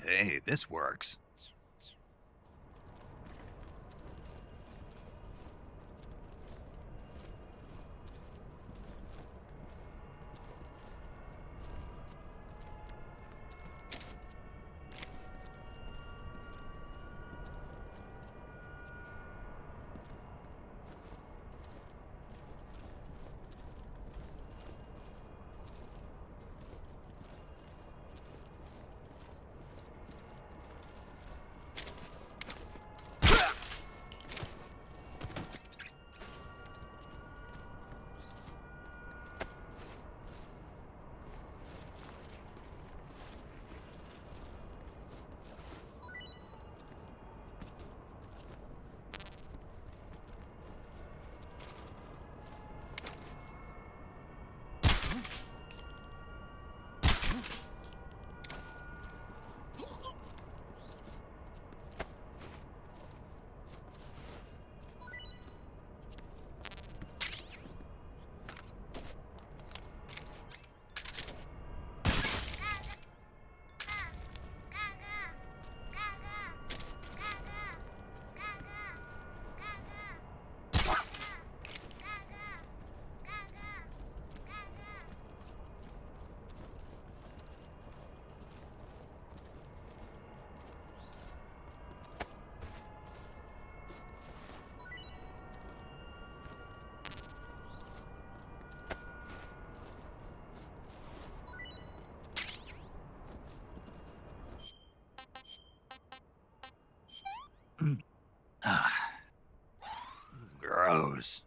Hey, this works. Gross.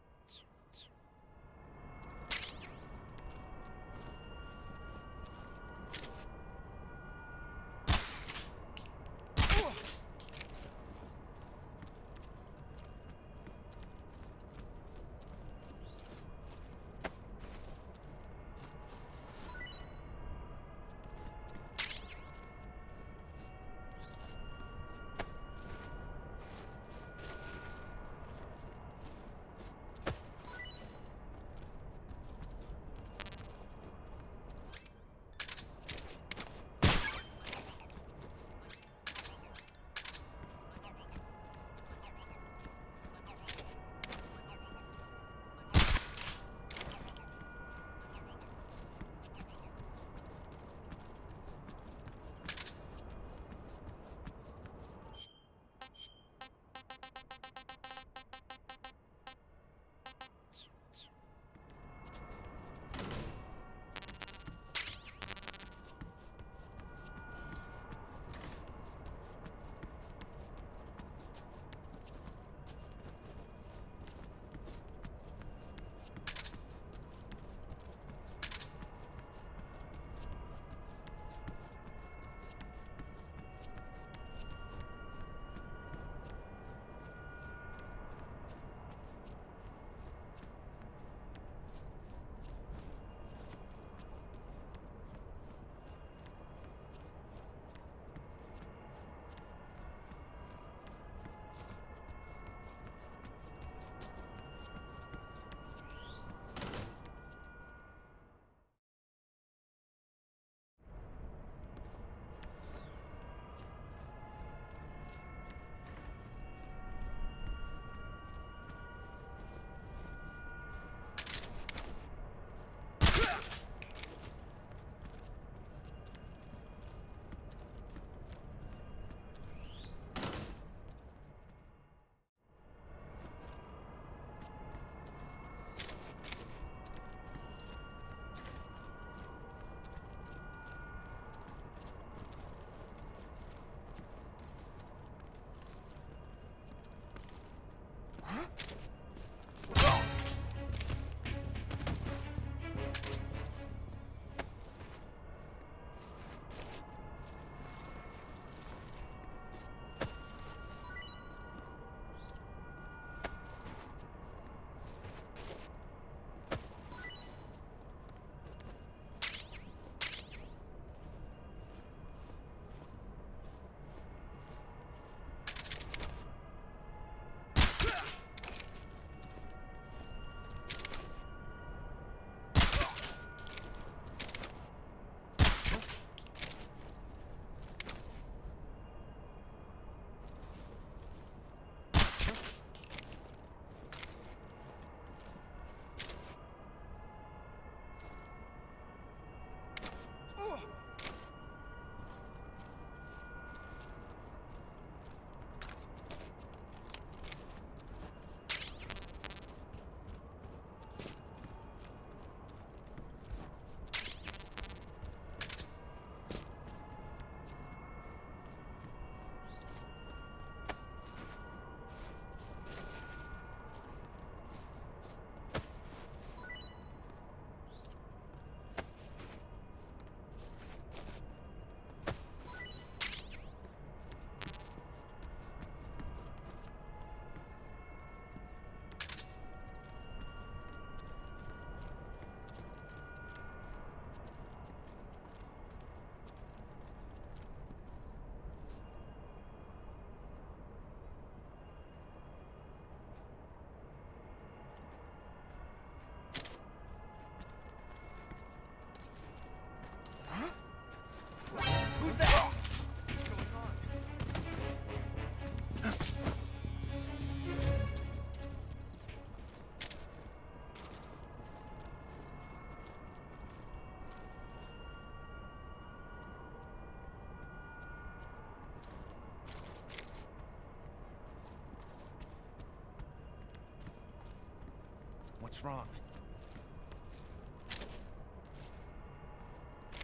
What's wrong?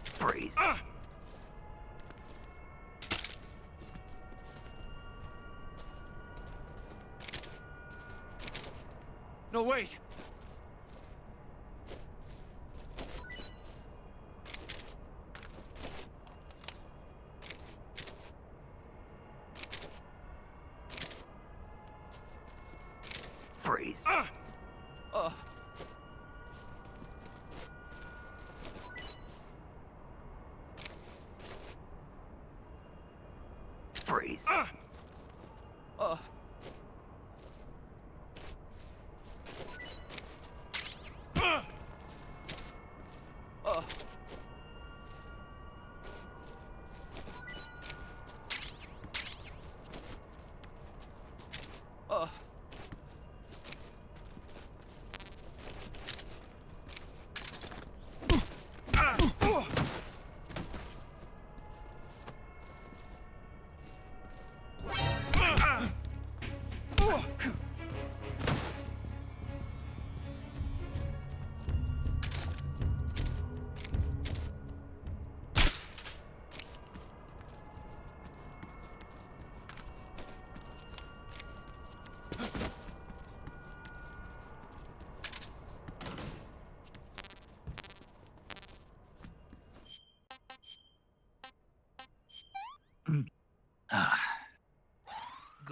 Freeze. No, wait! Freeze. Freeze.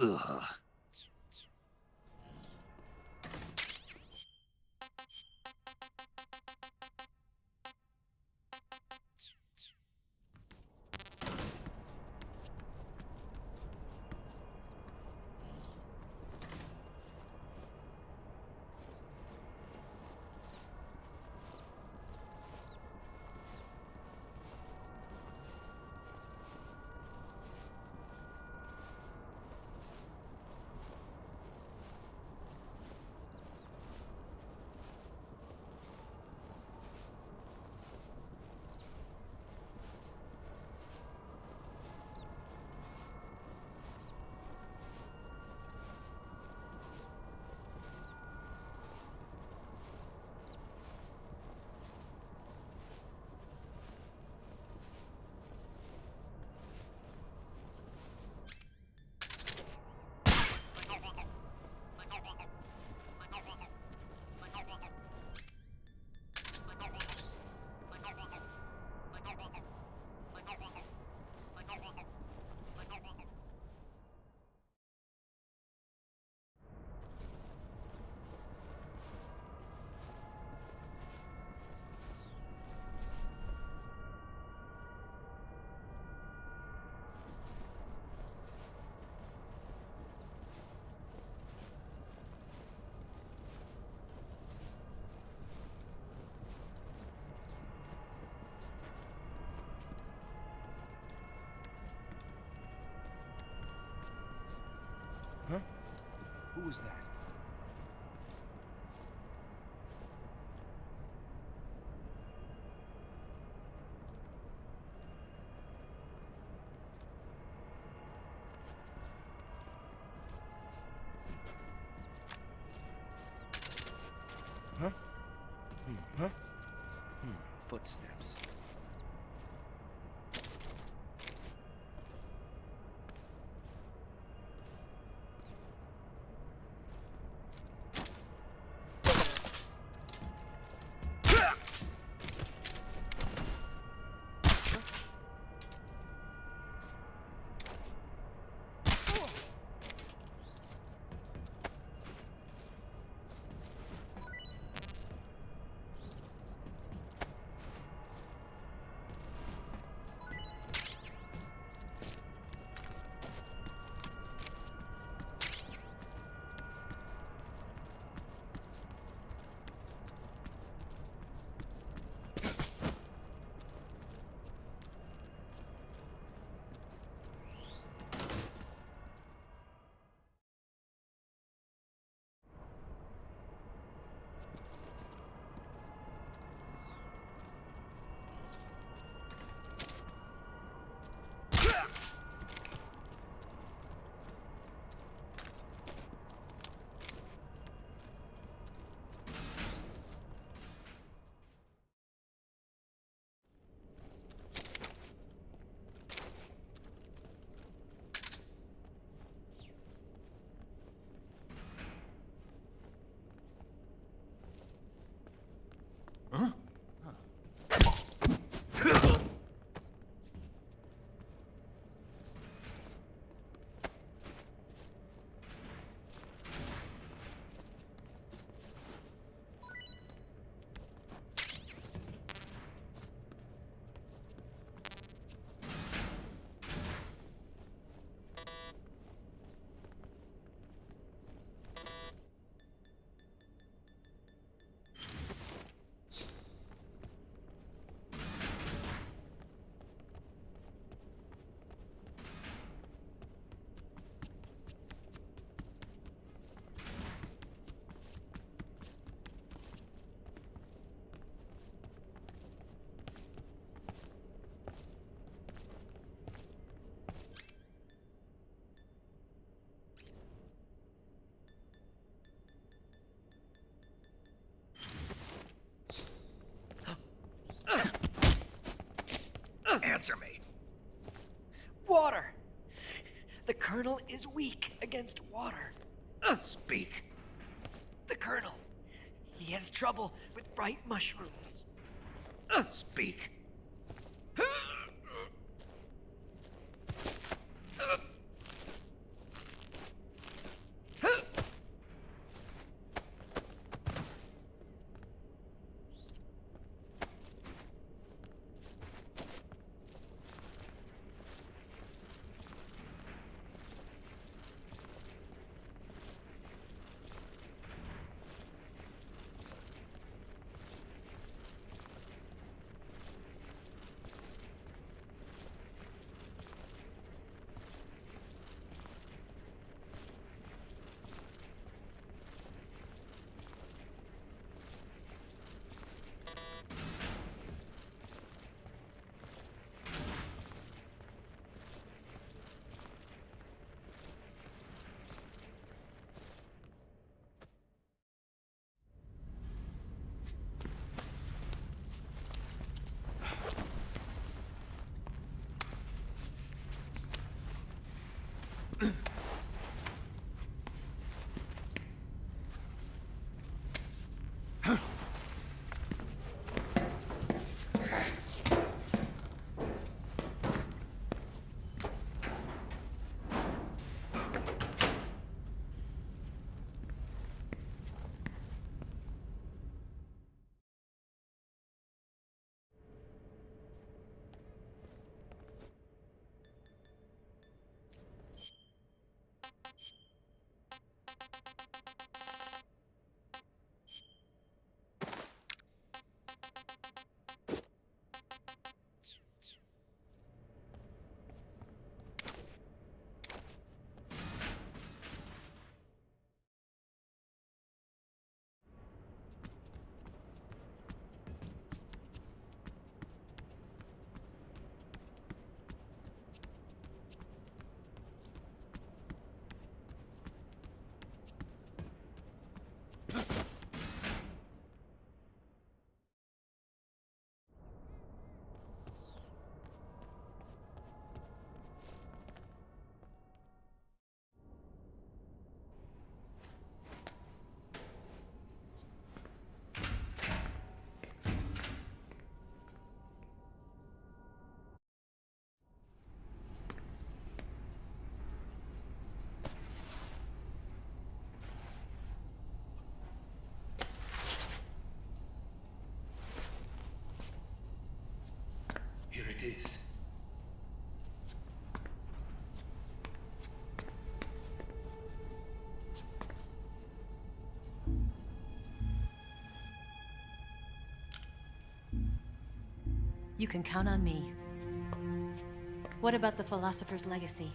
Ugh. Huh? Who was that? Huh? Huh? Footsteps. Answer me. Water! The Colonel is weak against water. Speak. The Colonel. He has trouble with bright mushrooms. Speak. Here it is. You can count on me. What about the philosopher's legacy?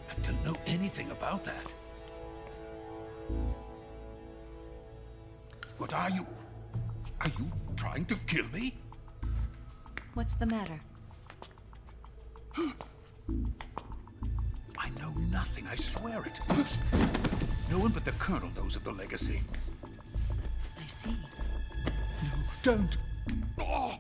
I don't know anything about that. What are you? Are you trying to kill me? What's the matter? I know nothing, I swear it. No one but the Colonel knows of the legacy. I see. No, don't. Oh.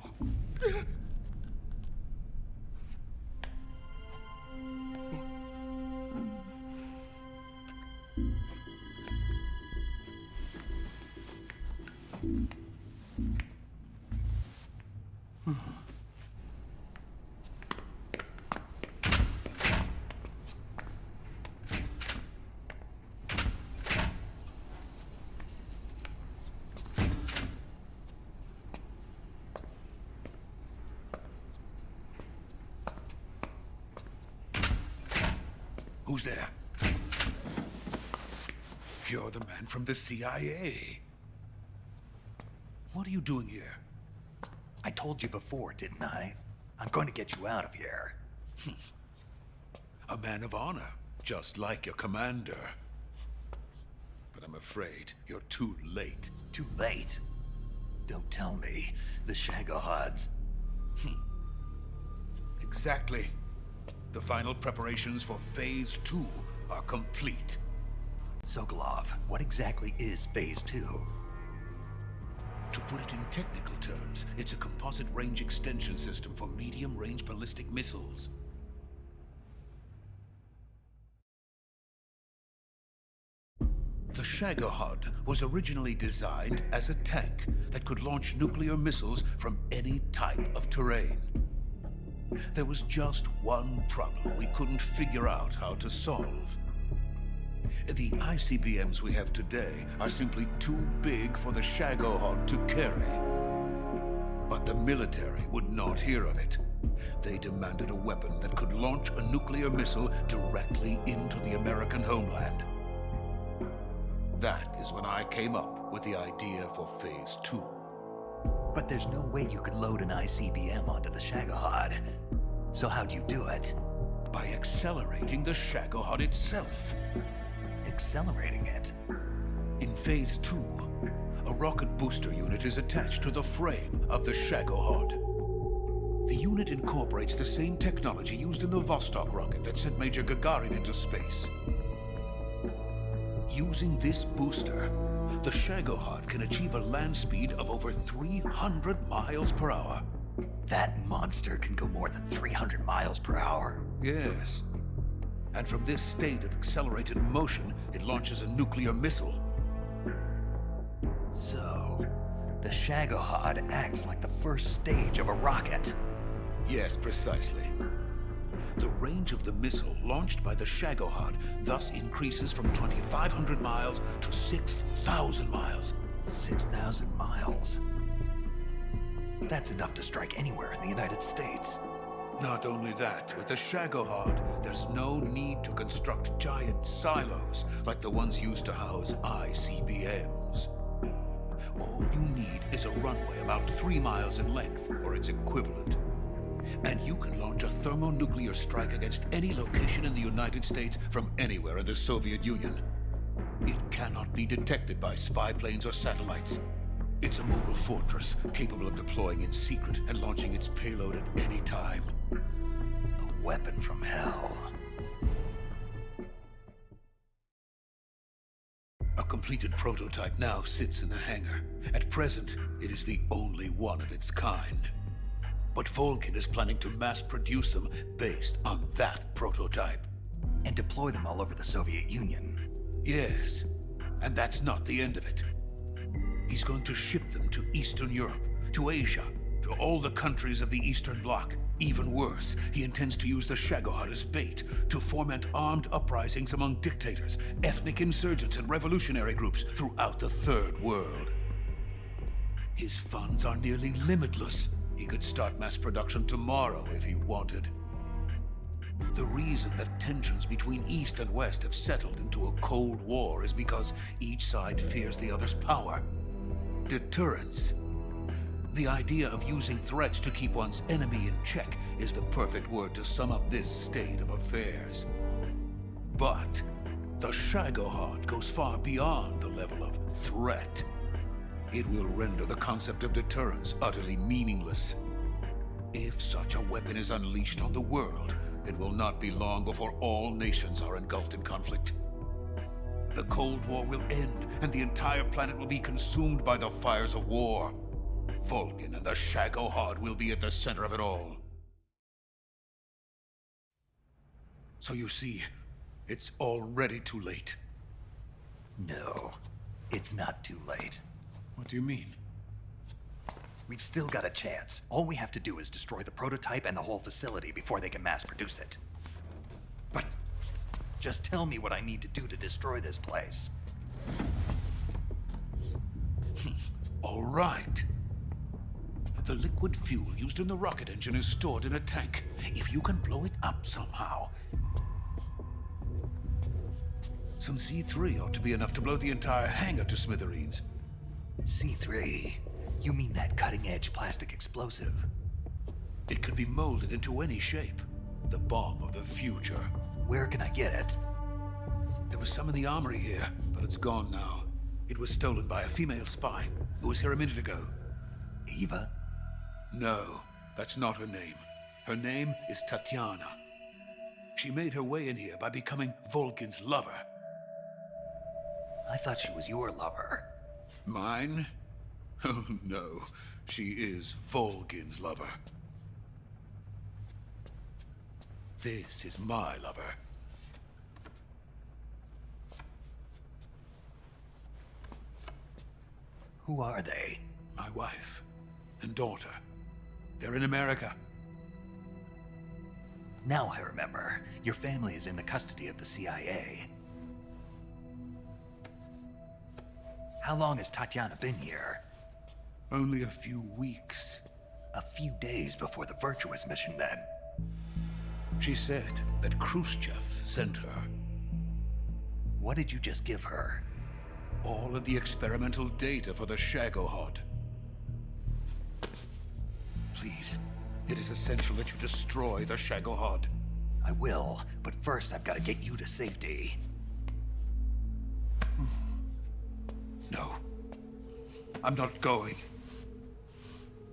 Who's there? You're the man from the CIA. What are you doing here? I told you before, didn't I? I'm going to get you out of here. A man of honor, just like your commander. But I'm afraid you're too late. Too late? Don't tell me. The Shagohods. Exactly. The final preparations for Phase 2 are complete. Sokolov, what exactly is Phase 2? To put it in technical terms, it's a composite range extension system for medium-range ballistic missiles. The Shagohod was originally designed as a tank that could launch nuclear missiles from any type of terrain. There was just one problem we couldn't figure out how to solve. The ICBMs we have today are simply too big for the Shagohod to carry. But the military would not hear of it. They demanded a weapon that could launch a nuclear missile directly into the American homeland. That is when I came up with the idea for Phase 2. But there's no way you could load an ICBM onto the Shagohod. So how'd you do it? By accelerating the Shagohod itself. Accelerating it? In Phase 2, a rocket booster unit is attached to the frame of the Shagohod. The unit incorporates the same technology used in the Vostok rocket that sent Major Gagarin into space. Using this booster, the Shagohod can achieve a land speed of over 300 miles per hour. That monster can go more than 300 miles per hour? Yes. And from this state of accelerated motion, it launches a nuclear missile. So, the Shagohod acts like the first stage of a rocket. Yes, precisely. The range of the missile launched by the Shagohod thus increases from 2,500 miles to 6,000 miles. 6,000 miles? That's enough to strike anywhere in the United States. Not only that, with the Shagohod, there's no need to construct giant silos like the ones used to house ICBMs. All you need is a runway about 3 miles in length, or its equivalent. And you can launch a thermonuclear strike against any location in the United States from anywhere in the Soviet Union. It cannot be detected by spy planes or satellites. It's a mobile fortress, capable of deploying in secret and launching its payload at any time. A weapon from hell. A completed prototype now sits in the hangar. At present, it is the only one of its kind. But Vulcan is planning to mass-produce them based on that prototype. And deploy them all over the Soviet Union. Yes, and that's not the end of it. He's going to ship them to Eastern Europe, to Asia, to all the countries of the Eastern Bloc. Even worse, he intends to use the Shagohod as bait to foment armed uprisings among dictators, ethnic insurgents, and revolutionary groups throughout the Third World. His funds are nearly limitless. He could start mass production tomorrow if he wanted. The reason that tensions between East and West have settled into a Cold War is because each side fears the other's power. Deterrence. The idea of using threats to keep one's enemy in check is the perfect word to sum up this state of affairs. But the Shagohod goes far beyond the level of threat. It will render the concept of deterrence utterly meaningless. If such a weapon is unleashed on the world, it will not be long before all nations are engulfed in conflict. The Cold War will end, and the entire planet will be consumed by the fires of war. Vulcan and the Shagohod will be at the center of it all. So you see, it's already too late. No, it's not too late. What do you mean? We've still got a chance. All we have to do is destroy the prototype and the whole facility before they can mass produce it. But just tell me what I need to do to destroy this place. all right. The liquid fuel used in the rocket engine is stored in a tank. If you can blow it up somehow. Some C3 ought to be enough to blow the entire hangar to smithereens. C3? You mean that cutting-edge plastic explosive? It could be molded into any shape. The bomb of the future. Where can I get it? There was some in the armory here, but it's gone now. It was stolen by a female spy who was here a minute ago. Eva? No, that's not her name. Her name is Tatiana. She made her way in here by becoming Vulcan's lover. I thought she was your lover. Mine? Oh, no. She is Volgin's lover. This is my lover. Who are they? My wife and daughter. They're in America. Now I remember. Your family is in the custody of the CIA. How long has Tatiana been here? Only a few weeks. A few days before the Virtuous mission, then. She said that Khrushchev sent her. What did you just give her? All of the experimental data for the Shagohod. Please, it is essential that you destroy the Shagohod. I will, but first I've got to get you to safety. No. I'm not going.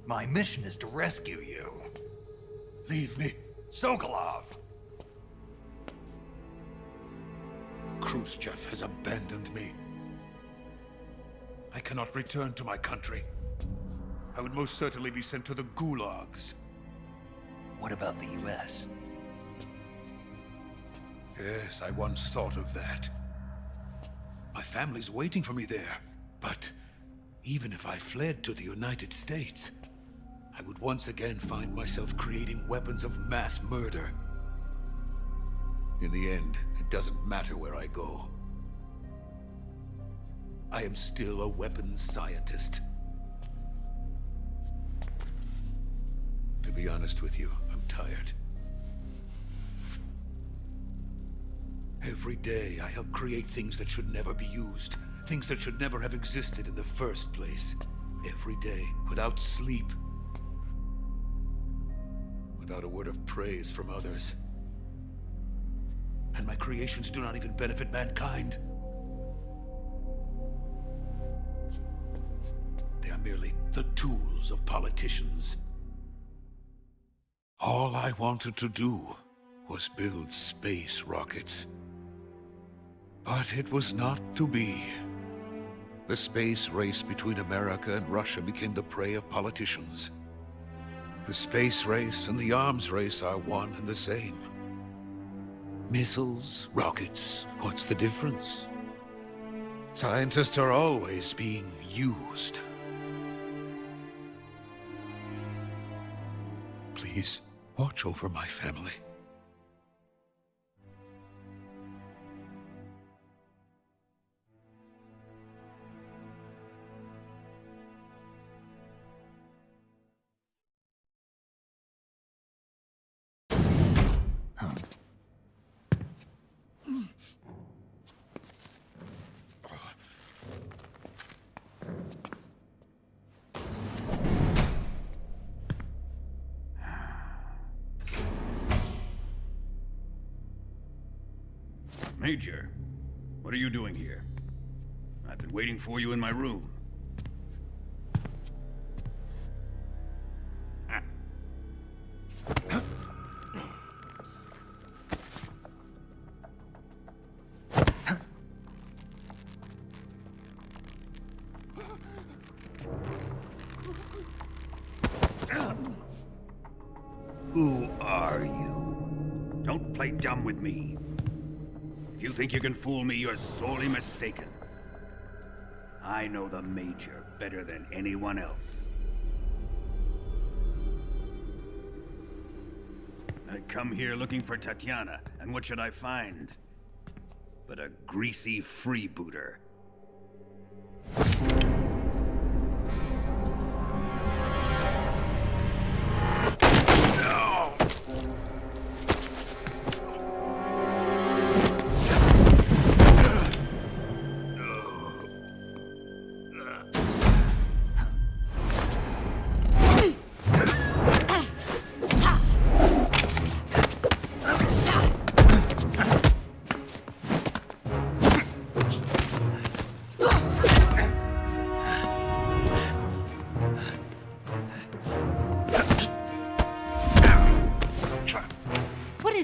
My mission is to rescue you. Leave me. Sokolov! Khrushchev has abandoned me. I cannot return to my country. I would most certainly be sent to the gulags. What about the US? Yes, I once thought of that. My family's waiting for me there. But even if I fled to the United States, I would once again find myself creating weapons of mass murder. In the end, it doesn't matter where I go. I am still a weapons scientist. To be honest with you, I'm tired. Every day, I help create things that should never be used. Things that should never have existed in the first place. Every day, without sleep. Without a word of praise from others. And my creations do not even benefit mankind. They are merely the tools of politicians. All I wanted to do was build space rockets. But it was not to be. The space race between America and Russia became the prey of politicians. The space race and the arms race are one and the same. Missiles, rockets, what's the difference? Scientists are always being used. Please, watch over my family. Major, what are you doing here? I've been waiting for you in my room. Who are you? Don't play dumb with me. If you think you can fool me, you're sorely mistaken. I know the Major better than anyone else. I come here looking for Tatiana, and what should I find? But a greasy freebooter.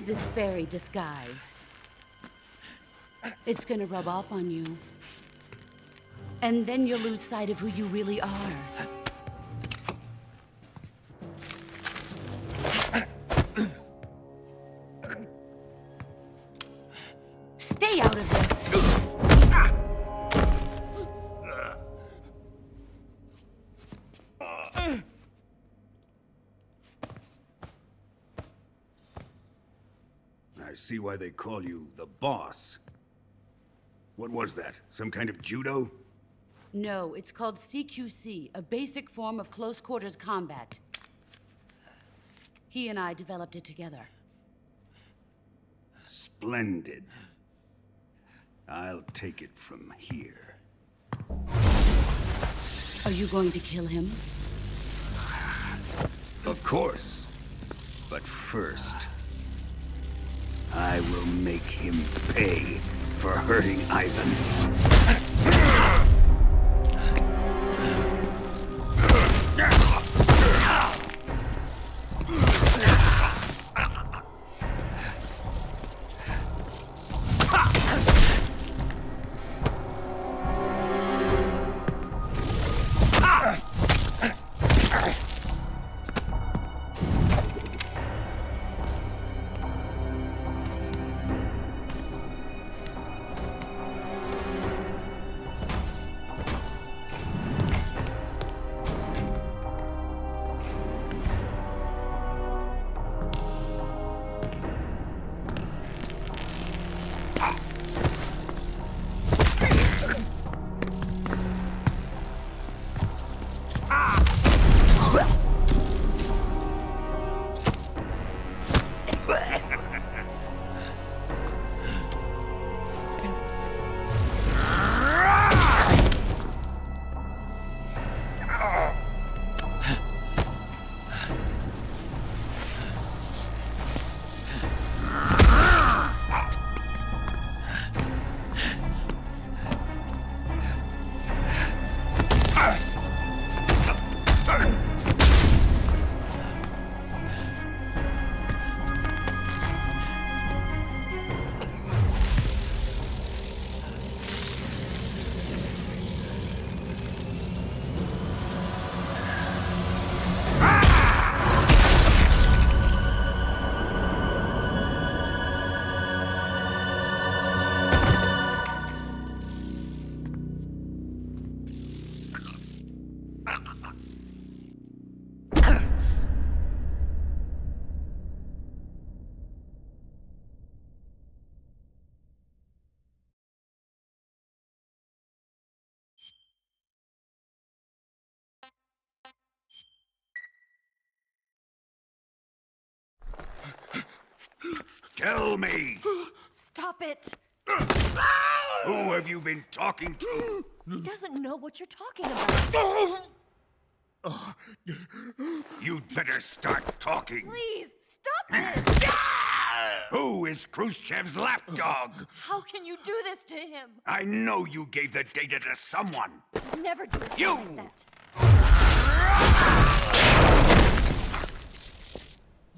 This fairy disguise. It's gonna rub off on you. And then you'll lose sight of who you really are. Stay out of this! I see why they call you the boss. What was that? Some kind of judo? No, it's called CQC, a basic form of close quarters combat. He and I developed it together. Splendid. I'll take it from here. Are you going to kill him? Of course. But first, I will make him pay for hurting Ivan. Tell me! Stop it! Who have you been talking to? He doesn't know what you're talking about. You'd better start talking. Please, stop this! Who is Khrushchev's lapdog? How can you do this to him? I know you gave the data to someone. Never do it You! like that.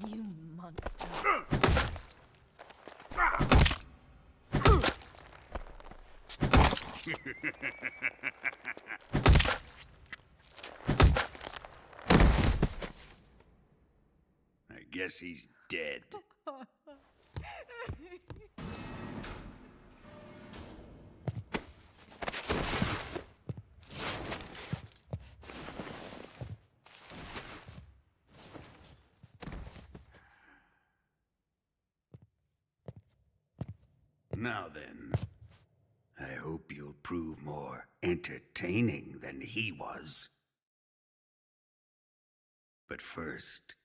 You monster. I guess he's dead. Now then, I hope you'll prove more entertaining than he was. But first,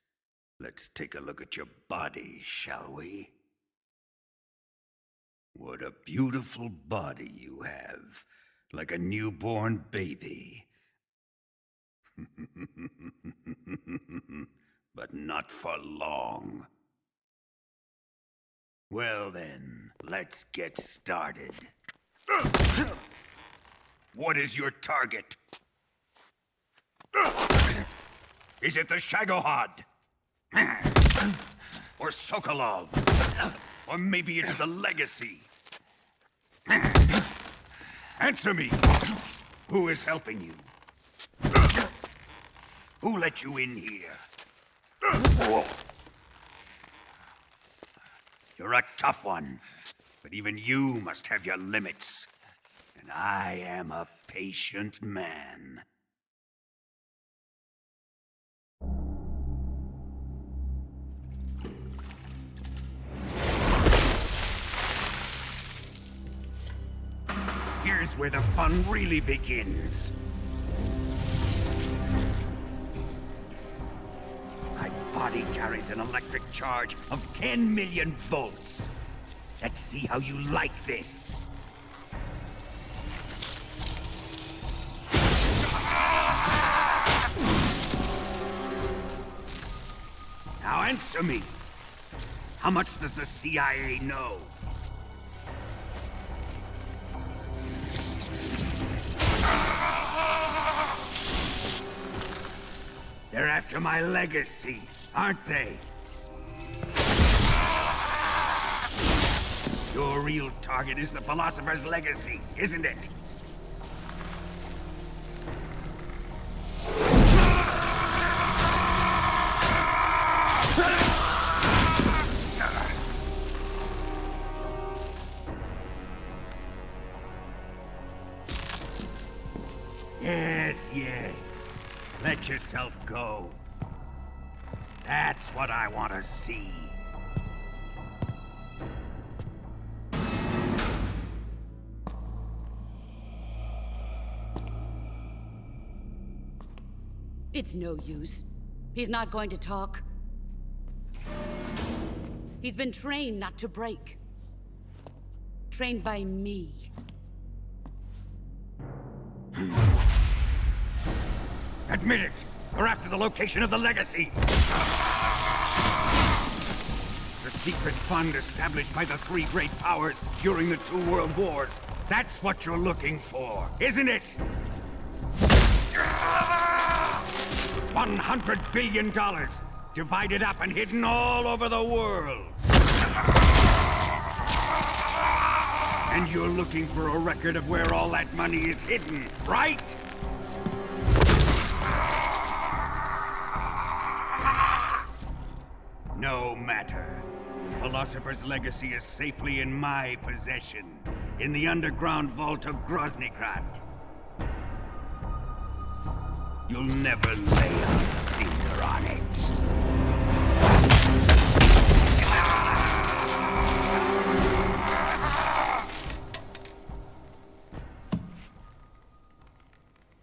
let's take a look at your body, shall we? What a beautiful body you have, like a newborn baby. But not for long. Well then, let's get started. What is your target? Is it the Shagohod? Or Sokolov? Or maybe it's the Legacy? Answer me! Who is helping you? Who let you in here? You're a tough one, but even you must have your limits. And I am a patient man. Here's where the fun really begins. My body carries an electric charge of 10 million volts. Let's see how you like this. Now answer me. How much does the CIA know? They're after my legacy, aren't they? Your real target is the Philosopher's legacy, isn't it? Yes. Let yourself go. That's what I want to see. It's no use. He's not going to talk. He's been trained not to break. Trained by me. Admit it! We're after the location of the legacy! The secret fund established by the three great powers during the 2 world wars. That's what you're looking for, isn't it? $100 billion, divided up and hidden all over the world. And you're looking for a record of where all that money is hidden, right? No matter. The Philosopher's legacy is safely in my possession, in the underground vault of Groznygrad. You'll never lay a finger on it.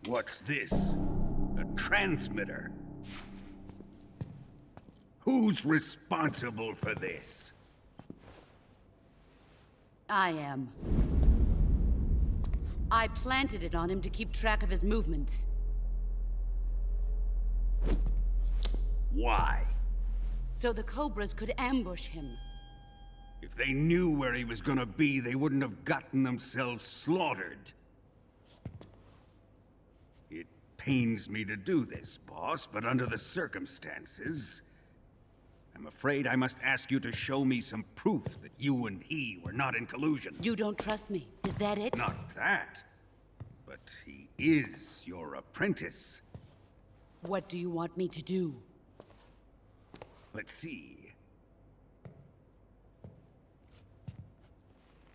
What's this? A transmitter? Who's responsible for this? I am. I planted it on him to keep track of his movements. Why? So the Cobras could ambush him. If they knew where he was gonna be, they wouldn't have gotten themselves slaughtered. It pains me to do this, boss, but under the circumstances, I'm afraid I must ask you to show me some proof that you and he were not in collusion. You don't trust me, is that it? Not that, but he is your apprentice. What do you want me to do? Let's see.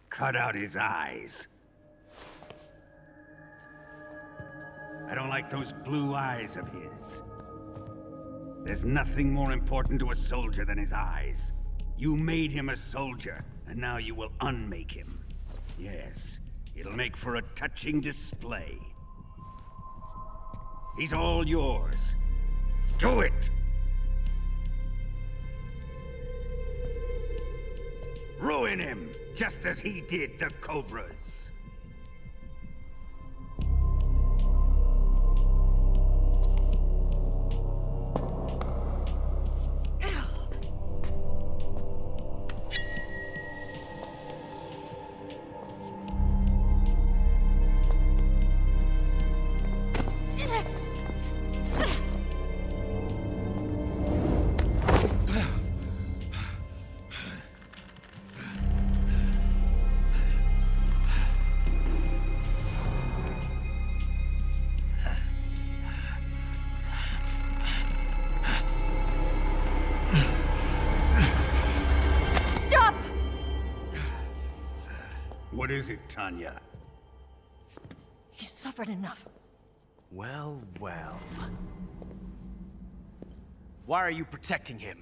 Cut out his eyes. I don't like those blue eyes of his. There's nothing more important to a soldier than his eyes. You made him a soldier, and now you will unmake him. Yes, it'll make for a touching display. He's all yours. Do it! Ruin him, just as he did the Cobras. is it, Tanya? He's suffered enough. Well, well. Why are you protecting him?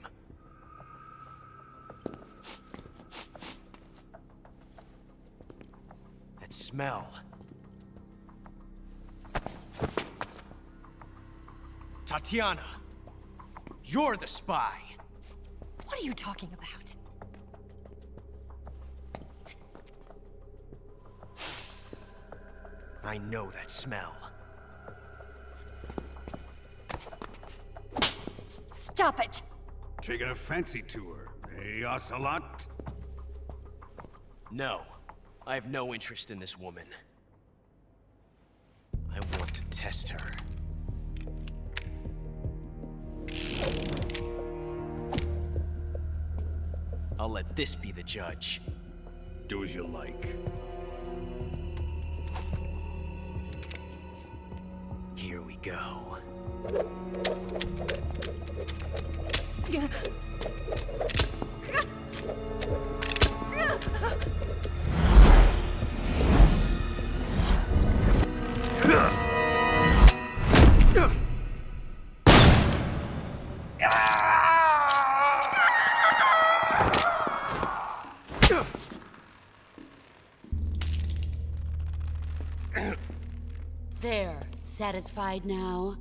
That smell. Tatiana, you're the spy. What are you talking about? I know that smell. Stop it! Taking a fancy to her, eh, Ocelot? No, I have no interest in this woman. I want to test her. I'll let this be the judge. Do as you like. Here we go. There. Satisfied now?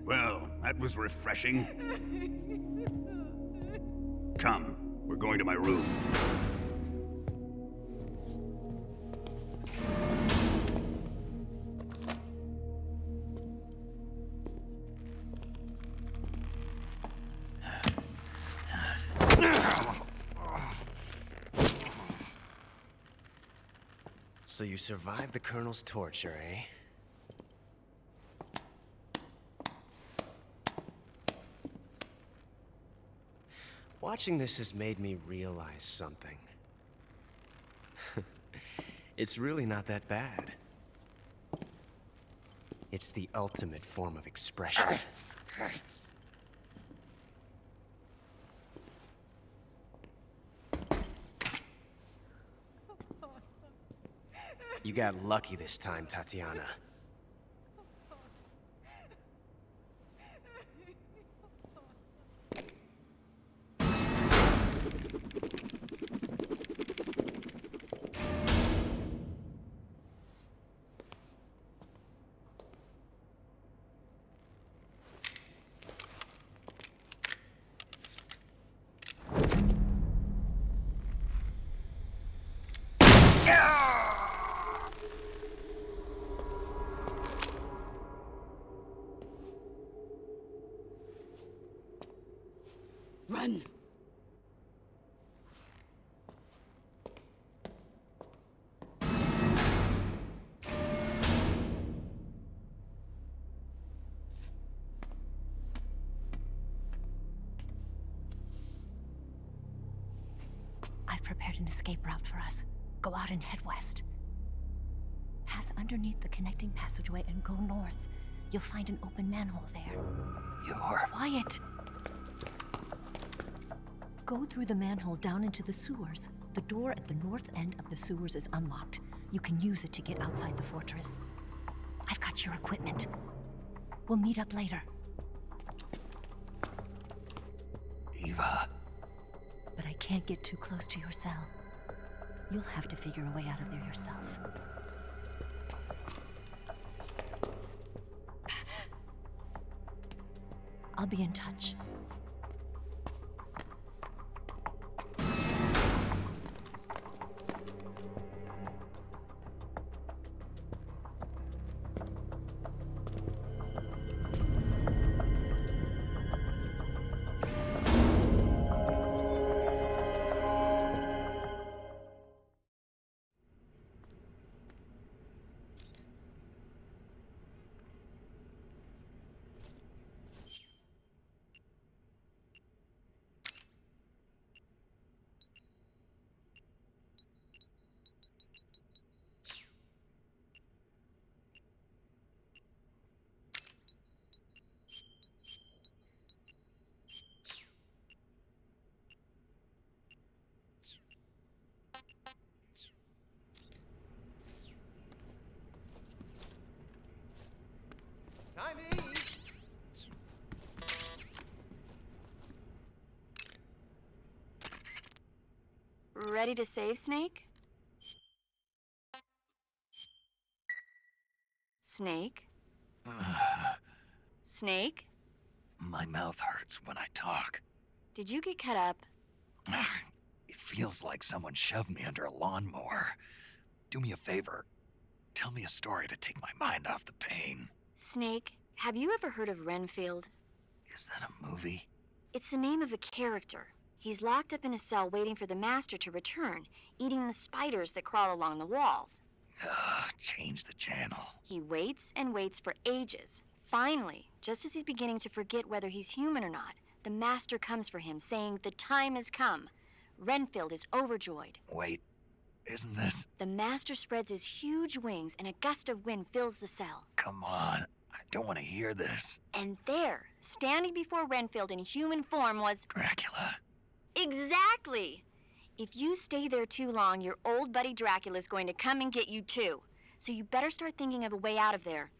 Well, that was refreshing. Come, we're going to my room. So you survived the Colonel's torture, eh? Watching this has made me realize something. It's really not that bad. It's the ultimate form of expression. You got lucky this time, Tatiana. Run! I've prepared an escape route for us. Go out and head west. Pass underneath the connecting passageway and go north. You'll find an open manhole there. You're... Quiet! Go through the manhole down into the sewers. The door at the north end of the sewers is unlocked. You can use it to get outside the fortress. I've got your equipment. We'll meet up later. Eva... But I can't get too close to your cell. You'll have to figure a way out of there yourself. I'll be in touch. Ready to save, Snake? Snake? Snake? My mouth hurts when I talk. Did you get cut up? It feels like someone shoved me under a lawnmower. Do me a favor. Tell me a story to take my mind off the pain. Snake, have you ever heard of Renfield? Is that a movie? It's the name of a character. He's locked up in a cell waiting for the master to return, eating the spiders that crawl along the walls. Change the channel. He waits and waits for ages. Finally, just as he's beginning to forget whether he's human or not, the master comes for him, saying the time has come. Renfield is overjoyed. Wait, isn't this? The master spreads his huge wings and a gust of wind fills the cell. Come on, I don't want to hear this. And there, standing before Renfield in human form was... Dracula. Exactly! If you stay there too long, your old buddy Dracula's going to come and get you too. So you better start thinking of a way out of there.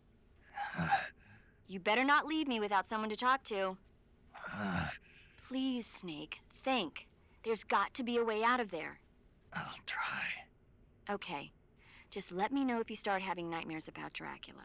You better not leave me without someone to talk to. Please, Snake, think. There's got to be a way out of there. I'll try. Okay. Just let me know if you start having nightmares about Dracula.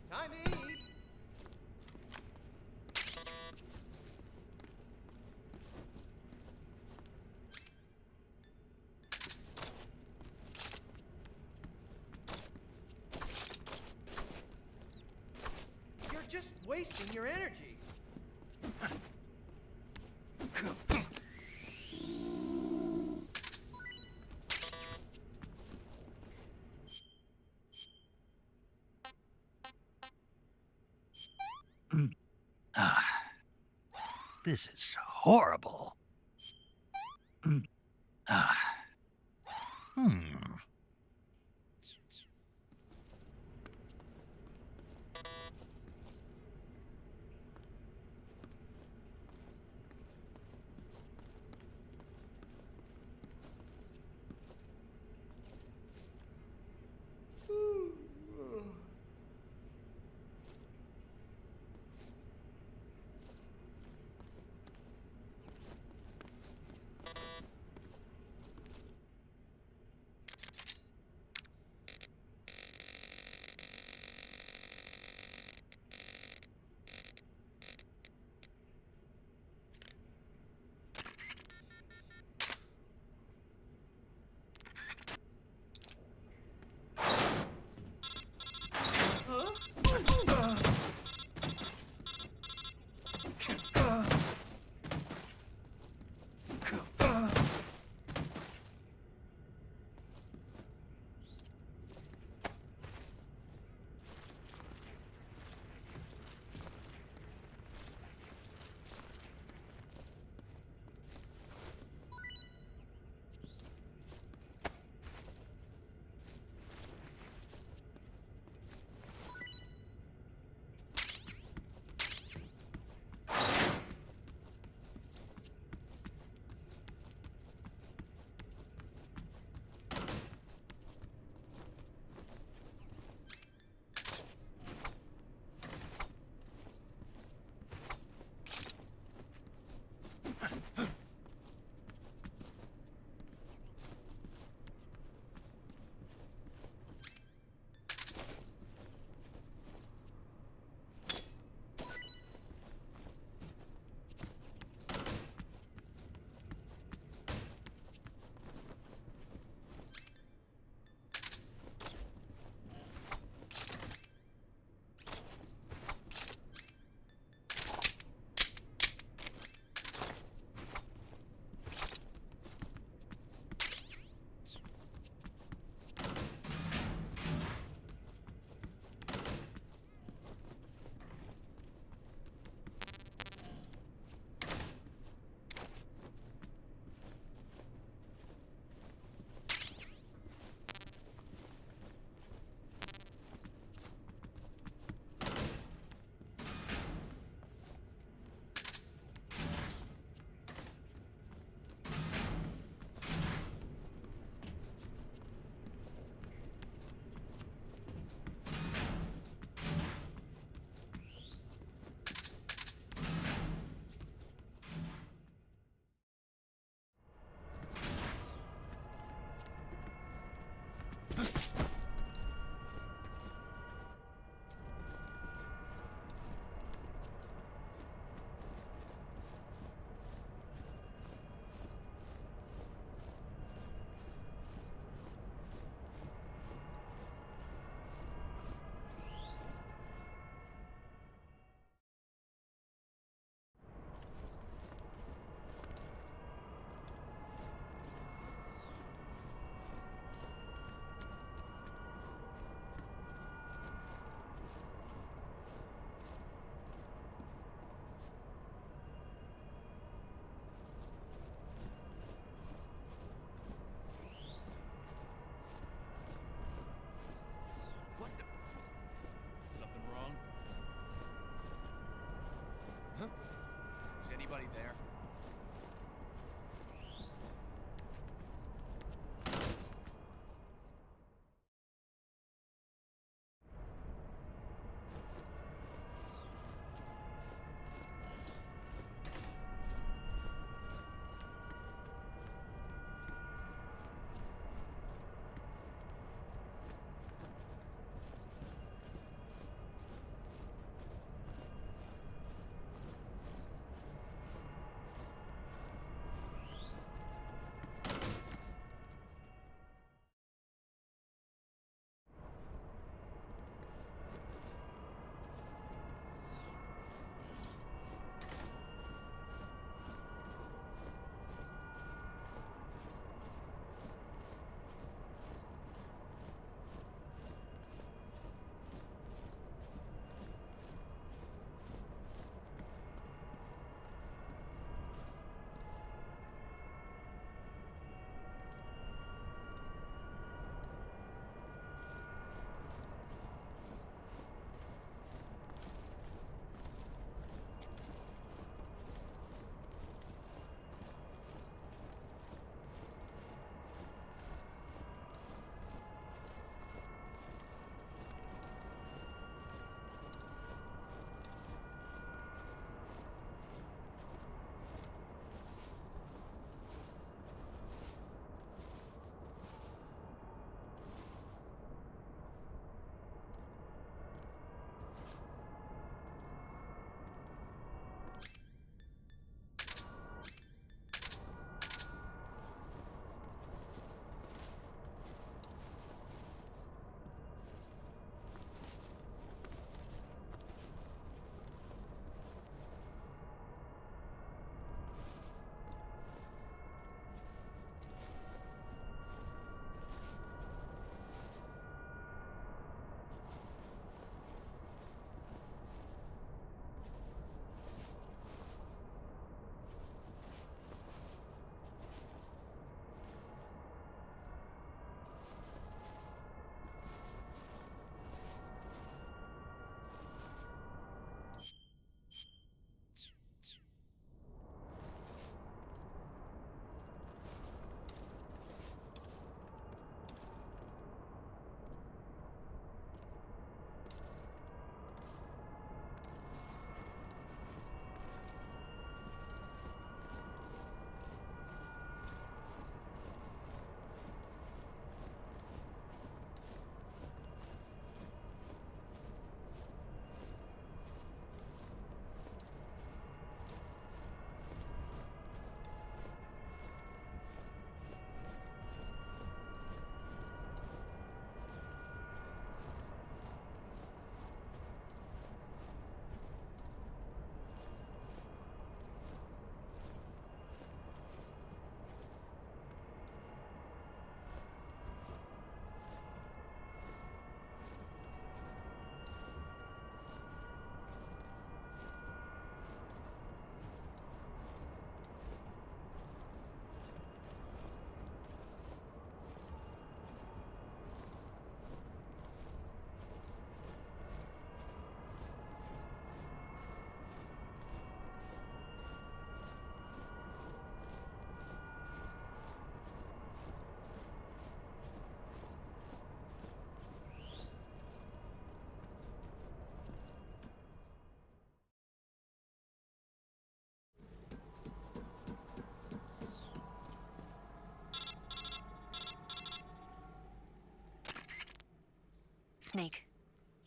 Time to eat. You're just wasting your energy. This is horrible.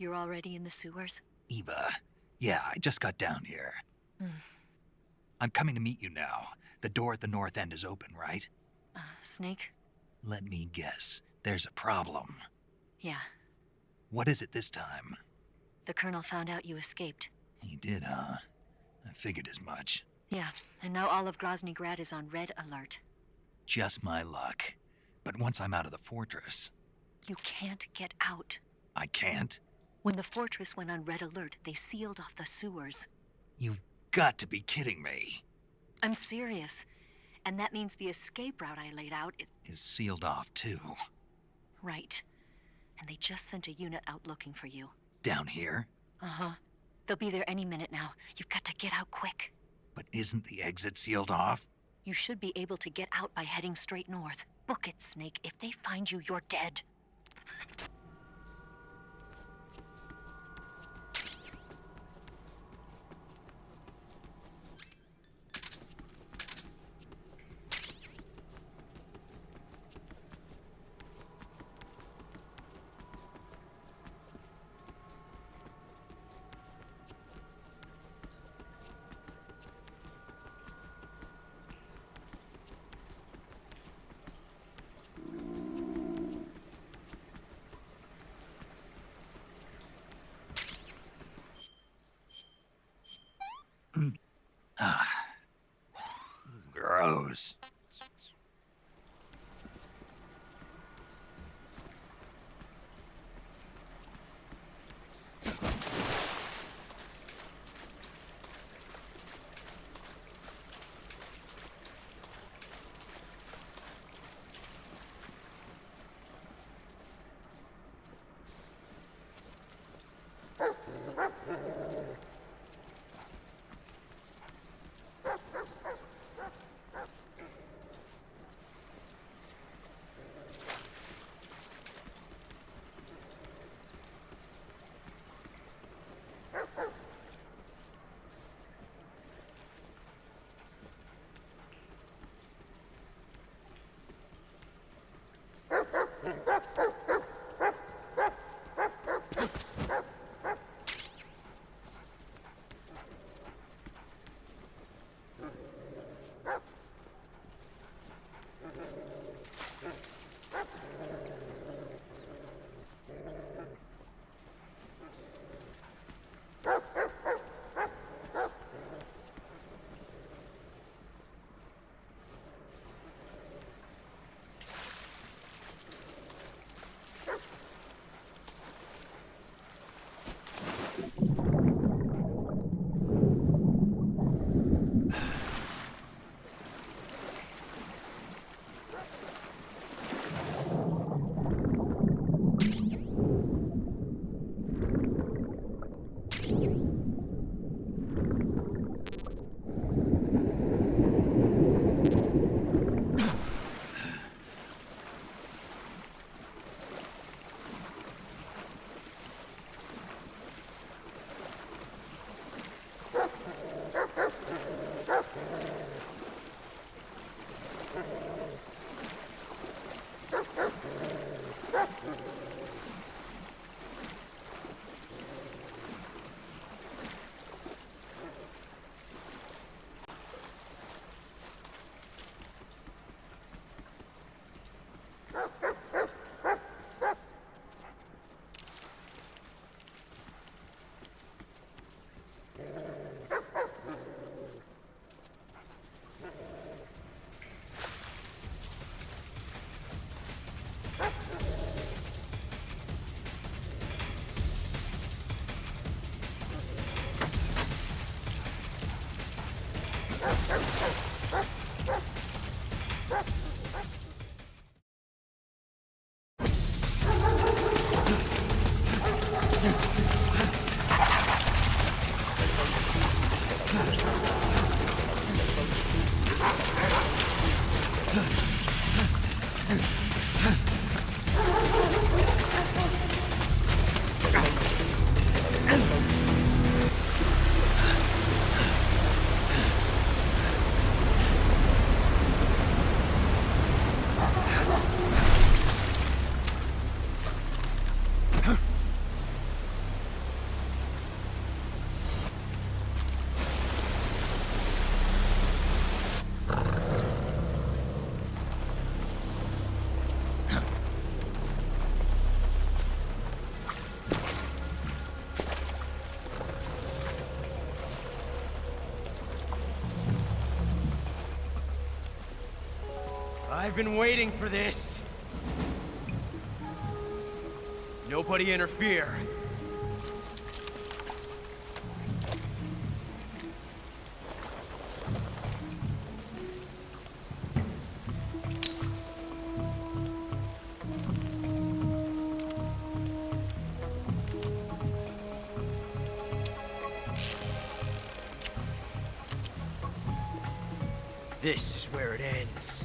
You're already in the sewers? Eva, yeah, I just got down here. I'm coming to meet you now. The door at the north end is open, right? Snake? Let me guess. There's a problem. Yeah. What is it this time? The Colonel found out you escaped. He did, huh? I figured as much. Yeah, and now all of Grozny Grad is on red alert. Just my luck. But once I'm out of the fortress... You can't get out. I can't? When the fortress went on red alert, they sealed off the sewers. You've got to be kidding me. I'm serious. And that means the escape route I laid out is Sealed off, too. right. And they just sent a unit out looking for you. Down here? Uh-huh. They'll be there any minute now. You've got to get out quick. But isn't the exit sealed off? You should be able to get out by heading straight north. Book it, Snake. If they find you, you're dead. Gross. I've been waiting for this. Nobody interfere. This is where it ends.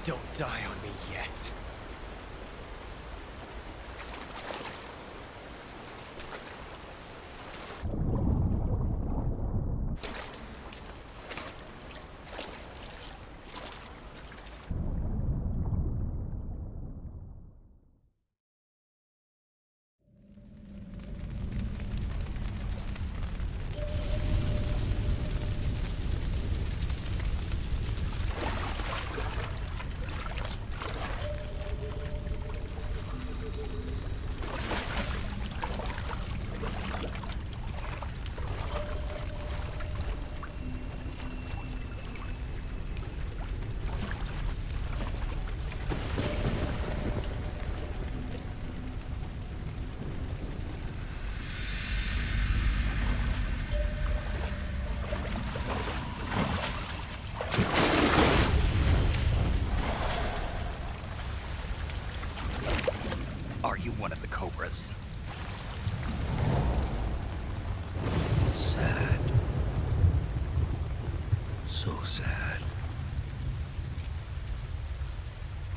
Don't die on me yet. Are you one of the Cobras? Sad. So sad.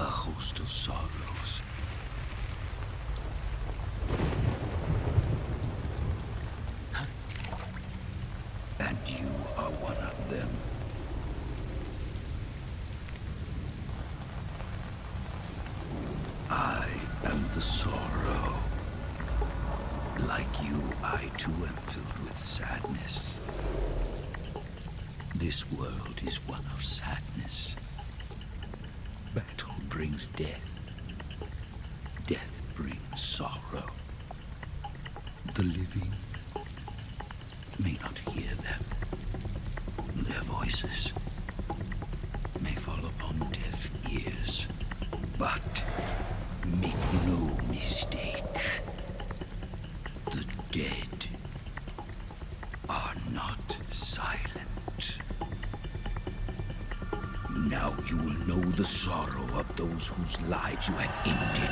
A host of sorrows. And you are one of them. I am the sorrow. Like you, I too am filled with sadness. This world is one of sadness. Battle brings death. Death brings sorrow. The living may not hear them. Their voices may fall upon deaf ears. But make no mistake, the dead are not silent. Now you will know the sorrow of those whose lives you have ended.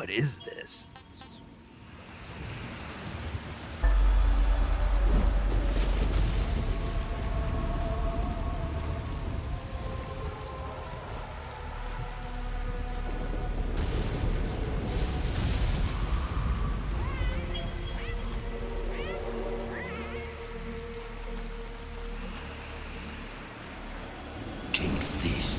What is this? Take this.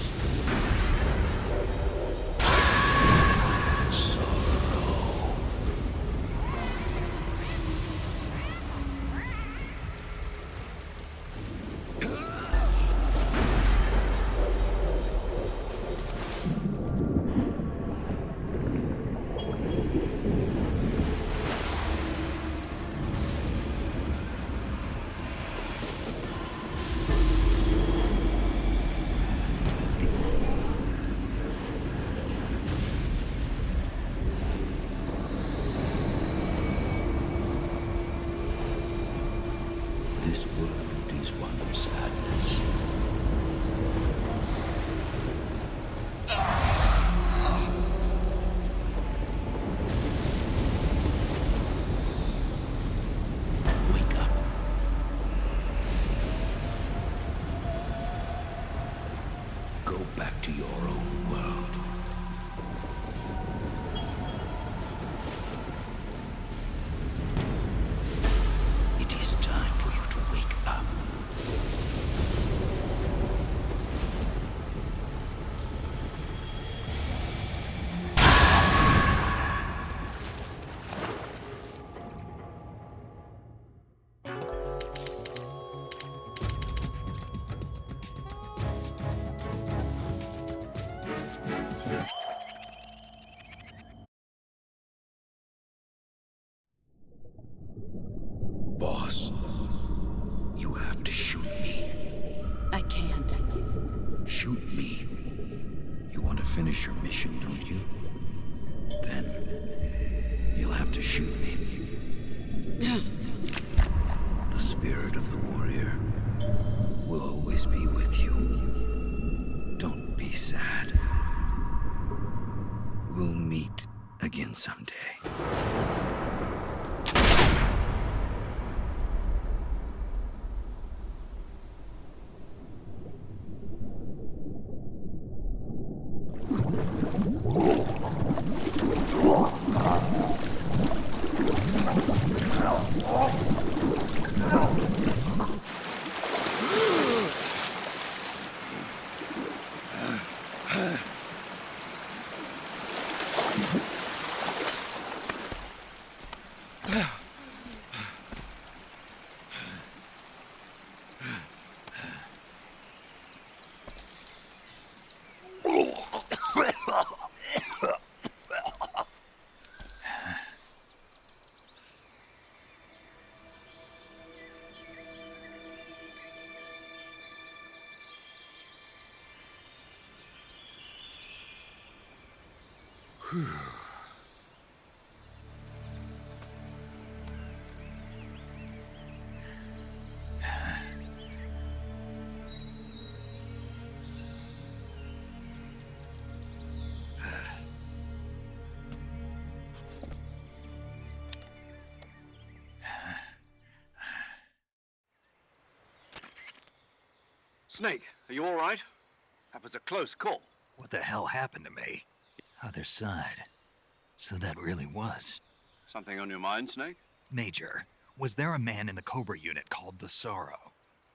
This world is one of sadness. Wake up. Go back to your own world. It is time for you to wake up. Boss, you have to shoot me. I can't. Shoot me. You want to finish your mission, don't you? Then you'll have to shoot me. The spirit of the warrior will always be with you. Don't be sad. We'll meet again someday. Snake, are you all right? That was a close call. What the hell happened to me? Other side. So that really was. Something on your mind, Snake? Major, was there a man in the Cobra unit called the Sorrow?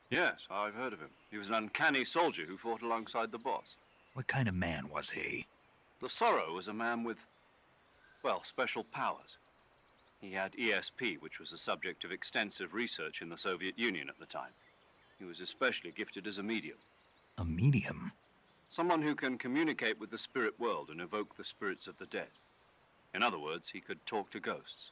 Yes, I've heard of him. He was an uncanny soldier who fought alongside the boss. What kind of man was he? The Sorrow was a man with, well, special powers. He had ESP, which was the subject of extensive research in the Soviet Union at the time. He was especially gifted as a medium. A medium? Someone who can communicate with the spirit world and evoke the spirits of the dead. In other words, he could talk to ghosts.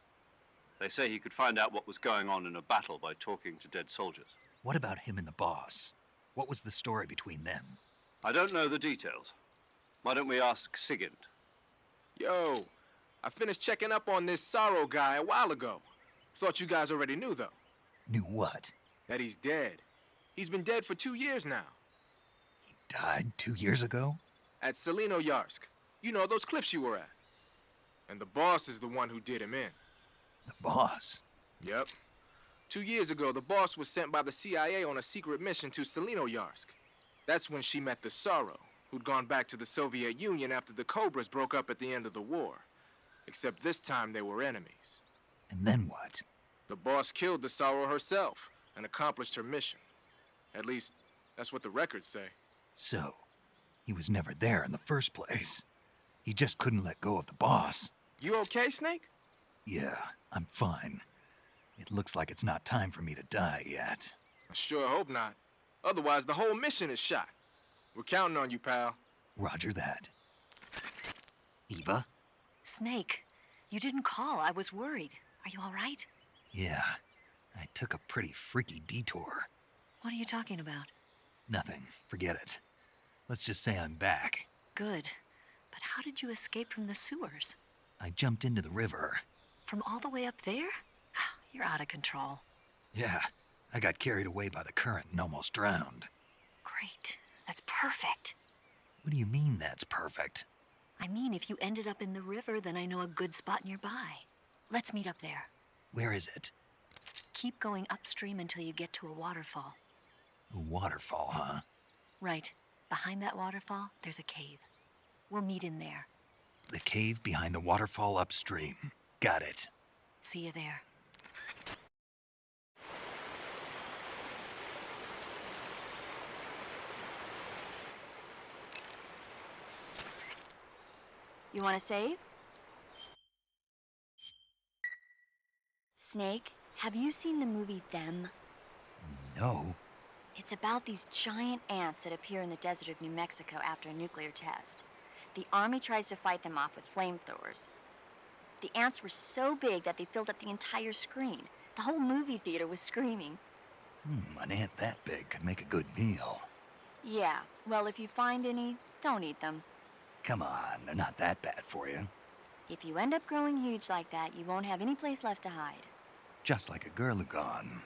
They say he could find out what was going on in a battle by talking to dead soldiers. What about him and the boss? What was the story between them? I don't know the details. Why don't we ask Sigint? Yo, I finished checking up on this Sorrow guy a while ago. Thought you guys already knew, though. Knew what? That he's dead. He's been dead for 2 years now. He died 2 years ago? At Selino Yarsk. You know, those cliffs you were at. And the boss is the one who did him in. The boss? Yep. 2 years ago, the boss was sent by the CIA on a secret mission to Selinoyarsk. That's when she met the Sorrow, who'd gone back to the Soviet Union after the Cobras broke up at the end of the war. Except this time they were enemies. And then what? The boss killed the Sorrow herself and accomplished her mission. At least, that's what the records say. So, he was never there in the first place. He just couldn't let go of the boss. You okay, Snake? Yeah, I'm fine. It looks like it's not time for me to die yet. I sure hope not. Otherwise, the whole mission is shot. We're counting on you, pal. Roger that. Eva? Snake, you didn't call. I was worried. Are you all right? Yeah, I took a pretty freaky detour. What are you talking about? Nothing. Forget it. Let's just say I'm back. Good. But how did you escape from the sewers? I jumped into the river. From all the way up there? You're out of control. Yeah, I got carried away by the current and almost drowned. Great. That's perfect. What do you mean that's perfect? I mean, if you ended up in the river, then I know a good spot nearby. Let's meet up there. Where is it? Keep going upstream until you get to a waterfall. A waterfall, huh? Right. Behind that waterfall, there's a cave. We'll meet in there. The cave behind the waterfall upstream. Got it. See you there. You want to save? Snake, have you seen the movie Them? No. It's about these giant ants that appear in the desert of New Mexico after a nuclear test. The army tries to fight them off with flamethrowers. The ants were so big that they filled up the entire screen. The whole movie theater was screaming. An ant that big could make a good meal. Yeah, well, if you find any, don't eat them. Come on, they're not that bad for you. If you end up growing huge like that, you won't have any place left to hide. Just like a Gurlugon.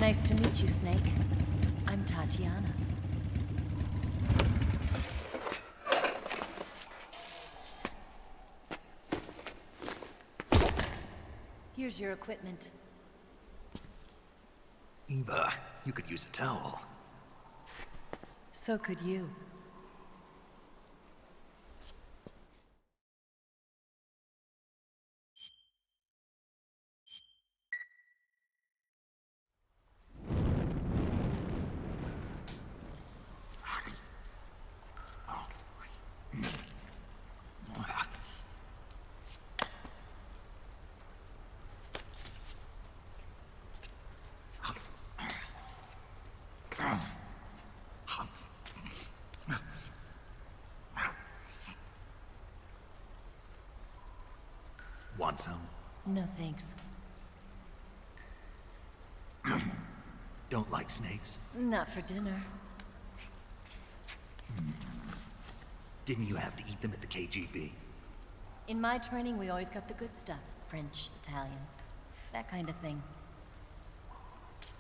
Nice to meet you, Snake. I'm Tatiana. Here's your equipment. Eva, you could use a towel. So could you. Want some? No thanks. Don't like snakes? Not for dinner. Didn't you have to eat them at the KGB? In my training, we always got the good stuff. French, Italian, that kind of thing.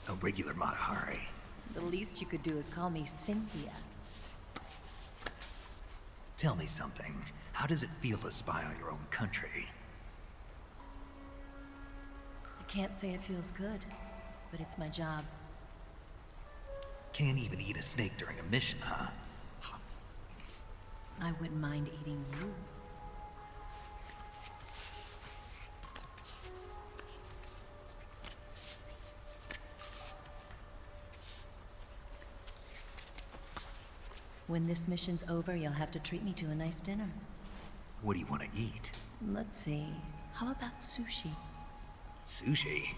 A regular Matahari. The least you could do is call me Cynthia. Tell me something. How does it feel to spy on your own country? I can't say it feels good, but it's my job. Can't even eat a snake during a mission, huh? I wouldn't mind eating you. When this mission's over, you'll have to treat me to a nice dinner. What do you want to eat? Let's see. How about sushi? Sushi?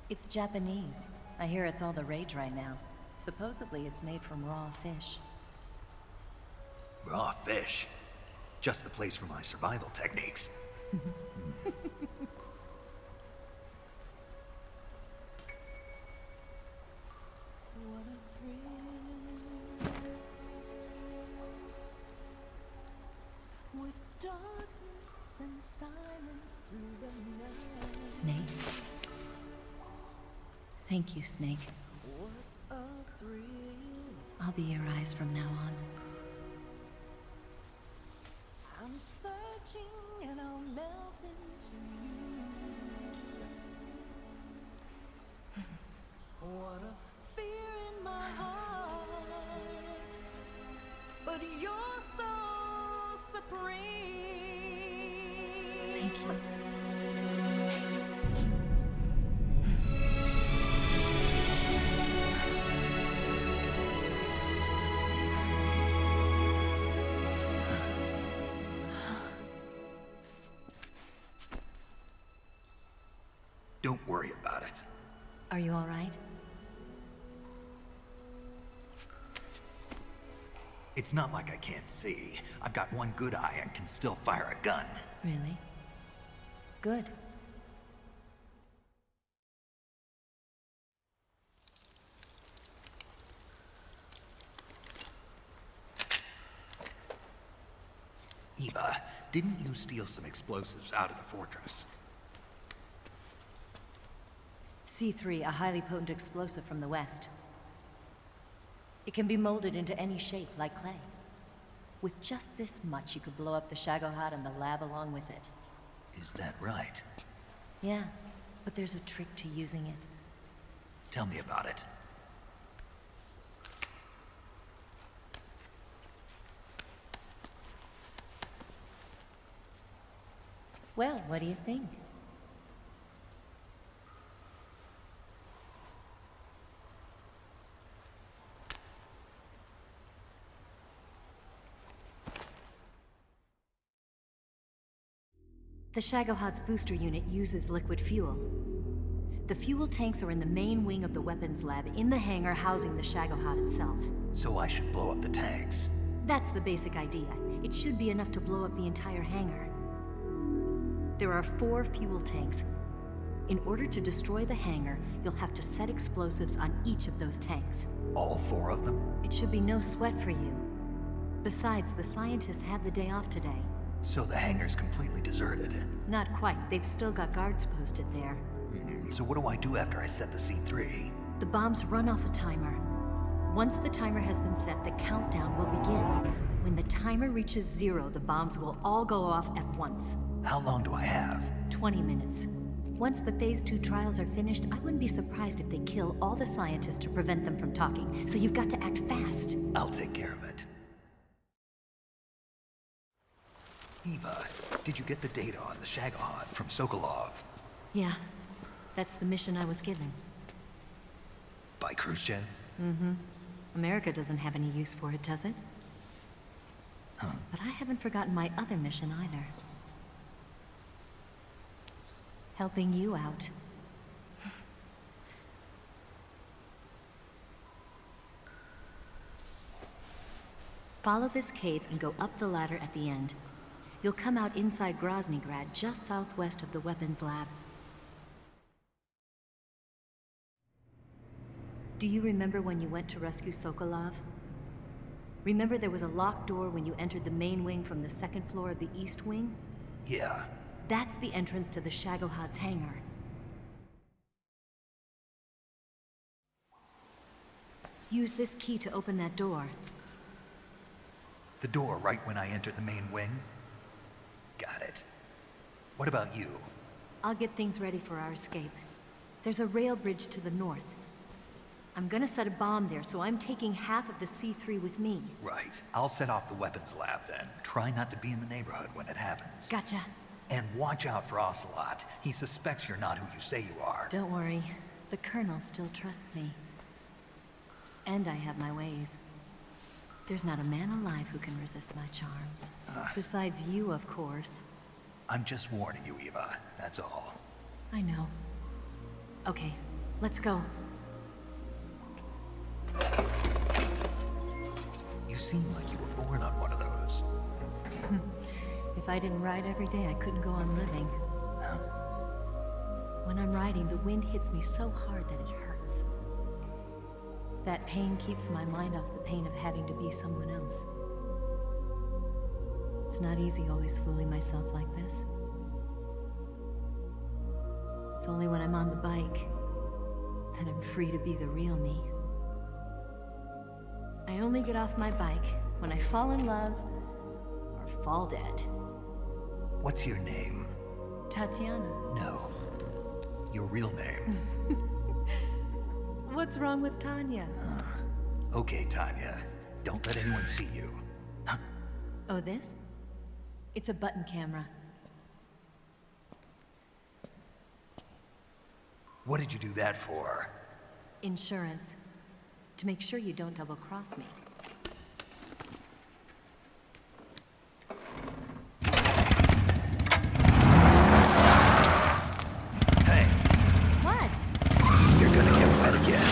It's Japanese. I hear it's all the rage right now. Supposedly it's made from raw fish. Raw fish? Just the place for my survival techniques. Snake. Thank you, Snake. I'll be your eyes from now on. I'm searching and I'll melt into you. What a fear in my heart, but you're so supreme. Thank you, Snake. Don't worry about it. Are you all right? It's not like I can't see. I've got one good eye and can still fire a gun. Really? Good. Eva, didn't you steal some explosives out of the fortress? C3, a highly potent explosive from the west. It can be molded into any shape, like clay. With just this much, you could blow up the Shagohod and the lab along with it. Is that right? Yeah, but there's a trick to using it. Tell me about it. Well, what do you think? The Shagohod's booster unit uses liquid fuel. The fuel tanks are in the main wing of the weapons lab in the hangar housing the Shagohod itself. So I should blow up the tanks. That's the basic idea. It should be enough to blow up the entire hangar. There are 4 fuel tanks. In order to destroy the hangar, you'll have to set explosives on each of those tanks. All 4 of them? It should be no sweat for you. Besides, the scientists had the day off today. So the hangar's completely deserted. Not quite. They've still got guards posted there. So what do I do after I set the C3? The bombs run off a timer. Once the timer has been set, the countdown will begin. When the timer reaches 0, the bombs will all go off at once. How long do I have? 20 minutes. Once the Phase 2 trials are finished, I wouldn't be surprised if they kill all the scientists to prevent them from talking. So you've got to act fast. I'll take care of it. Eva, did you get the data on the Shagohod from Sokolov? Yeah, that's the mission I was given. By Khrushchev? Mm-hmm. America doesn't have any use for it, does it? Huh. But I haven't forgotten my other mission either. Helping you out. Follow this cave and go up the ladder at the end. You'll come out inside Groznygrad, just southwest of the weapons lab. Do you remember when you went to rescue Sokolov? Remember there was a locked door when you entered the main wing from the second floor of the east wing? Yeah. That's the entrance to the Shagohod's hangar. Use this key to open that door. The door right when I entered the main wing? Got it. What about you? I'll get things ready for our escape. There's a rail bridge to the north. I'm gonna set a bomb there, so I'm taking half of the C3 with me. Right. I'll set off the weapons lab then. Try not to be in the neighborhood when it happens. Gotcha. And watch out for Ocelot. He suspects you're not who you say you are. Don't worry. The Colonel still trusts me. And I have my ways. There's not a man alive who can resist my charms. Besides you, of course. I'm just warning you, Eva. That's all. I know. Okay, let's go. You seem like you were born on one of those. If I didn't ride every day, I couldn't go on living. Huh? When I'm riding, the wind hits me so hard that it hurts. That pain keeps my mind off the pain of having to be someone else. It's not easy always fooling myself like this. It's only when I'm on the bike that I'm free to be the real me. I only get off my bike when I fall in love or fall dead. What's your name? Tatiana. No. Your real name. What's wrong with Tanya? Okay, Tanya. Don't let anyone see you. Oh, this? It's a button camera. What did you do that for? Insurance. To make sure you don't double-cross me. Hey. What? You're gonna get wet again.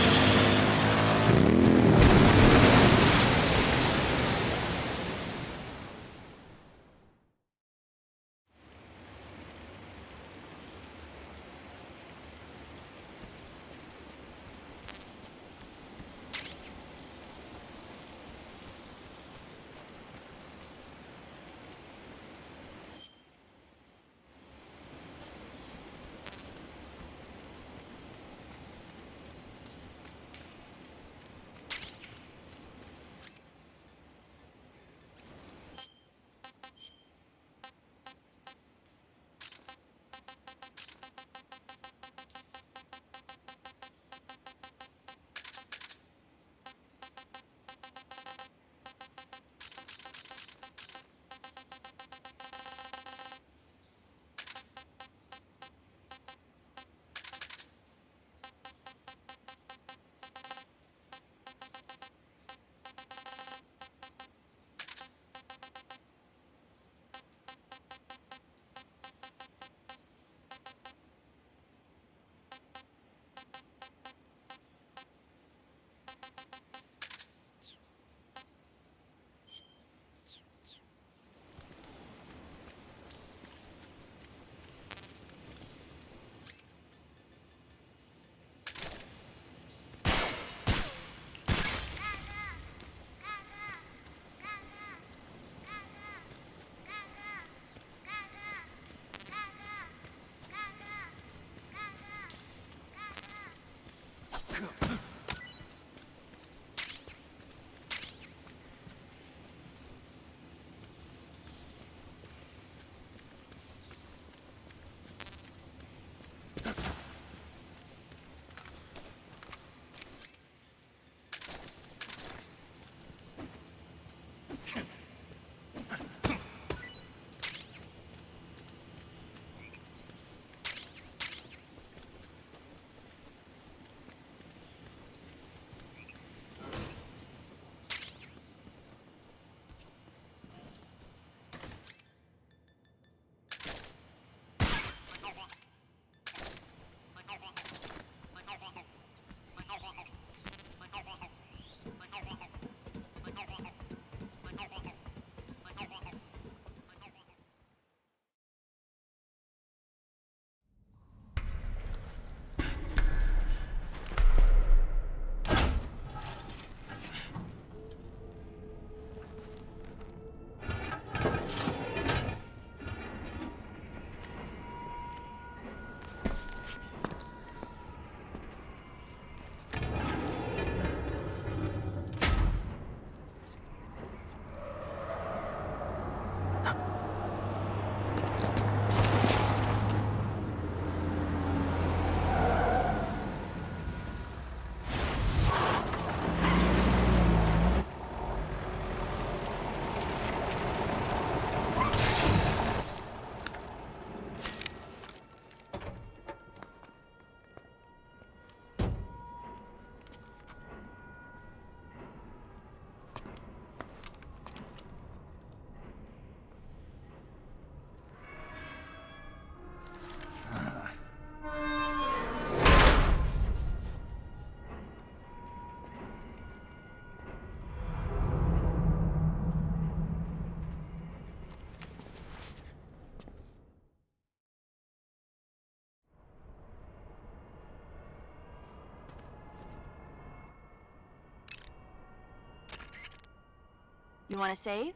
You want to save?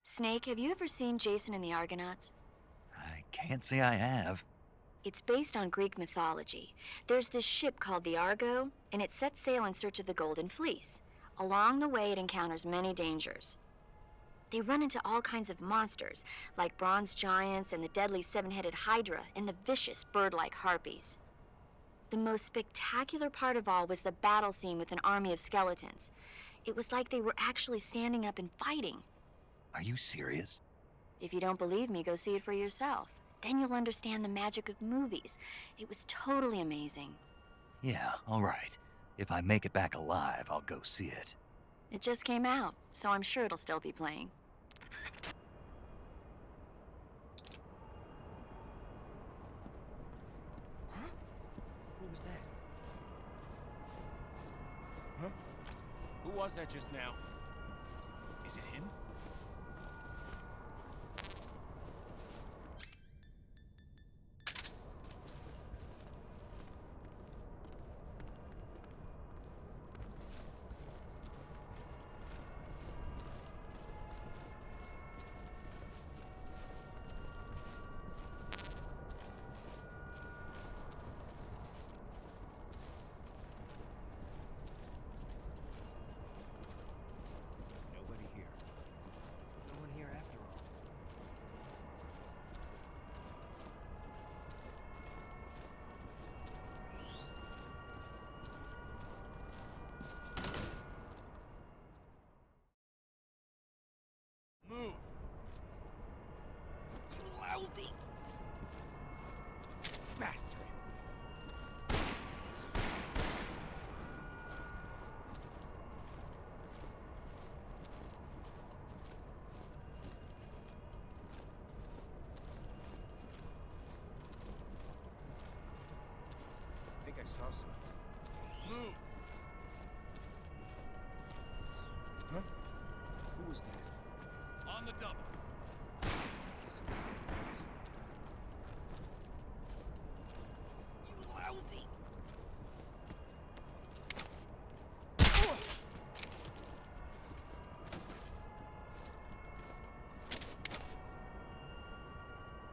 Snake, have you ever seen Jason and the Argonauts? I can't say I have. It's based on Greek mythology. There's this ship called the Argo, and it sets sail in search of the Golden Fleece. Along the way, it encounters many dangers. They run into all kinds of monsters, like bronze giants and the deadly seven-headed Hydra and the vicious bird-like harpies. The most spectacular part of all was the battle scene with an army of skeletons. It was like they were actually standing up and fighting. Are you serious? If you don't believe me, go see it for yourself. Then you'll understand the magic of movies. It was totally amazing. Yeah, all right. If I make it back alive, I'll go see it. It just came out, so I'm sure it'll still be playing. Huh? Who was that? Huh? Who was that just now? Is it him? Move! You lousy bastard! I think I saw some. Move! Huh? Who was that? On the double. You lousy.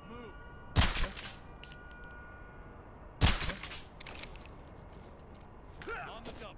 Move. On the double.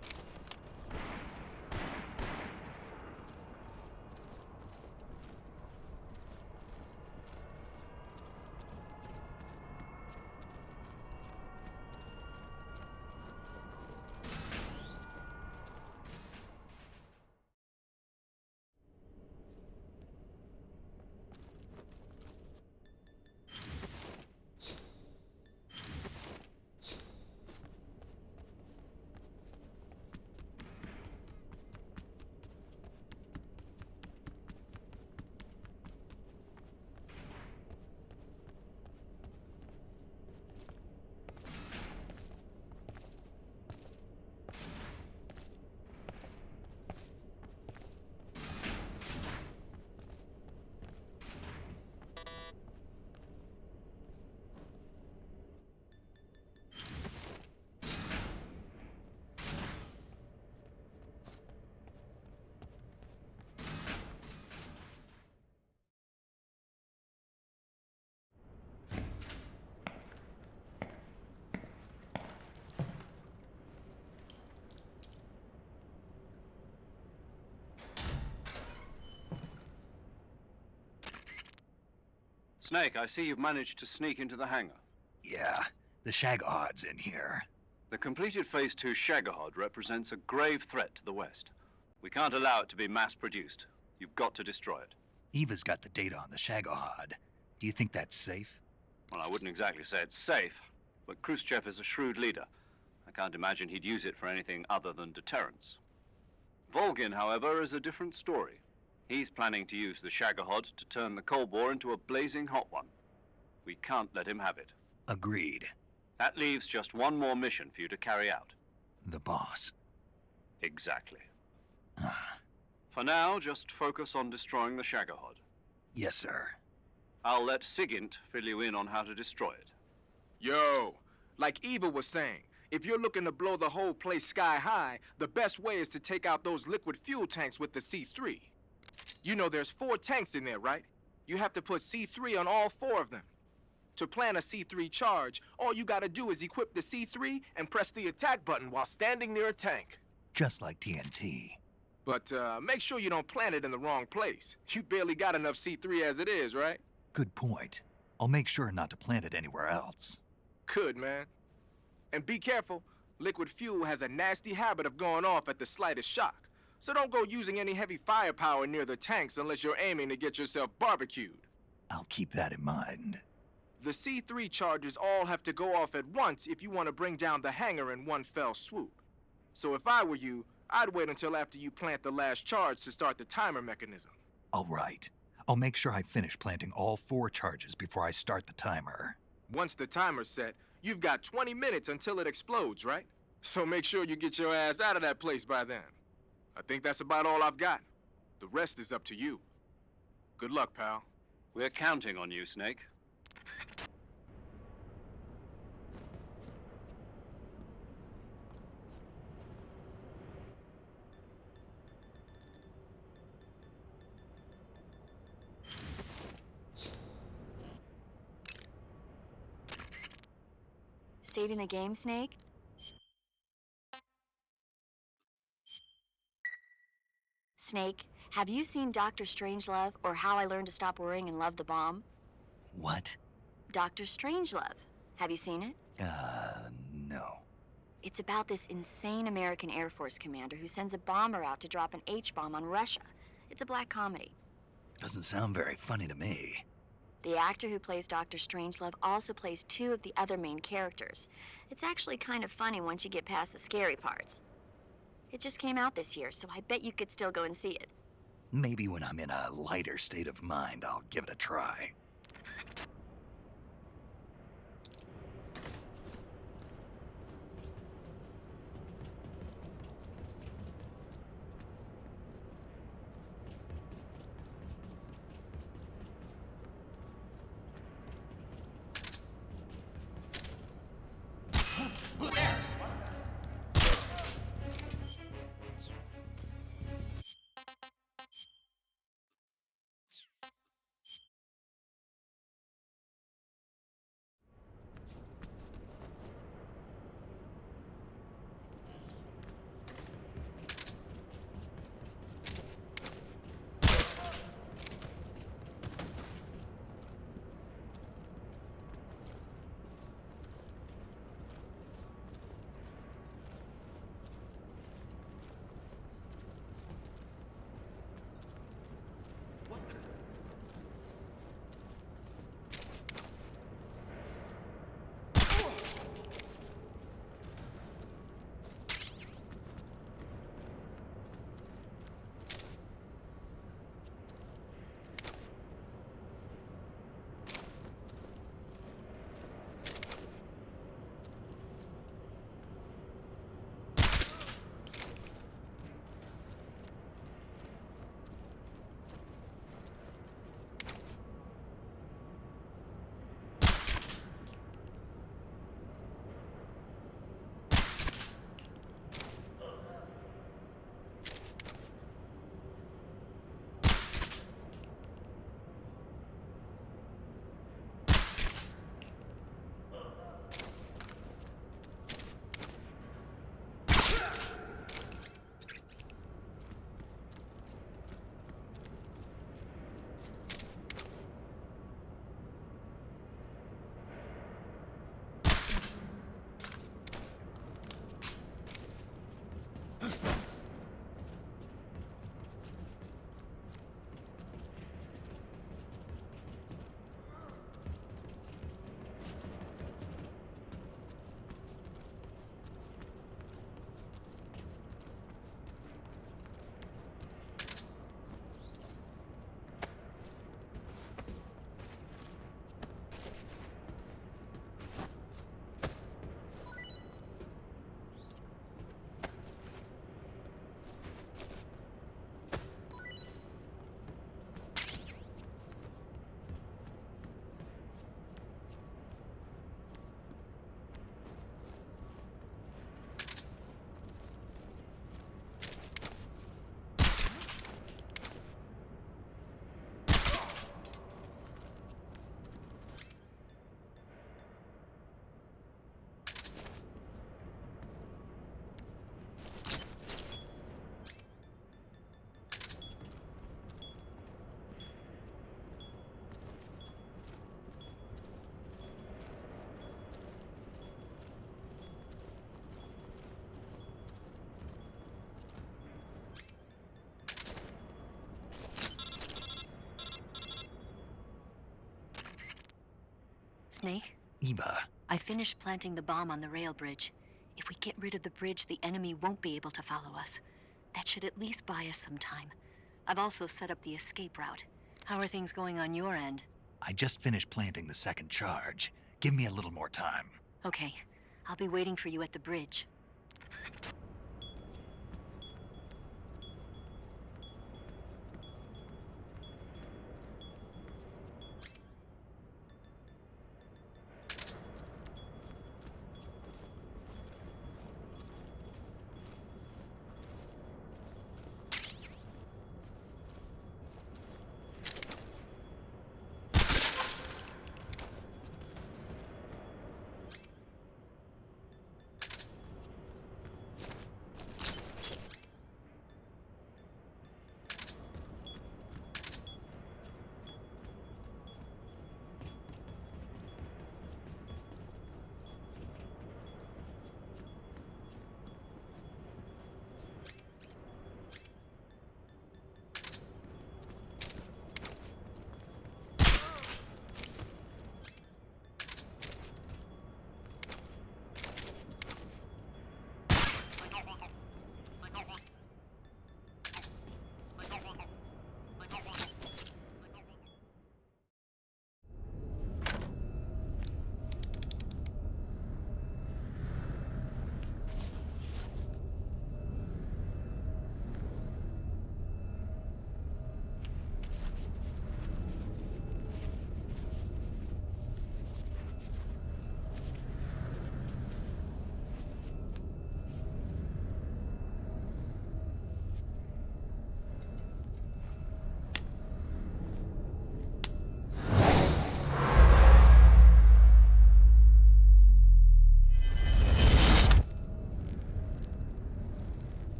Snake, I see you've managed to sneak into the hangar. Yeah, the Shagahod's in here. The completed Phase 2 Shagahod represents a grave threat to the West. We can't allow it to be mass-produced. You've got to destroy it. Eva's got the data on the Shagahod. Do you think that's safe? Well, I wouldn't exactly say it's safe, but Khrushchev is a shrewd leader. I can't imagine he'd use it for anything other than deterrence. Volgin, however, is a different story. He's planning to use the Shagahod to turn the Cold War into a blazing hot one. We can't let him have it. Agreed. That leaves just one more mission for you to carry out. The boss. Exactly. For now, just focus on destroying the Shagahod. Yes, sir. I'll let Sigint fill you in on how to destroy it. Yo, like Eva was saying, if you're looking to blow the whole place sky high, the best way is to take out those liquid fuel tanks with the C3. You know there's 4 tanks in there, right? You have to put C3 on all 4 of them. To plant a C3 charge, all you gotta do is equip the C3 and press the attack button while standing near a tank. Just like TNT. But make sure you don't plant it in the wrong place. You barely got enough C3 as it is, right? Good point. I'll make sure not to plant it anywhere else. Good, man. And be careful. Liquid fuel has a nasty habit of going off at the slightest shock. So don't go using any heavy firepower near the tanks unless you're aiming to get yourself barbecued. I'll keep that in mind. The C3 charges all have to go off at once if you want to bring down the hangar in one fell swoop. So if I were you, I'd wait until after you plant the last charge to start the timer mechanism. All right. I'll make sure I finish planting all 4 charges before I start the timer. Once the timer's set, you've got 20 minutes until it explodes, right? So make sure you get your ass out of that place by then. I think that's about all I've got. The rest is up to you. Good luck, pal. We're counting on you, Snake. Saving the game, Snake? Snake, have you seen Dr. Strangelove or How I Learned to Stop Worrying and Love the Bomb? What? Dr. Strangelove. Have you seen it? No. It's about this insane American Air Force commander who sends a bomber out to drop an H-bomb on Russia. It's a black comedy. Doesn't sound very funny to me. The actor who plays Dr. Strangelove also plays 2 of the other main characters. It's actually kind of funny once you get past the scary parts. It just came out this year, so I bet you could still go and see it. Maybe when I'm in a lighter state of mind, I'll give it a try. Snake? Eva. I finished planting the bomb on the rail bridge. If we get rid of the bridge, the enemy won't be able to follow us. That should at least buy us some time. I've also set up the escape route. How are things going on your end? I just finished planting the second charge. Give me a little more time. Okay. I'll be waiting for you at the bridge.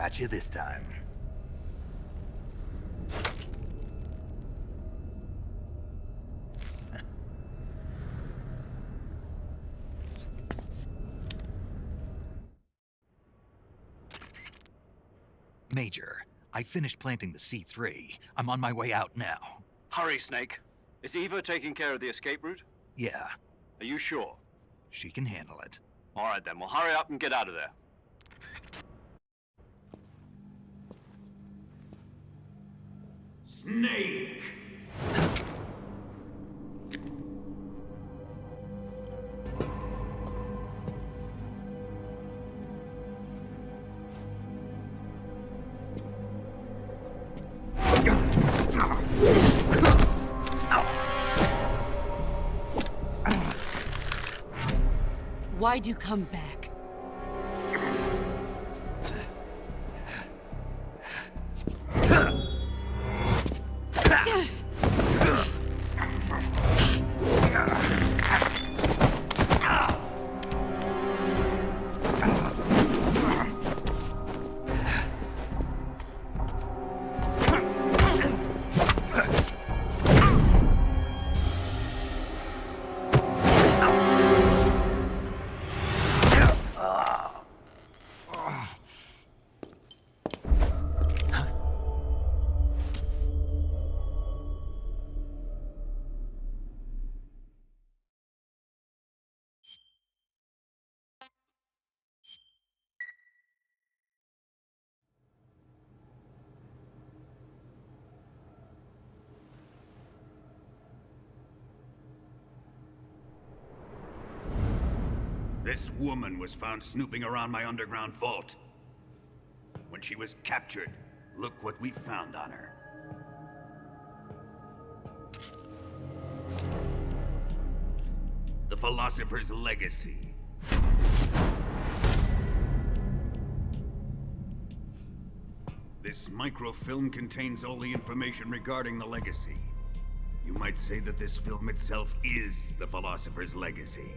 Got you this time. Major, I finished planting the C3. I'm on my way out now. Hurry, Snake. Is Eva taking care of the escape route? Yeah, Are you sure? she can handle it. All right, then. Well, hurry up and get out of there. Snake! Why'd you come back? This woman was found snooping around my underground vault. When she was captured, look what we found on her. The Philosopher's Legacy. This microfilm contains all the information regarding the Legacy. You might say that this film itself is the Philosopher's Legacy.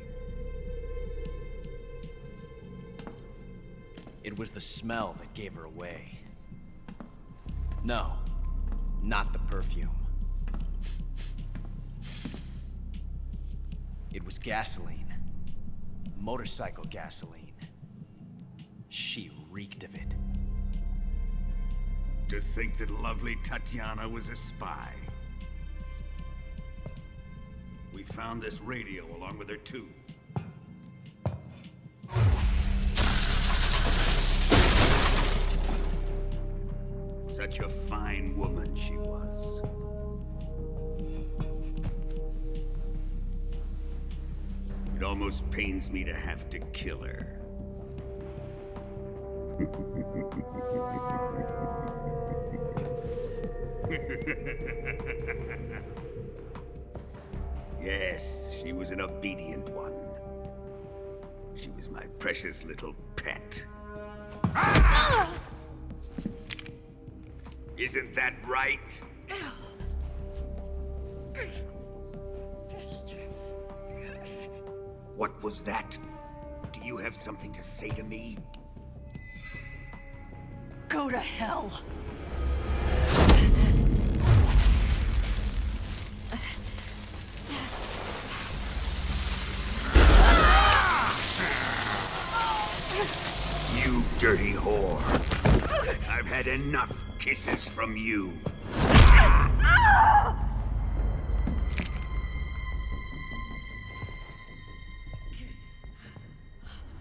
It was the smell that gave her away. No, not the perfume. It was gasoline. Motorcycle gasoline. She reeked of it. To think that lovely Tatiana was a spy. We found this radio along with her too. Such a fine woman she was. It almost pains me to have to kill her. Yes, she was an obedient one. She was my precious little pet. Ah! Isn't that right? What was that? Do you have something to say to me? Go to hell. You dirty whore. I've had enough kisses from you.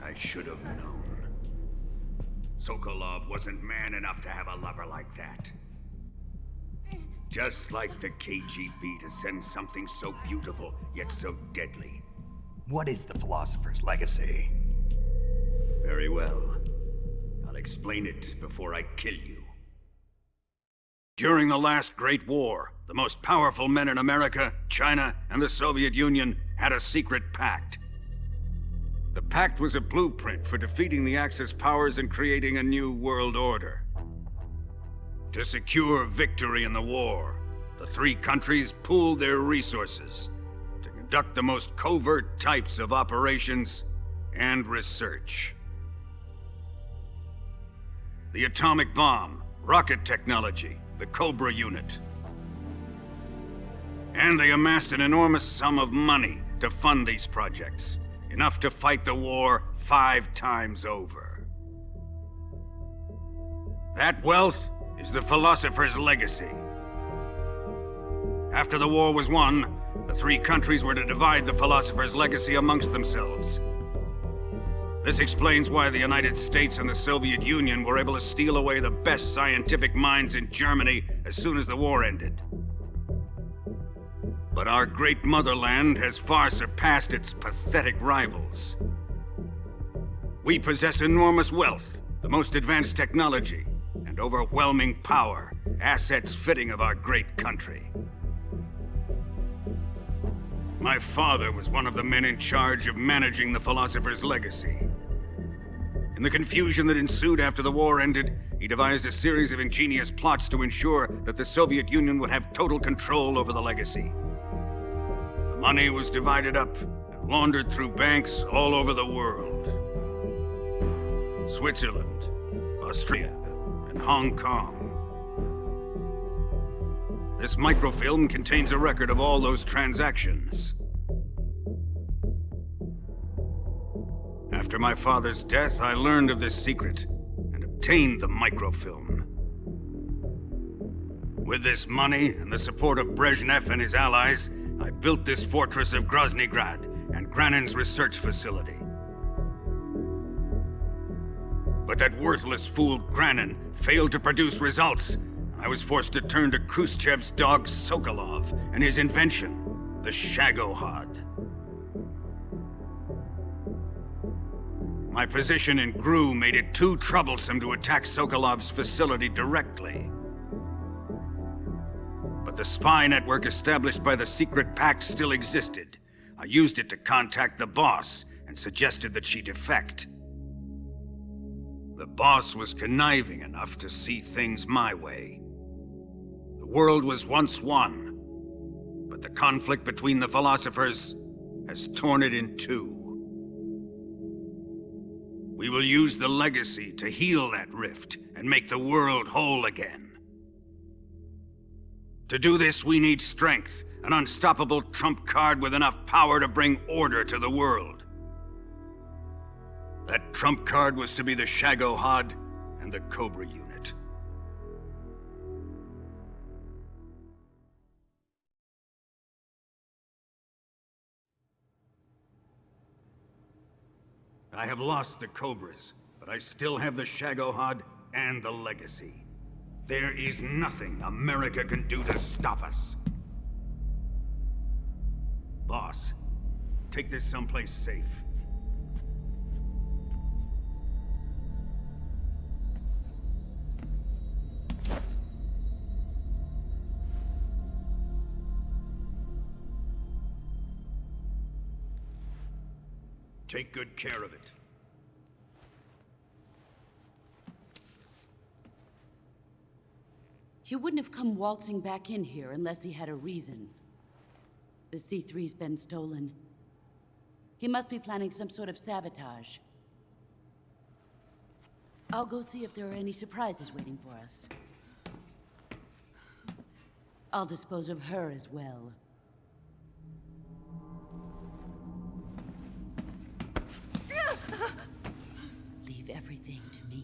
I should have known. Sokolov wasn't man enough to have a lover like that. Just like the KGB to send something so beautiful, yet so deadly. What is the Philosopher's Legacy? Very well. I'll explain it before I kill you. During the last Great War, the most powerful men in America, China, and the Soviet Union had a secret pact. The pact was a blueprint for defeating the Axis powers and creating a new world order. To secure victory in the war, the three countries pooled their resources to conduct the most covert types of operations and research. The atomic bomb, rocket technology, the Cobra unit. And they amassed an enormous sum of money to fund these projects. Enough to fight the war 5 times over. That wealth is the Philosopher's Legacy. After the war was won, the three countries were to divide the Philosopher's Legacy amongst themselves. This explains why the United States and the Soviet Union were able to steal away the best scientific minds in Germany as soon as the war ended. But our great motherland has far surpassed its pathetic rivals. We possess enormous wealth, the most advanced technology, and overwhelming power, assets fitting of our great country. My father was one of the men in charge of managing the Philosopher's Legacy. In the confusion that ensued after the war ended, he devised a series of ingenious plots to ensure that the Soviet Union would have total control over the legacy. The money was divided up and laundered through banks all over the world. Switzerland, Australia, and Hong Kong. This microfilm contains a record of all those transactions. After my father's death, I learned of this secret and obtained the microfilm. With this money and the support of Brezhnev and his allies, I built this fortress of Groznygrad and Granin's research facility. But that worthless fool Granin failed to produce results. I was forced to turn to Khrushchev's dog Sokolov and his invention, the Shagohod. My position in GRU made it too troublesome to attack Sokolov's facility directly. But the spy network established by the secret pact still existed. I used it to contact the boss and suggested that she defect. The boss was conniving enough to see things my way. The world was once one, but the conflict between the philosophers has torn it in two. We will use the legacy to heal that rift and make the world whole again. To do this, we need strength, an unstoppable trump card with enough power to bring order to the world. That trump card was to be the Shagohod and the Cobra unit. I have lost the Cobras, but I still have the Shagohod and the Legacy. There is nothing America can do to stop us. Boss, take this someplace safe. Take good care of it. He wouldn't have come waltzing back in here unless he had a reason. The C3's been stolen. He must be planning some sort of sabotage. I'll go see if there are any surprises waiting for us. I'll dispose of her as well. Leave everything to me.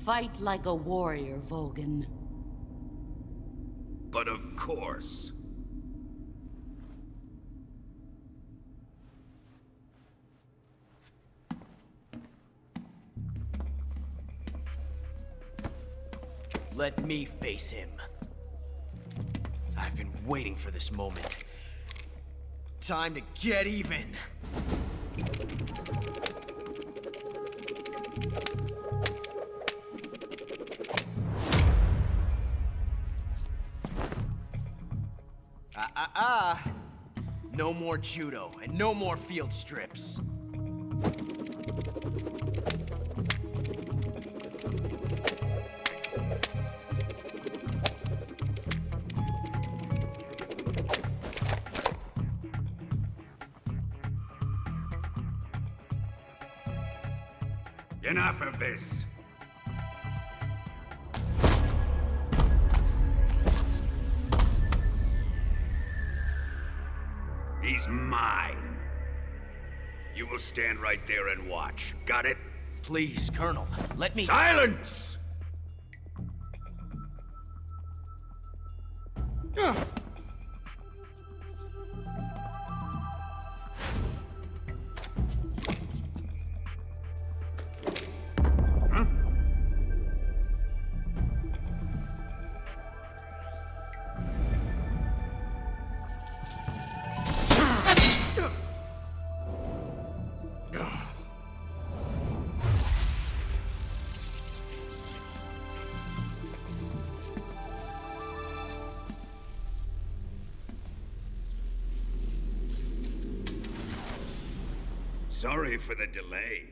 Fight like a warrior, Volgan. But of course. Let me face him. I've been waiting for this moment. Time to get even. No more judo, and no more field strips. Enough of this. He's mine. You will stand right there and watch. Got it? Please, Colonel, let me— Silence! Sorry for the delay.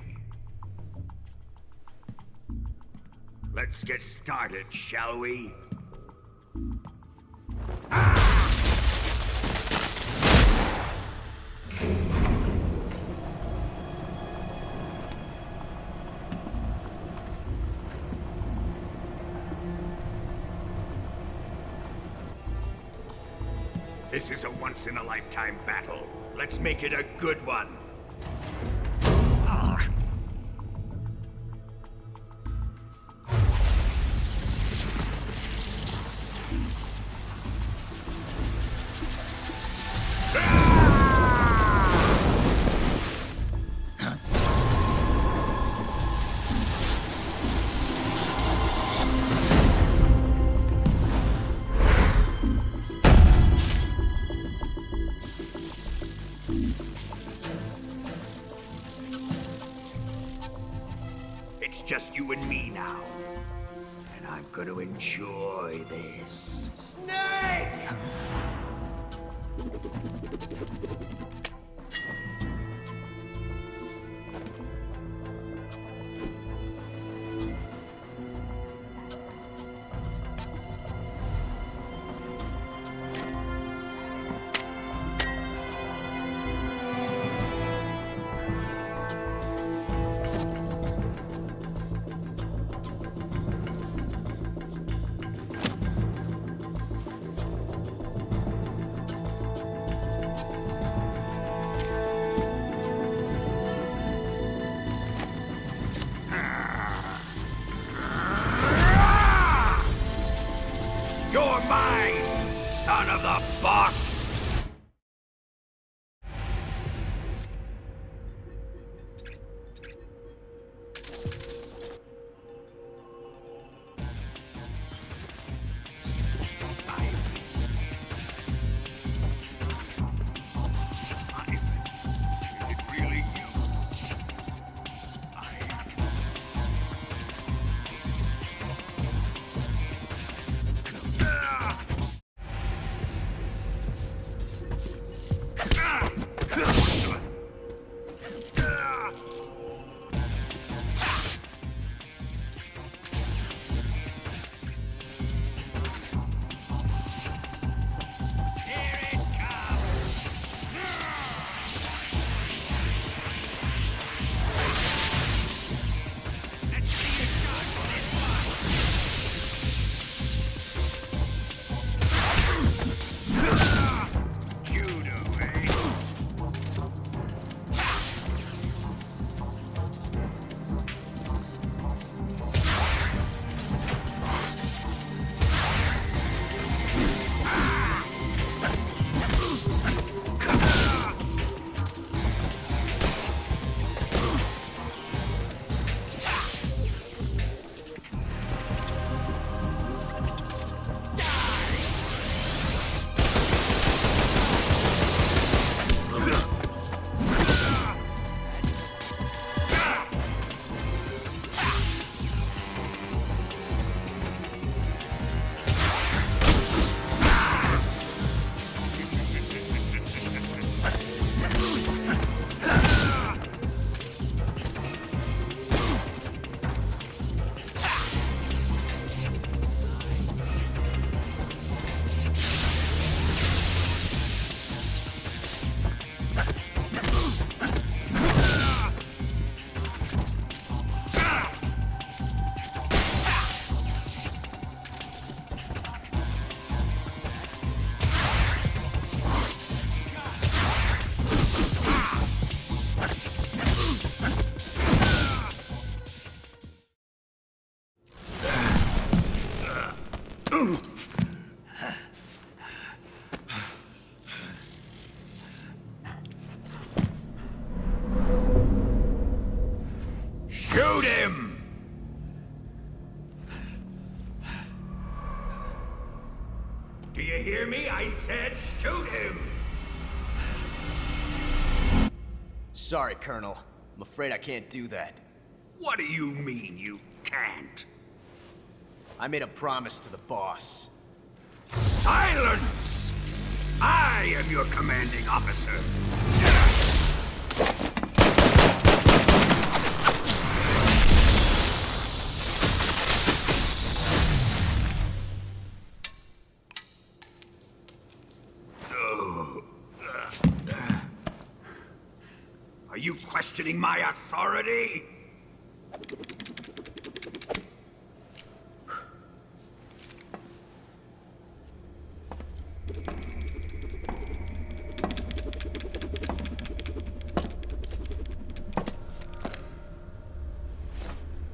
Let's get started, shall we? This is a once-in-a-lifetime battle. Let's make it a good one. It's just you and me now. And I'm gonna enjoy this. Snake! You're mine, son of the boss! Shoot him! Do you hear me? I said shoot him! Sorry, Colonel. I'm afraid I can't do that. What do you mean you can't? I made a promise to the boss. Silence! I am your commanding officer. Are you questioning my authority?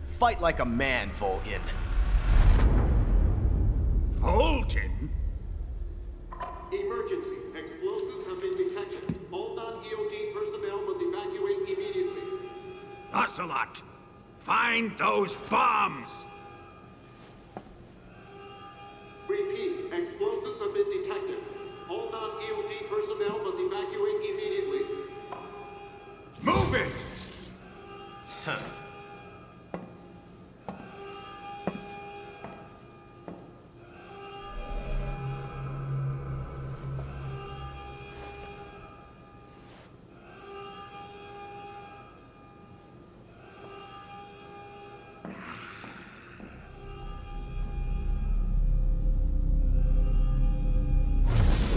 Fight like a man, Volgin. Volgin? Emergency. Explosives have been detected. All non-EOD personnel must evacuate immediately. Ocelot, find those bombs! Repeat. Explosives have been detected. All non-EOD personnel must evacuate immediately. Move it! Huh.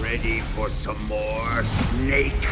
Ready for some more, Snake?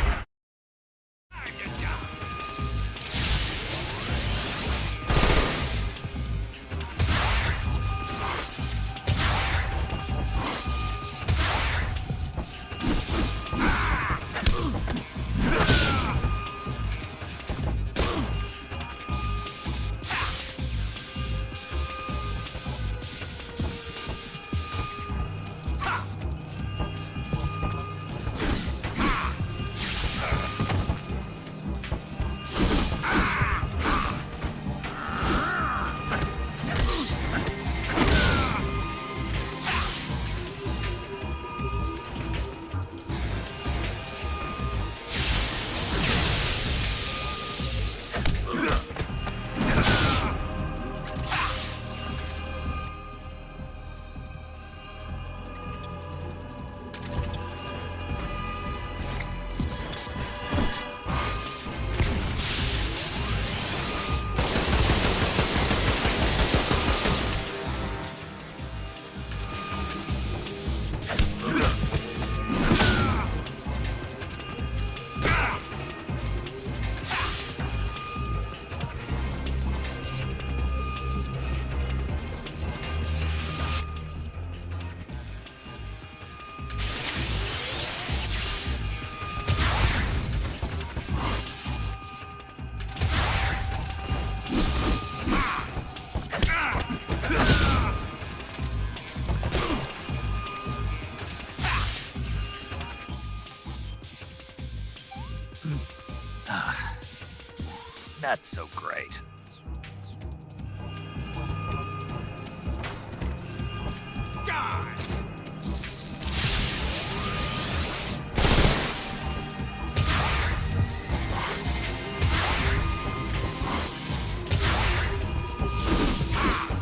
That's so great. Die!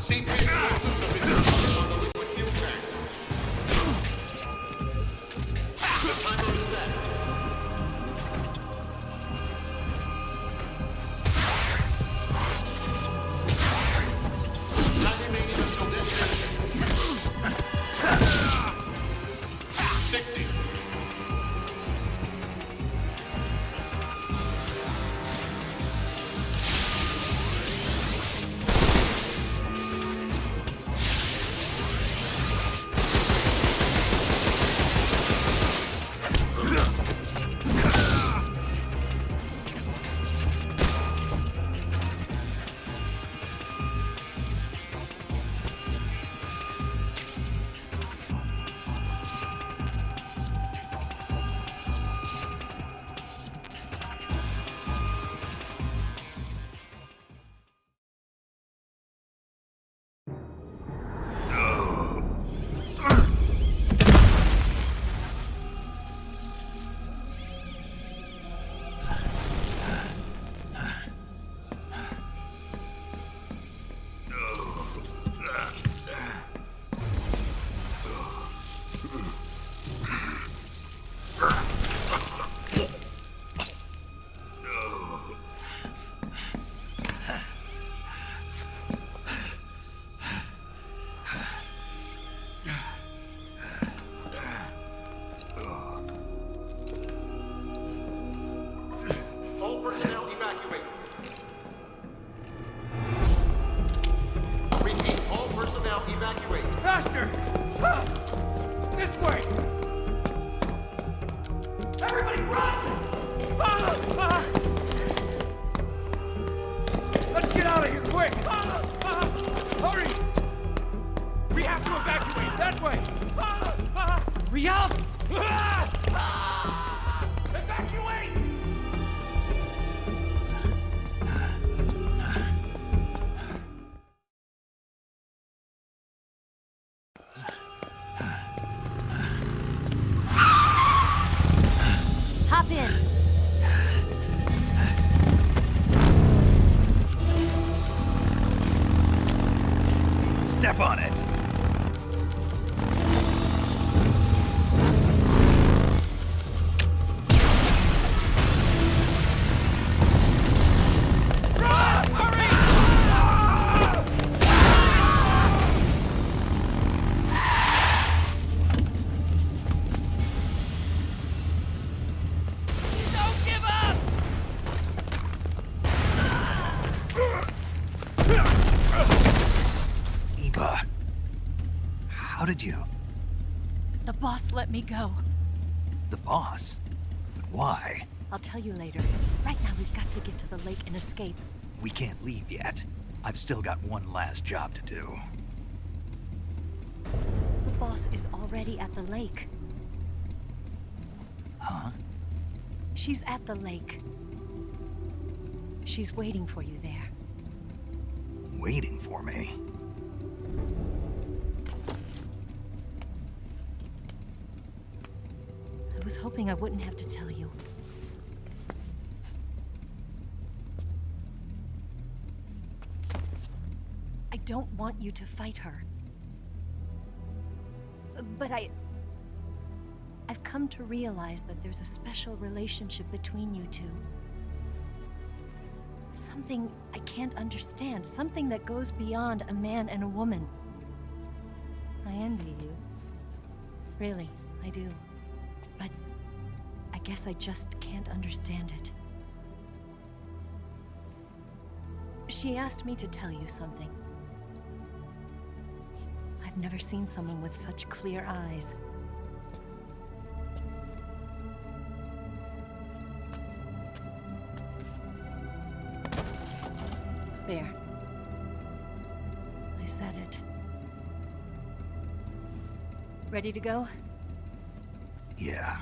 C3 explosives have been deployed on the liquid fuel tanks. The timer is set. Time remaining until detonation. 60. All personnel evacuate. Repeat, all personnel evacuate. Faster! Ah! This way! Everybody run! Ah! Ah! Let's get out of here, quick! Ah! Ah! Hurry! We have to evacuate that way! Ah! Ah! Hurry up! Ah! Ah! Evacuate! Hop in. Step on it. Run! Hurry! Don't give up! Eva, how did you? The boss let me go. The boss? But why? I'll tell you later. Right now, we've got to get to the lake and escape. We can't leave yet. I've still got one last job to do. The boss is already at the lake. Huh? She's at the lake. She's waiting for you there. Waiting for me? I was hoping I wouldn't have to tell you. I don't want you to fight her. But I've come to realize that there's a special relationship between you two. Something I can't understand. Something that goes beyond a man and a woman. I envy you. Really, I do. But I guess I just can't understand it. She asked me to tell you something. I've never seen someone with such clear eyes. There. I said it. Ready to go? Yeah.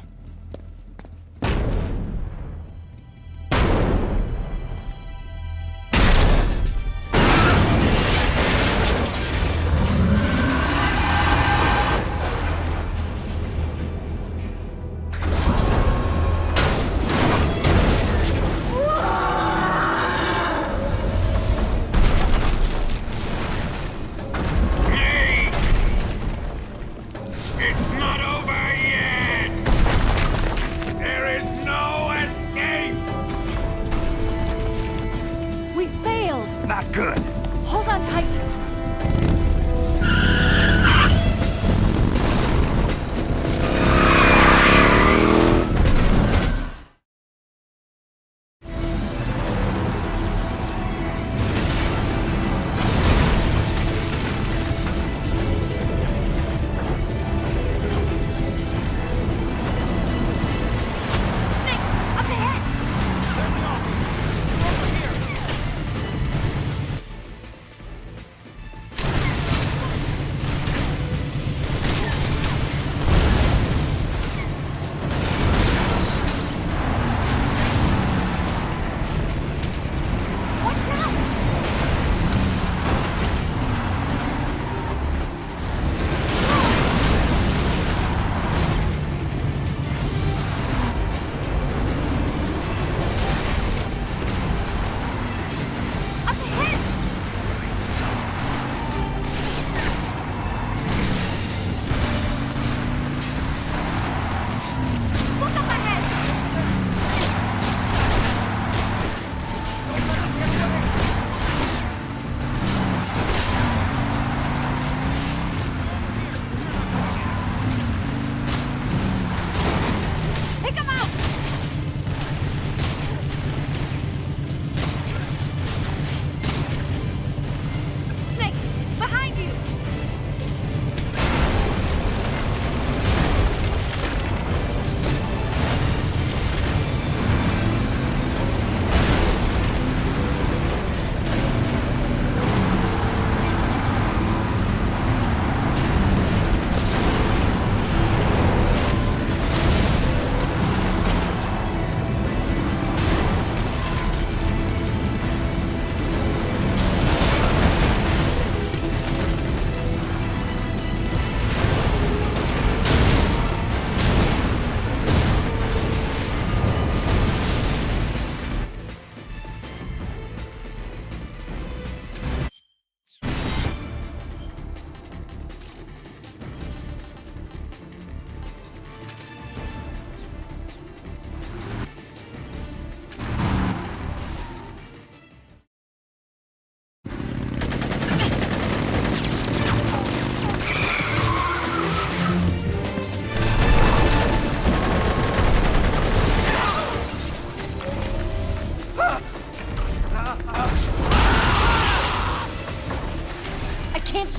good. Hold on tight.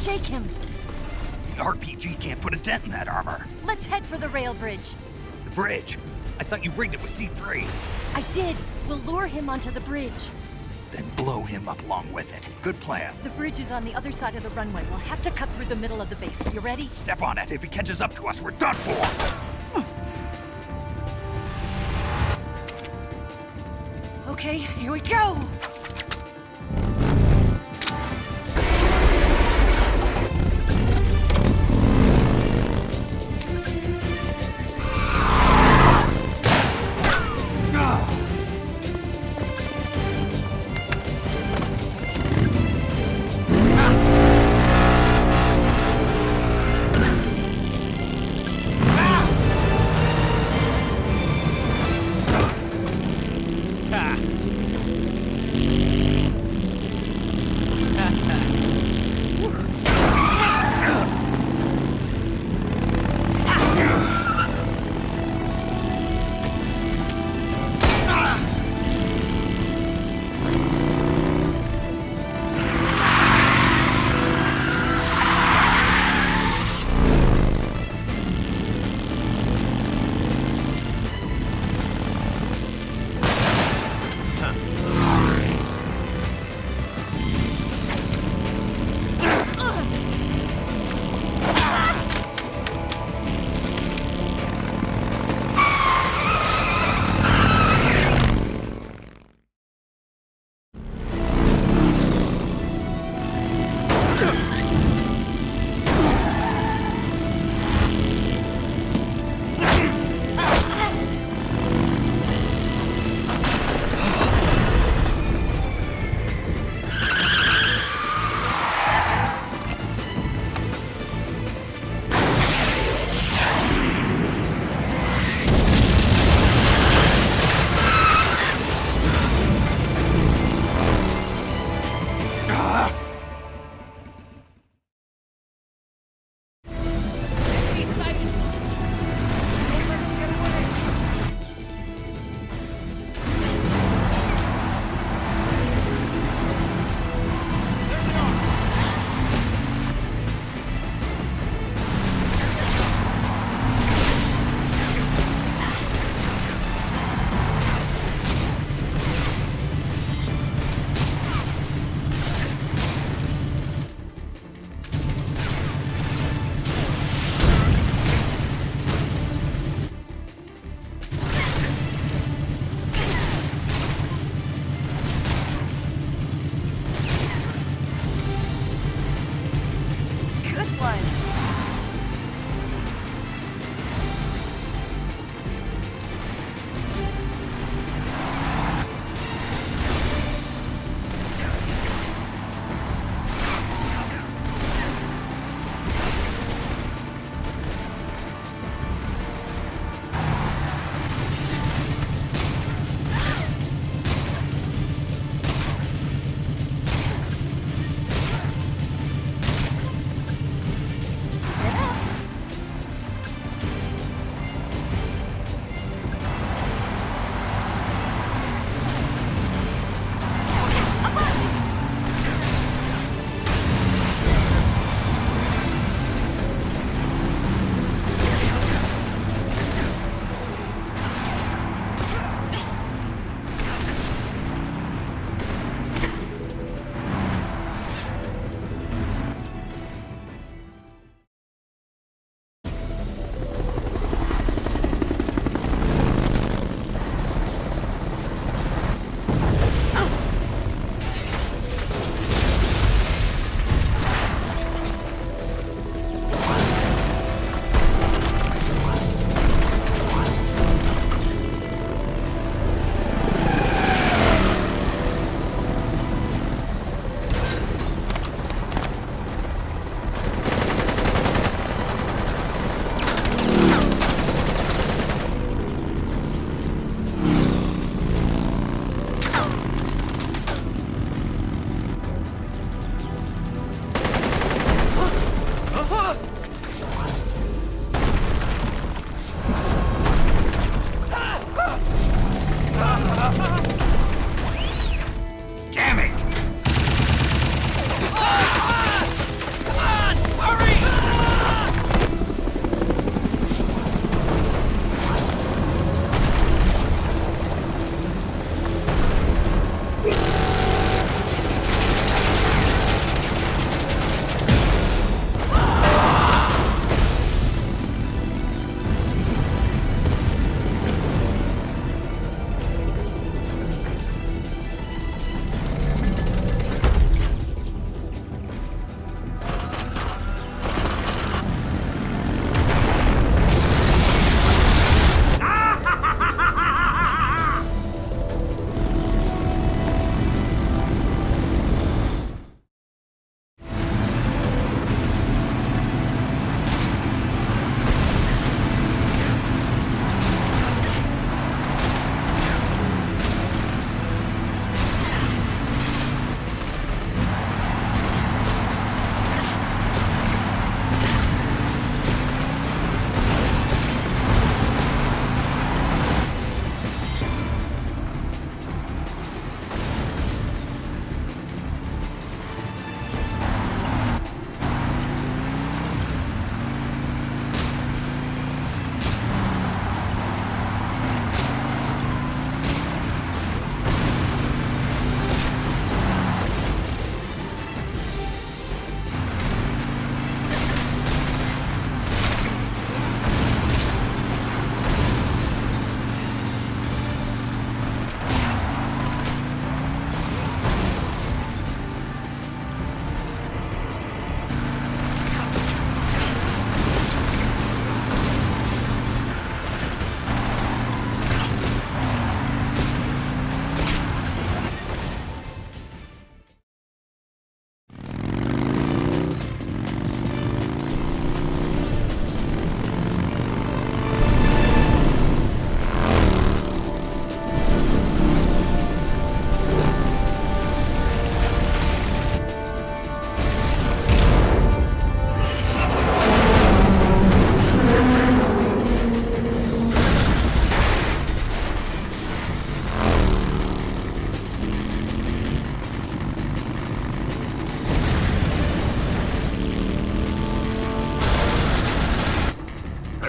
Shake him. The RPG can't put a dent in that armor. Let's head for the rail bridge. The bridge? I thought you rigged it with C3. I did. We'll lure him onto the bridge. Then blow him up along with it. Good plan. The bridge is on the other side of the runway. We'll have to cut through the middle of the base. You ready? Step on it. If he catches up to us, we're done for. Okay, here we go.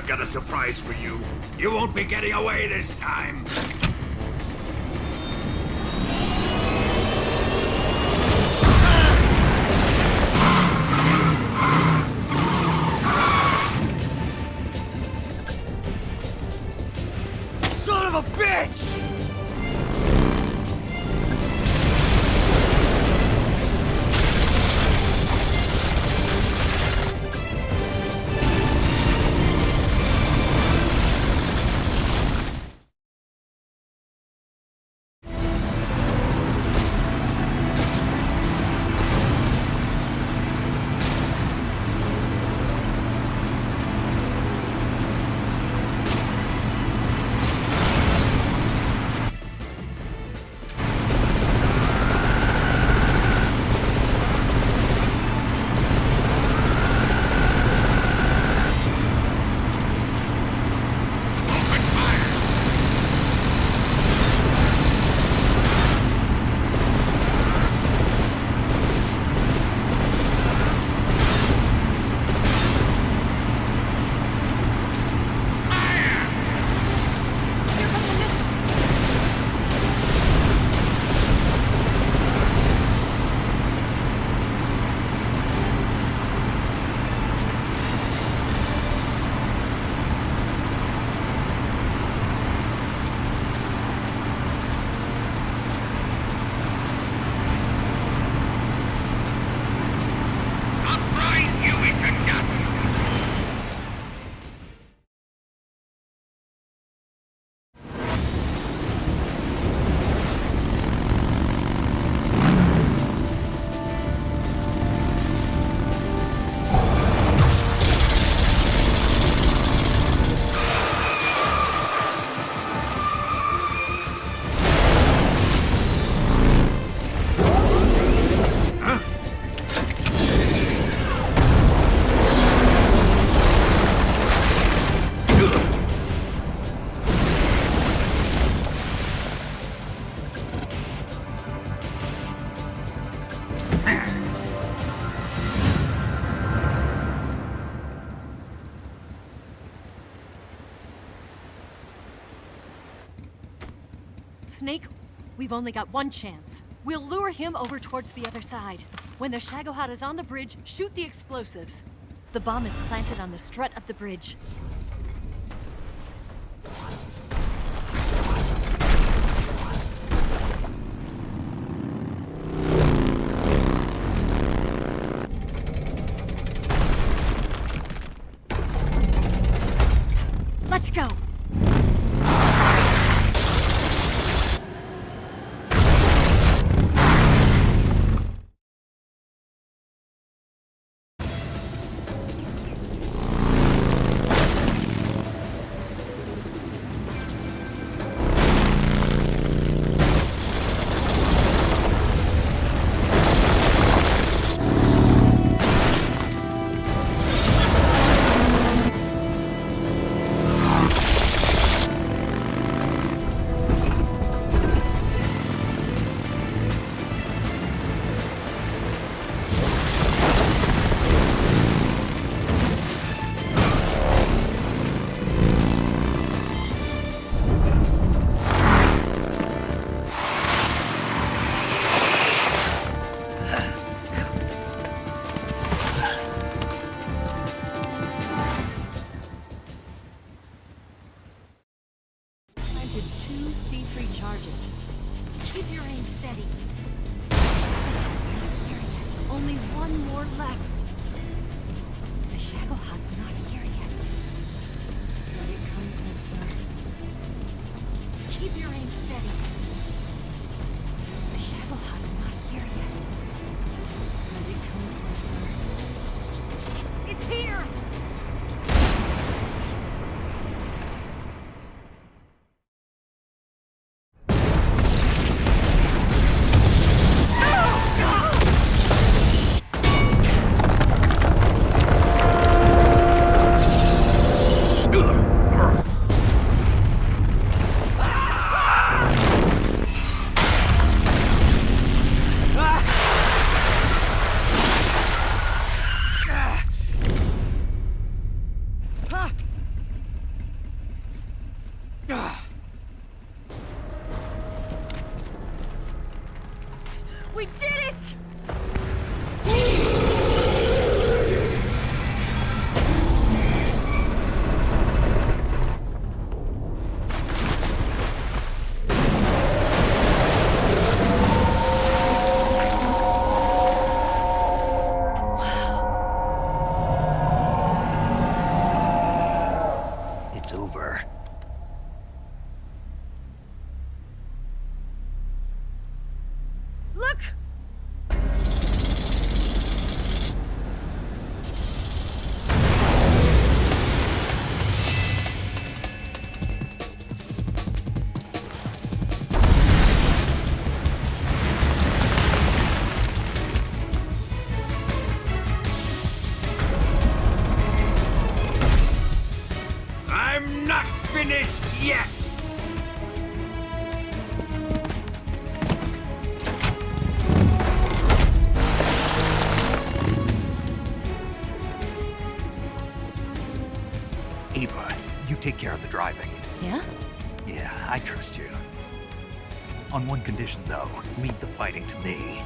got a surprise for you. You won't be getting away this time. Son of a bitch! Snake, we've only got one chance. We'll lure him over towards the other side. When the Shagohod is on the bridge, shoot the explosives. The bomb is planted on the strut of the bridge. Let's go! We did it! It's over. Look! I'm not finished yet! Ava, you take care of the driving. Yeah? Yeah, I trust you. On one condition, though, leave the fighting to me.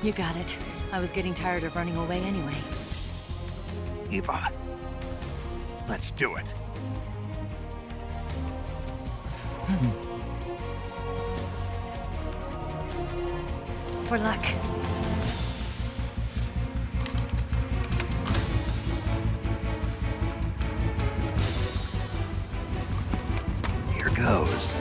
You got it. I was getting tired of running away anyway. Ava, let's do it. For luck. Here goes.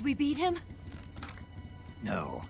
we beat him? No.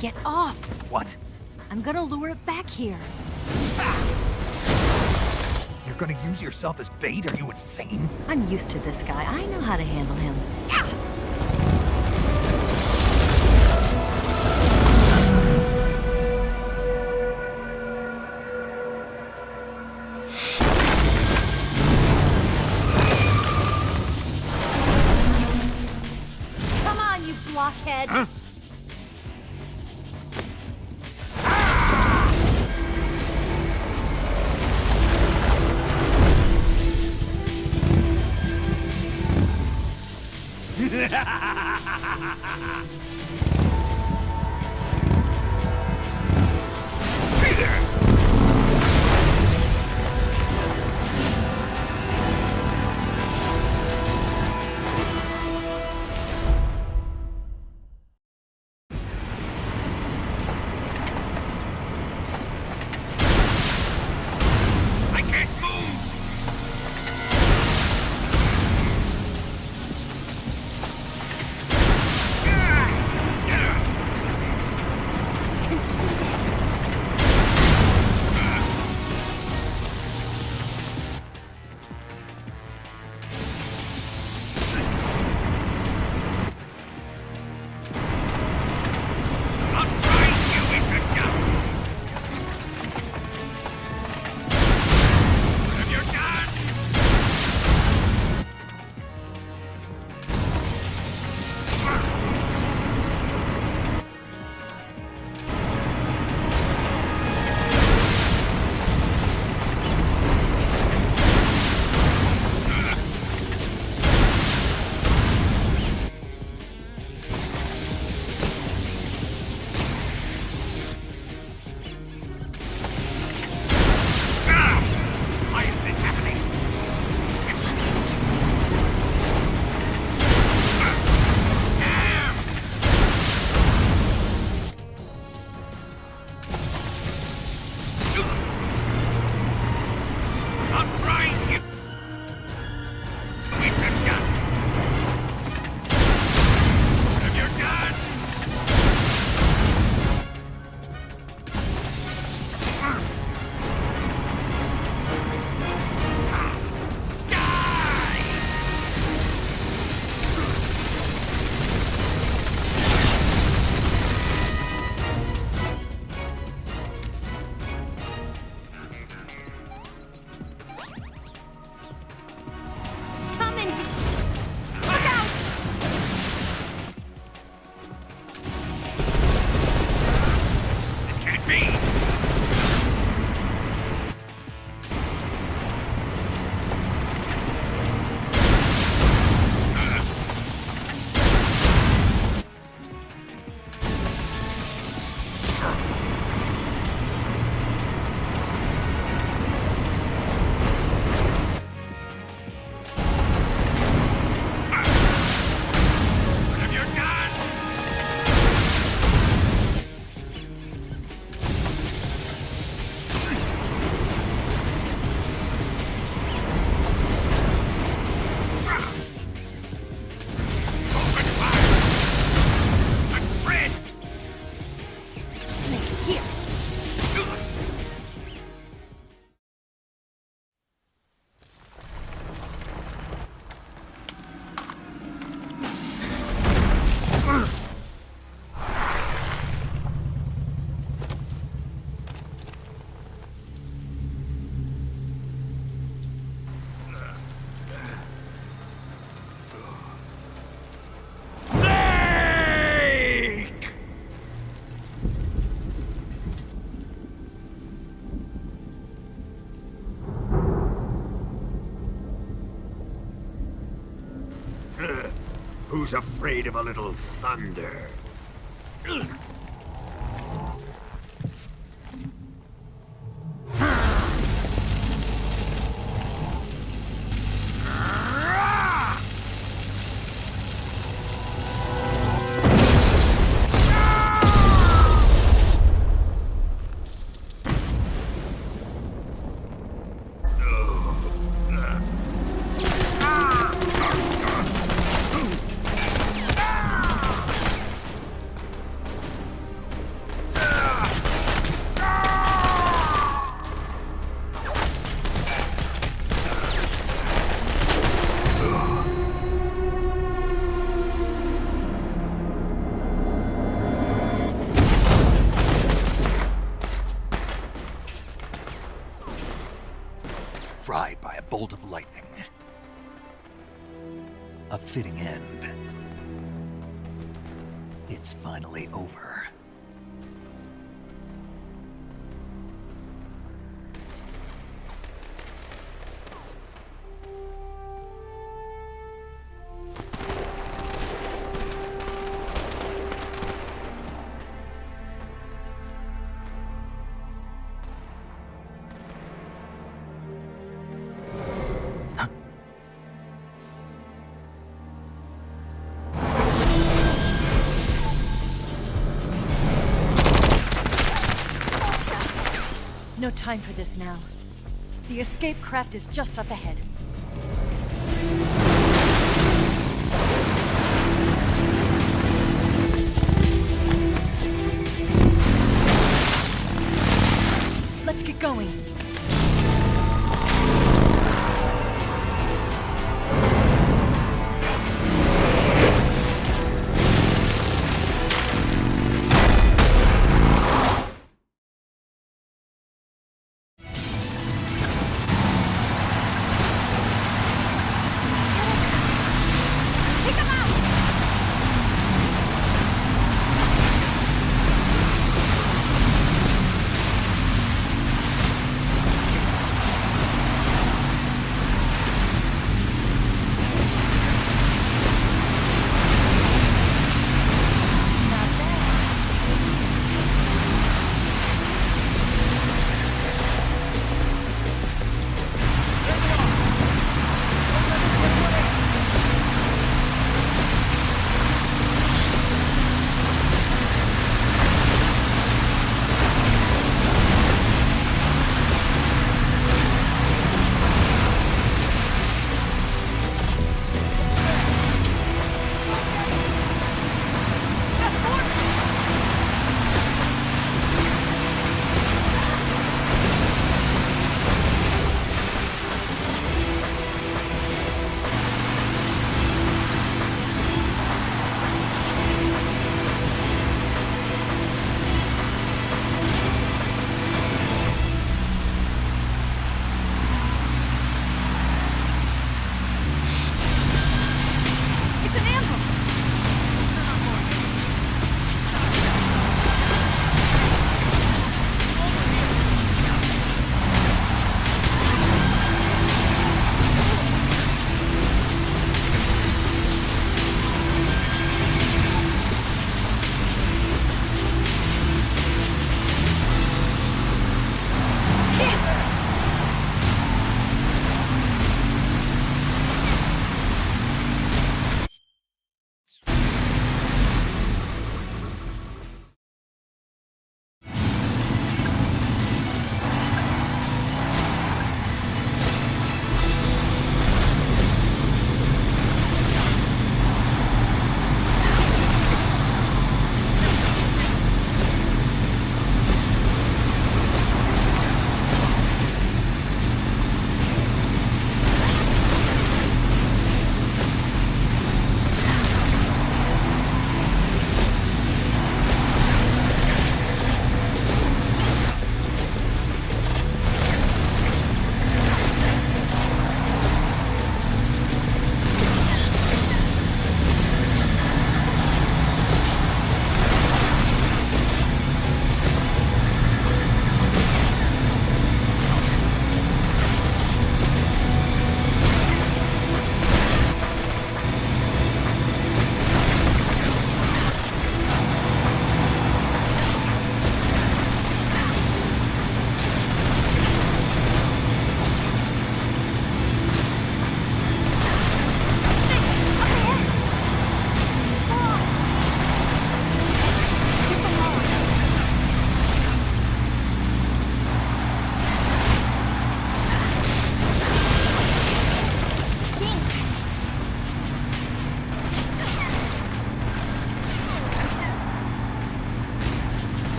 Get off! What? I'm gonna lure it back here. You're gonna use yourself as bait? Are you insane? I'm used to this guy. I know how to handle him. Come on, you blockhead! Huh? Who's afraid of a little thunder? Fried by a bolt of lightning. A fitting end. It's finally over. No time for this now. The escape craft is just up ahead. Let's get going.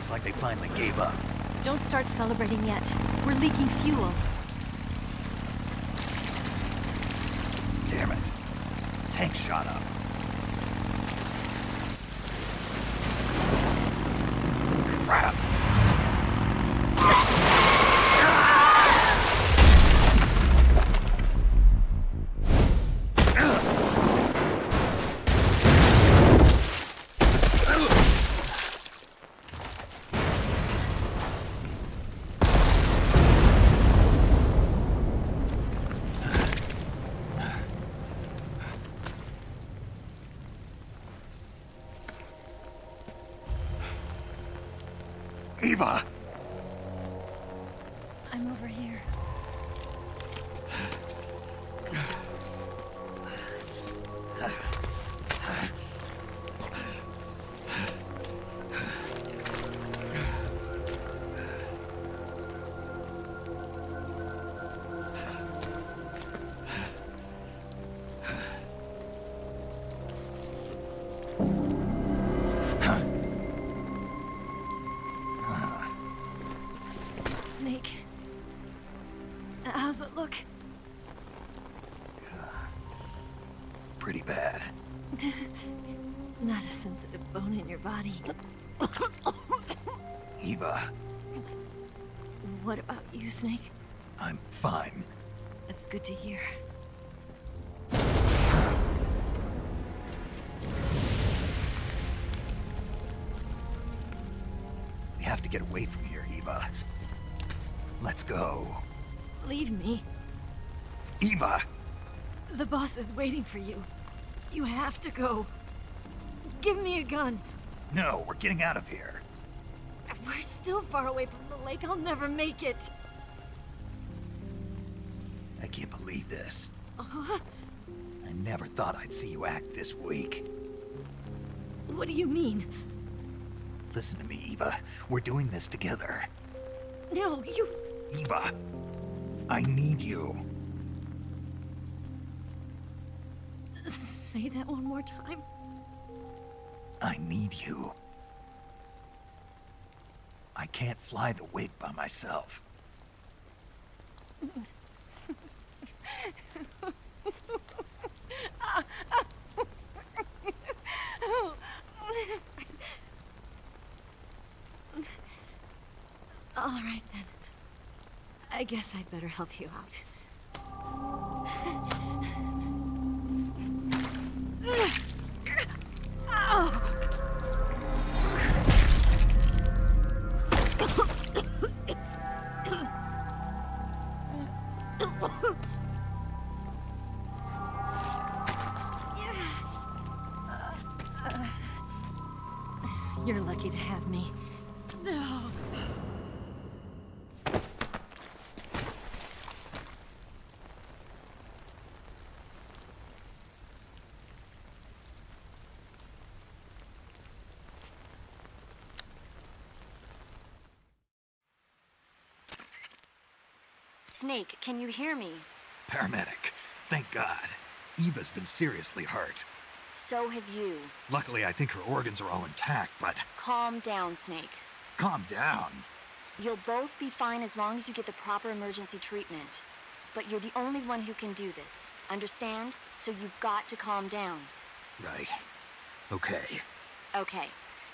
Looks like they finally gave up. Don't start celebrating yet. We're leaking fuel. Damn it. Tank shot up. Crap. Eva! I'm over here. Snake. How's it look? Pretty bad. Not a sensitive bone in your body. Eva, What about you, Snake? I'm fine. That's good to hear. We have to get away from here, Eva. Let's go. Leave me. Eva! The boss is waiting for you. You have to go. Give me a gun. No, we're getting out of here. We're still far away from the lake. I'll never make it. I can't believe this. Uh-huh. I never thought I'd see you act this weak. What do you mean? Listen to me, Eva. We're doing this together. No, you... Eva, I need you. Say that one more time. I need you. I can't fly the wig by myself. All right, then. I guess I'd better help you out. You're lucky to have me. Snake, can you hear me? Paramedic, thank God. Eva's been seriously hurt. So have you. Luckily, I think her organs are all intact, but... Calm down, Snake. Calm down. You'll both be fine as long as you get the proper emergency treatment. But you're the only one who can do this. Understand? So you've got to calm down. Right. Okay. Okay.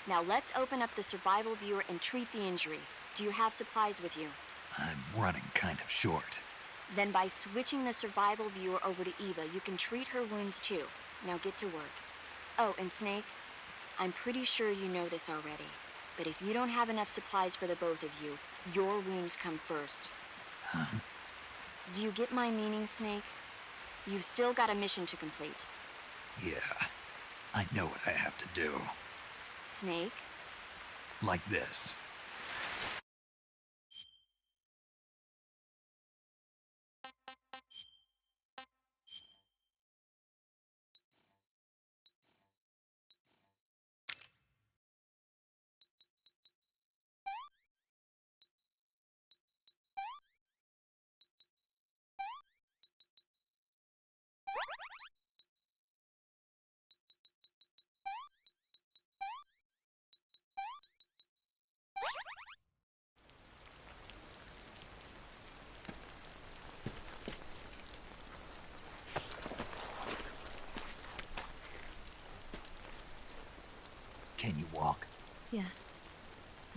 Now let's open up the survival viewer and treat the injury. Do you have supplies with you? I'm running kind of short. Then by switching the survival viewer over to Eva, you can treat her wounds too. Now get to work. Oh, and Snake, I'm pretty sure you know this already, but if you don't have enough supplies for the both of you, your wounds come first. Huh? Do you get my meaning, Snake? You've still got a mission to complete. Yeah, I know what I have to do. Snake? Like this.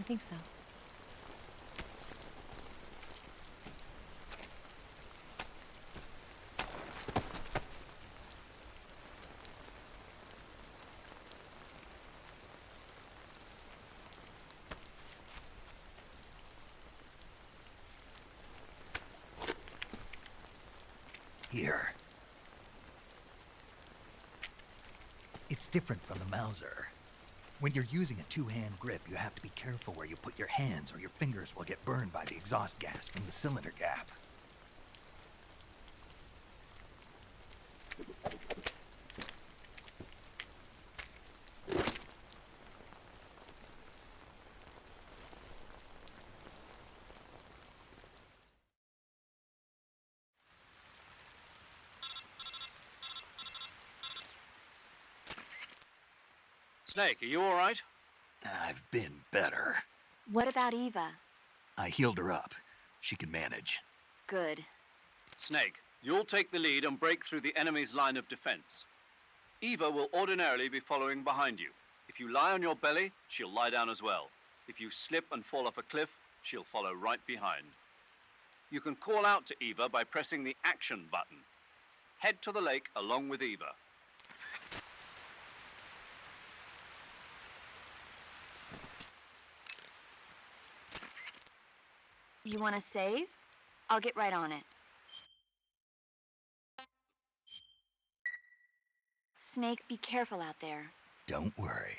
I think so. Here. It's different from the Mauser. When you're using a two-hand grip, you have to be careful where you put your hands or your fingers will get burned by the exhaust gas from the cylinder gap. Snake, are you all right? I've been better. What about Eva? I healed her up. She can manage. Good. Snake, you'll take the lead and break through the enemy's line of defense. Eva will ordinarily be following behind you. If you lie on your belly, she'll lie down as well. If you slip and fall off a cliff, she'll follow right behind. You can call out to Eva by pressing the action button. Head to the lake along with Eva. You want to save? I'll get right on it. Snake, be careful out there. Don't worry.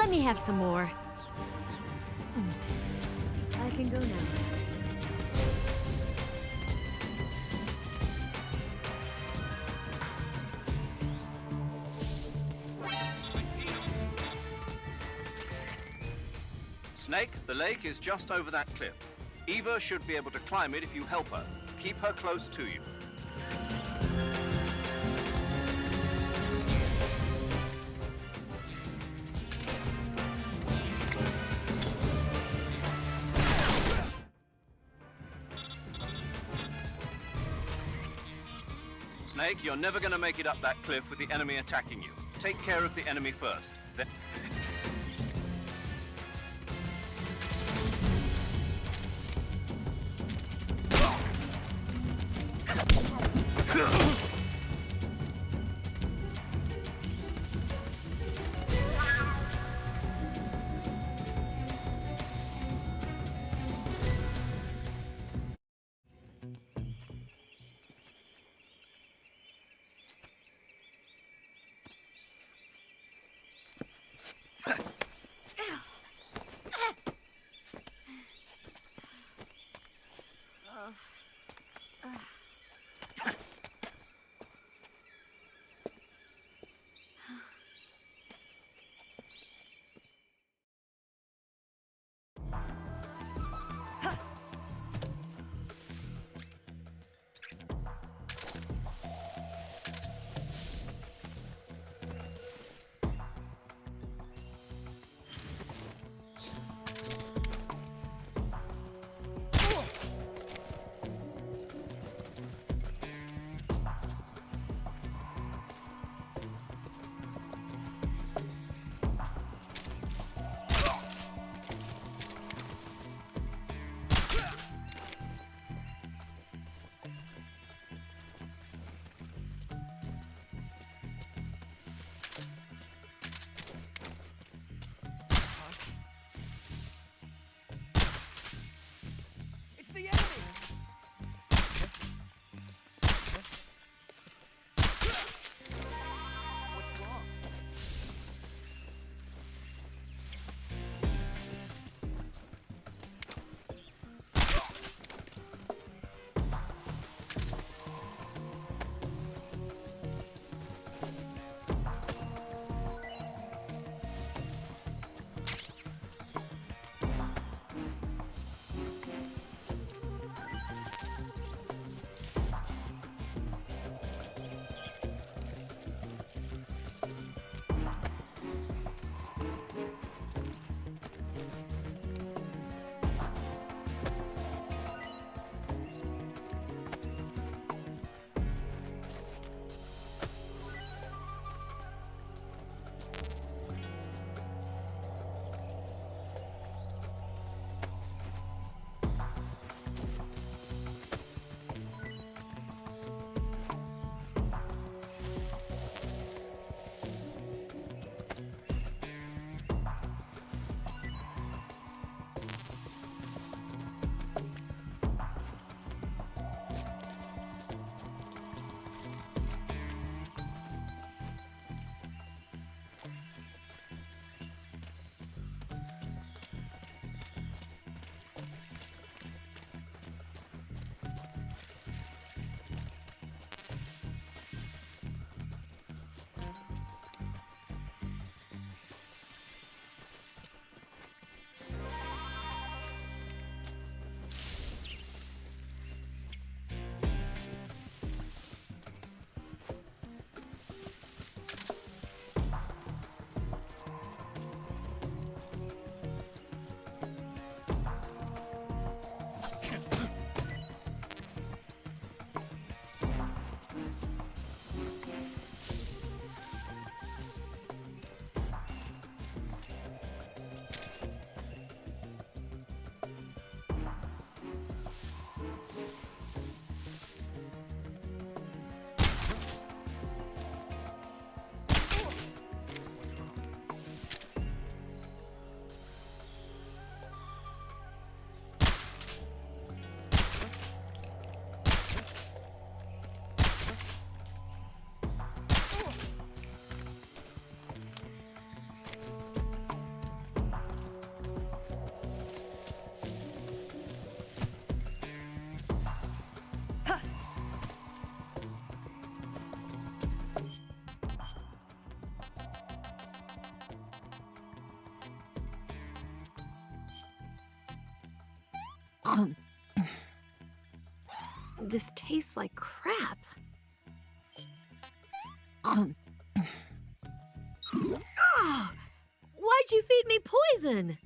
Let me have some more. I can go now. Snake, the lake is just over that cliff. Eva should be able to climb it if you help her. Keep her close to you. Snake, you're never going to make it up that cliff with the enemy attacking you. Take care of the enemy first. Then... This tastes like crap. Ah! Why'd you feed me poison?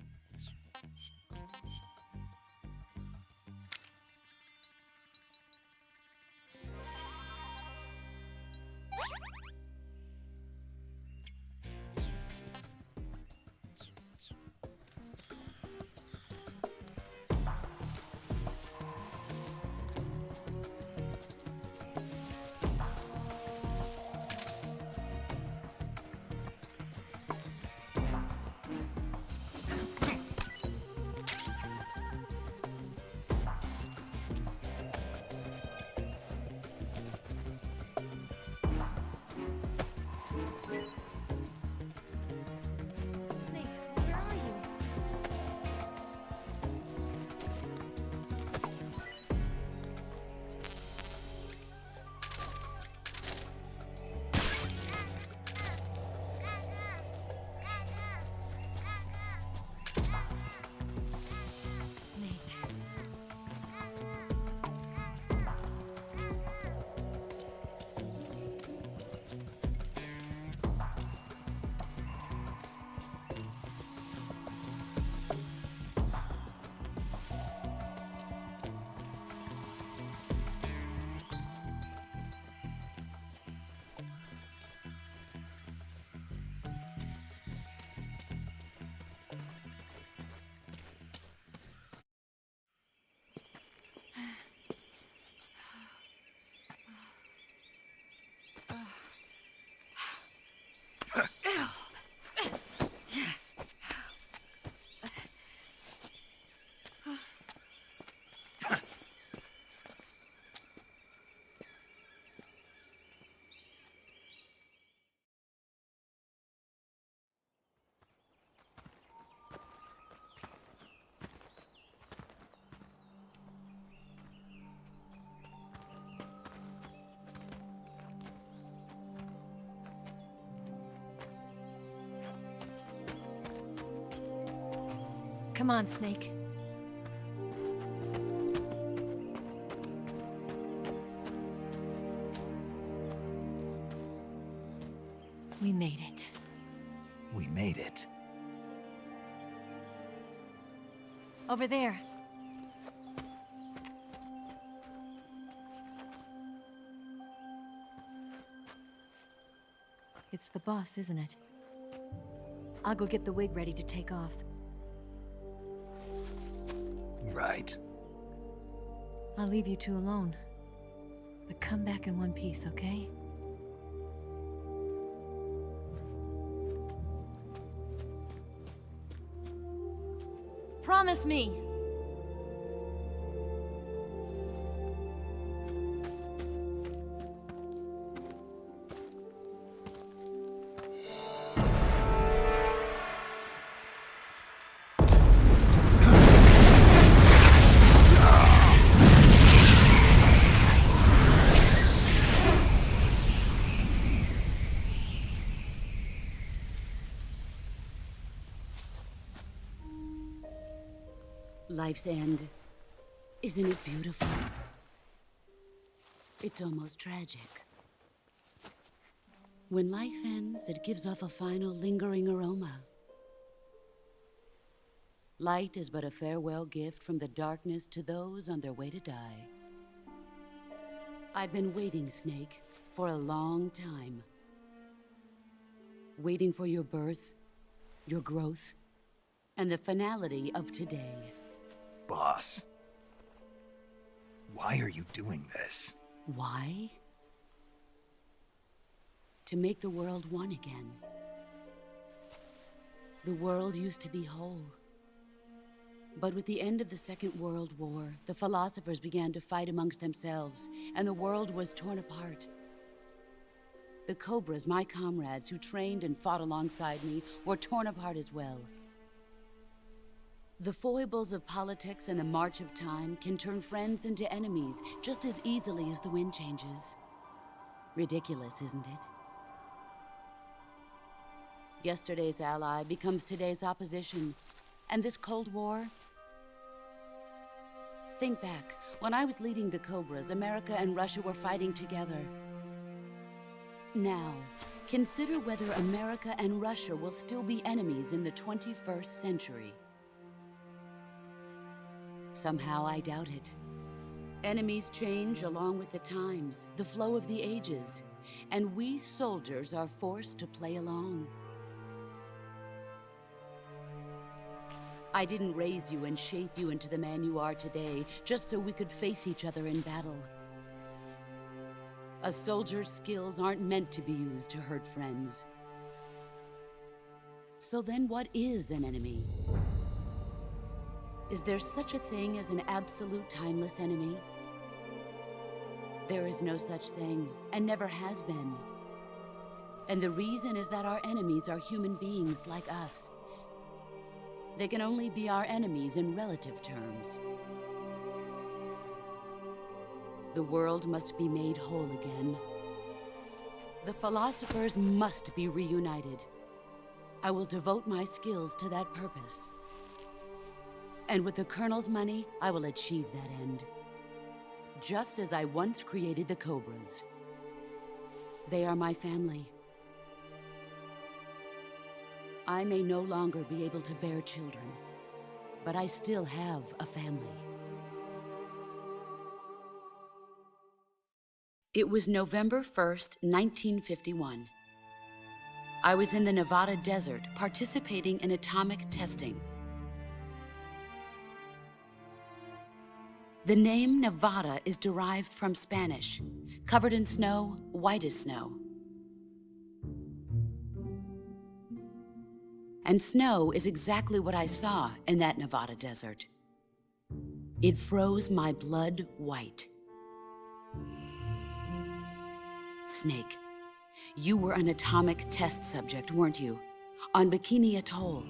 Come on, Snake. We made it. We made it. Over there. It's the boss, isn't it? I'll go get the wig ready to take off. Right. I'll leave you two alone. But come back in one piece, okay? Promise me! Life's end. Isn't it beautiful? It's almost tragic. When life ends, it gives off a final lingering aroma. Light is but a farewell gift from the darkness to those on their way to die. I've been waiting, Snake, for a long time. Waiting for your birth, your growth, and the finality of today. Boss. Why are you doing this? Why? To make the world one again. The world used to be whole. But with the end of the Second World War, the philosophers began to fight amongst themselves, and the world was torn apart. The Cobras, my comrades who trained and fought alongside me, were torn apart as well. The foibles of politics and the march of time can turn friends into enemies just as easily as the wind changes. Ridiculous, isn't it? Yesterday's ally becomes today's opposition, and this Cold War, Think back. When I was leading the Cobras, America and Russia were fighting together. Now, consider whether America and Russia will still be enemies in the 21st century. Somehow I doubt it. Enemies change along with the times, the flow of the ages, and we soldiers are forced to play along. I didn't raise you and shape you into the man you are today just so we could face each other in battle. A soldier's skills aren't meant to be used to hurt friends. So then what is an enemy? Is there such a thing as an absolute timeless enemy? There is no such thing, and never has been. And the reason is that our enemies are human beings like us. They can only be our enemies in relative terms. The world must be made whole again. The philosophers must be reunited. I will devote my skills to that purpose. And with the Colonel's money, I will achieve that end. Just as I once created the Cobras. They are my family. I may no longer be able to bear children, but I still have a family. It was November 1st, 1951. I was in the Nevada desert participating in atomic testing. The name Nevada is derived from Spanish, covered in snow, white as snow. And snow is exactly what I saw in that Nevada desert. It froze my blood white. Snake, you were an atomic test subject, weren't you? On Bikini Atoll.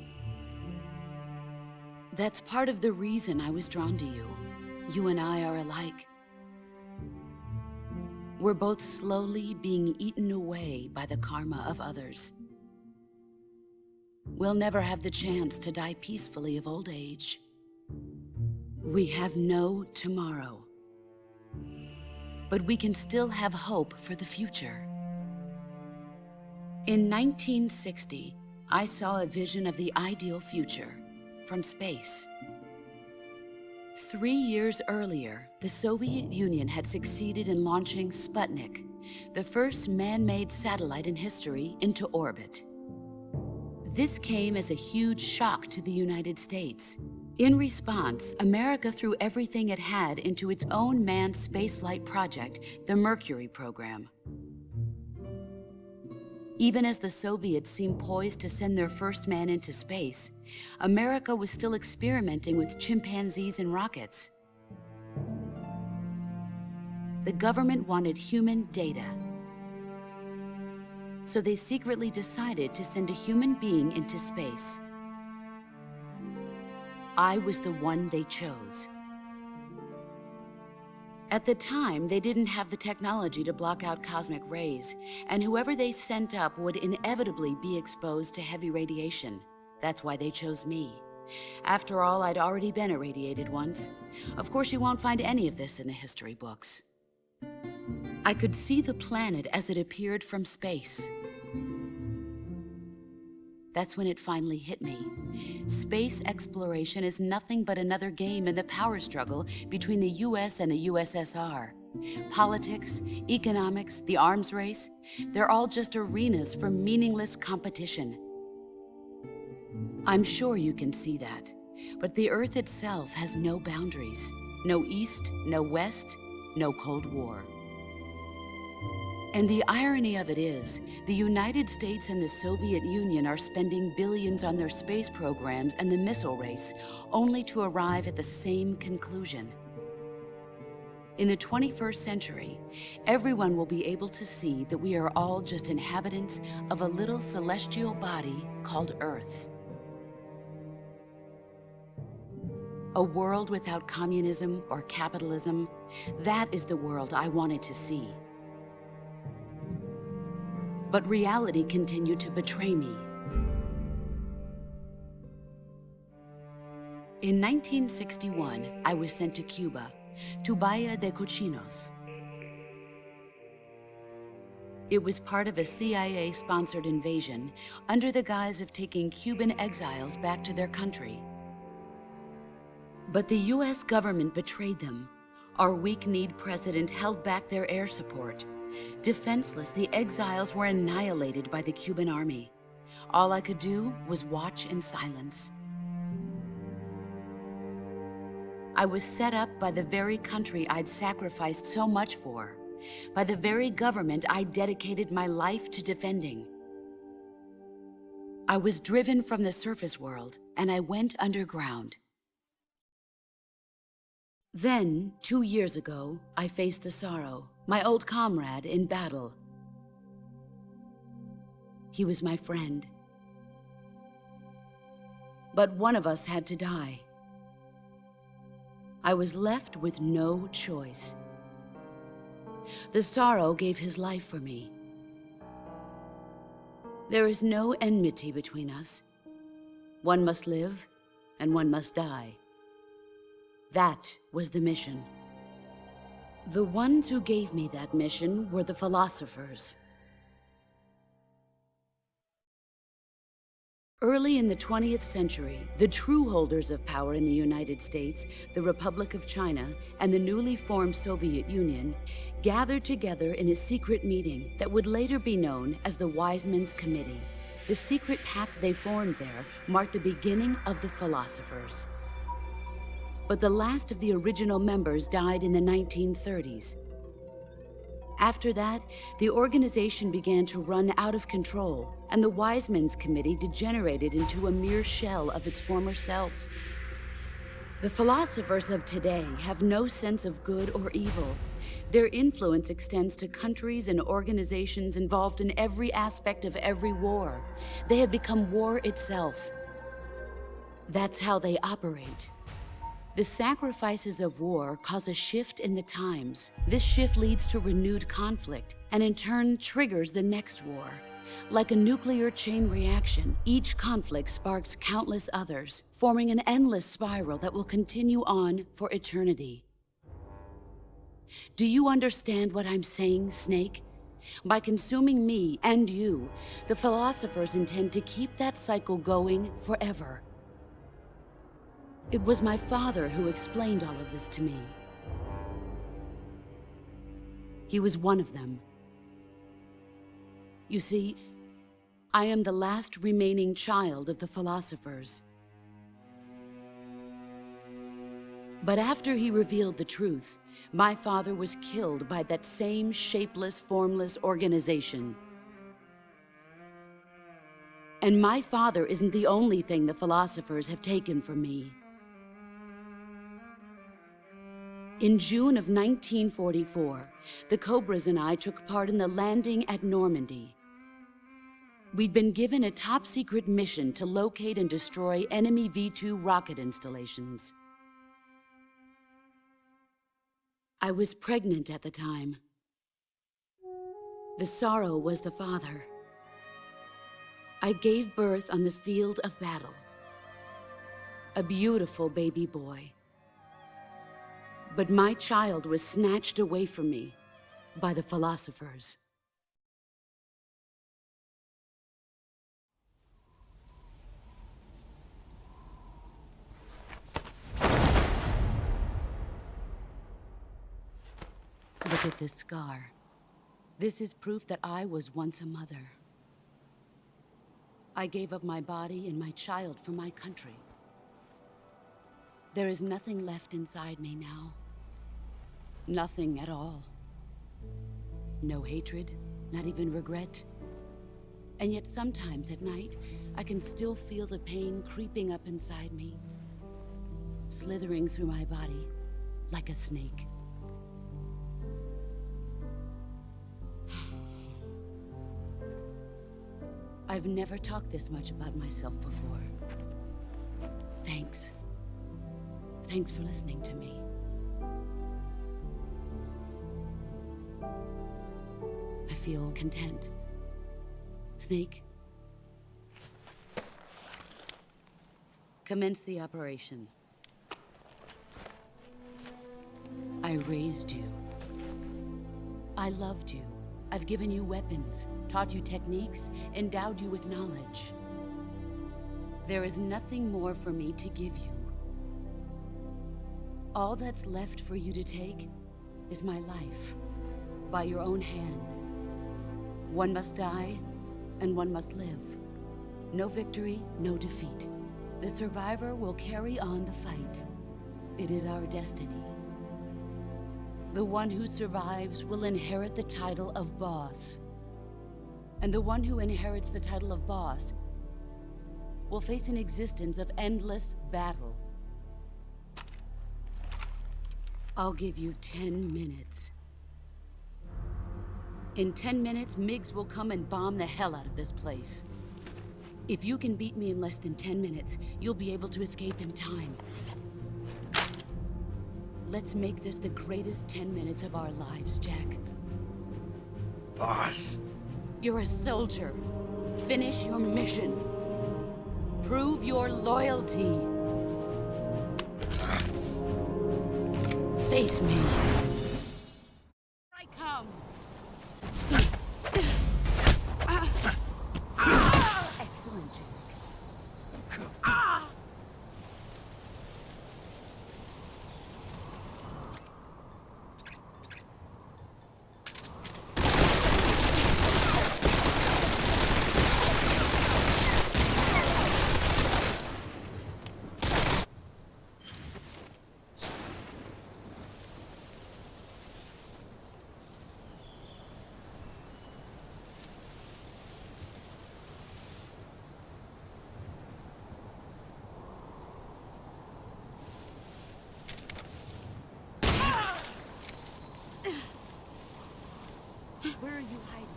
That's part of the reason I was drawn to you. You and I are alike. We're both slowly being eaten away by the karma of others. We'll never have the chance to die peacefully of old age. We have no tomorrow. But we can still have hope for the future. In 1960, I saw a vision of the ideal future from space. 3 years earlier, the Soviet Union had succeeded in launching Sputnik, the first man-made satellite in history, into orbit. This came as a huge shock to the United States. In response, America threw everything it had into its own manned spaceflight project, the Mercury program. Even as the Soviets seemed poised to send their first man into space, America was still experimenting with chimpanzees and rockets. The government wanted human data. So they secretly decided to send a human being into space. I was the one they chose. At the time, they didn't have the technology to block out cosmic rays, and whoever they sent up would inevitably be exposed to heavy radiation. That's why they chose me. After all, I'd already been irradiated once. Of course, you won't find any of this in the history books. I could see the planet as it appeared from space. That's when it finally hit me. Space exploration is nothing but another game in the power struggle between the US and the USSR. Politics, economics, the arms race, they're all just arenas for meaningless competition. I'm sure you can see that, but the Earth itself has no boundaries. No East, no West, no Cold War. And the irony of it is, the United States and the Soviet Union are spending billions on their space programs and the missile race, only to arrive at the same conclusion. In the 21st century, everyone will be able to see that we are all just inhabitants of a little celestial body called Earth. A world without communism or capitalism, that is the world I wanted to see. But reality continued to betray me. In 1961, I was sent to Cuba, to Bahia de Cochinos. It was part of a CIA-sponsored invasion under the guise of taking Cuban exiles back to their country. But the US government betrayed them. Our weak-kneed president held back their air support. Defenseless, the exiles were annihilated by the Cuban army. All I could do was watch in silence. I was set up by the very country I'd sacrificed so much for, by the very government I dedicated my life to defending. I was driven from the surface world, and I went underground. Then, 2 years ago, I faced the Sorrow, my old comrade in battle. He was my friend. But one of us had to die. I was left with no choice. The Sorrow gave his life for me. There is no enmity between us. One must live, and one must die. That was the mission. The ones who gave me that mission were the philosophers. Early in the 20th century, the true holders of power in the United States, the Republic of China, and the newly formed Soviet Union gathered together in a secret meeting that would later be known as the Wise Men's Committee. The secret pact they formed there marked the beginning of the philosophers. But the last of the original members died in the 1930s. After that, the organization began to run out of control, and the Wise Men's Committee degenerated into a mere shell of its former self. The philosophers of today have no sense of good or evil. Their influence extends to countries and organizations involved in every aspect of every war. They have become war itself. That's how they operate. The sacrifices of war cause a shift in the times. This shift leads to renewed conflict, and in turn triggers the next war. Like a nuclear chain reaction, each conflict sparks countless others, forming an endless spiral that will continue on for eternity. Do you understand what I'm saying, Snake? By consuming me and you, the philosophers intend to keep that cycle going forever. It was my father who explained all of this to me. He was one of them. You see, I am the last remaining child of the philosophers. But after he revealed the truth, my father was killed by that same shapeless, formless organization. And my father isn't the only thing the philosophers have taken from me. In June of 1944, the Cobras and I took part in the landing at Normandy. We'd been given a top-secret mission to locate and destroy enemy V-2 rocket installations. I was pregnant at the time. The Sorrow was the father. I gave birth on the field of battle. A beautiful baby boy. But my child was snatched away from me by the philosophers. Look at this scar. This is proof that I was once a mother. I gave up my body and my child for my country. There is nothing left inside me now. Nothing at all. No hatred, not even regret. And yet sometimes at night, I can still feel the pain creeping up inside me, slithering through my body like a snake. I've never talked this much about myself before. Thanks. Thanks for listening to me. I feel content. Snake, commence the operation. raised you. I loved you. I've given you weapons, taught you techniques, endowed you with knowledge. There is nothing more for me to give you. All that's left for you to take is my life, by your own hand. One must die, and one must live. No victory, no defeat. The survivor will carry on the fight. It is our destiny. The one who survives will inherit the title of boss. And the one who inherits the title of boss will face an existence of endless battle. I'll give you 10 minutes. In 10 minutes, MiGs will come and bomb the hell out of this place. If you can beat me in less than 10 minutes, you'll be able to escape in time. Let's make this the greatest 10 minutes of our lives, Jack. Boss. You're a soldier. Finish your mission. Prove your loyalty. Face me. I come. Excellent, Jack. Where are you hiding?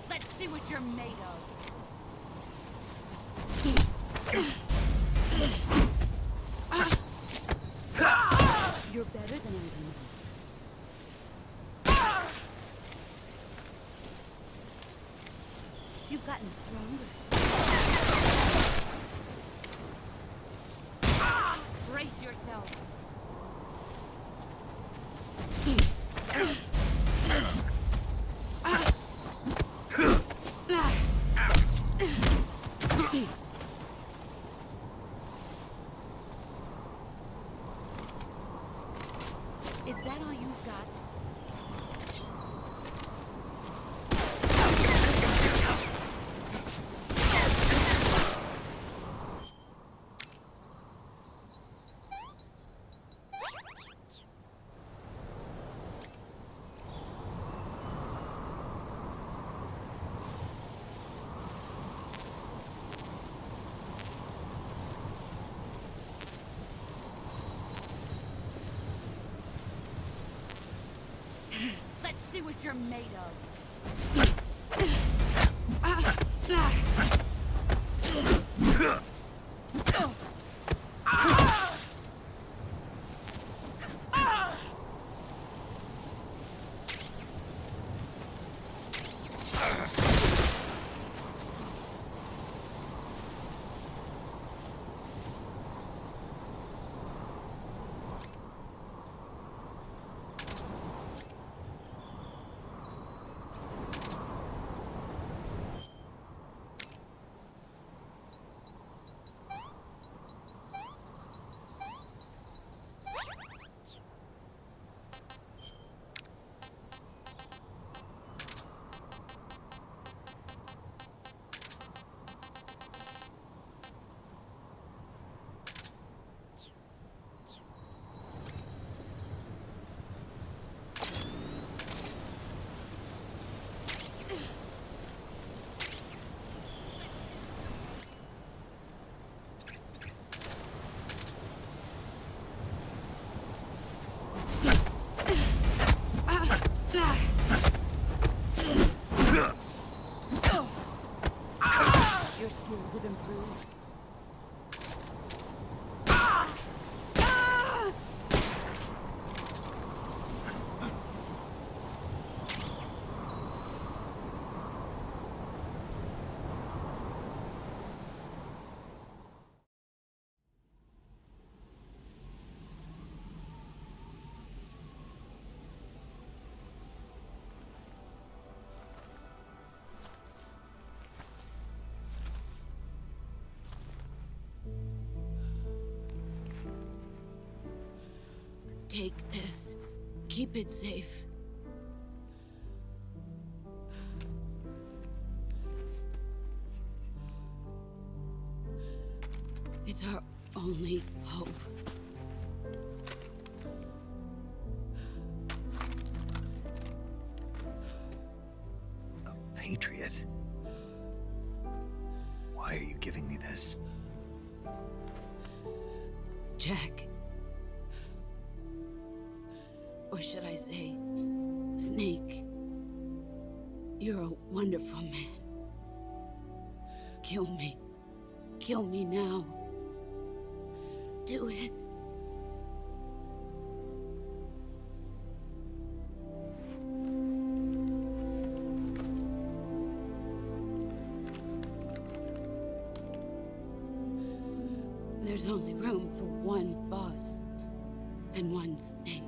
Let's see what you're made of. You're better than I am. You've gotten stronger. Brace yourself. Is that all you've got? Let's see what you're made of. Take this. Keep it safe. It's our only hope. A patriot? Why are you giving me this? Jack. Or should I say, Snake. You're a wonderful man. Kill me. Kill me now. Do it. There's only room for one boss and one snake.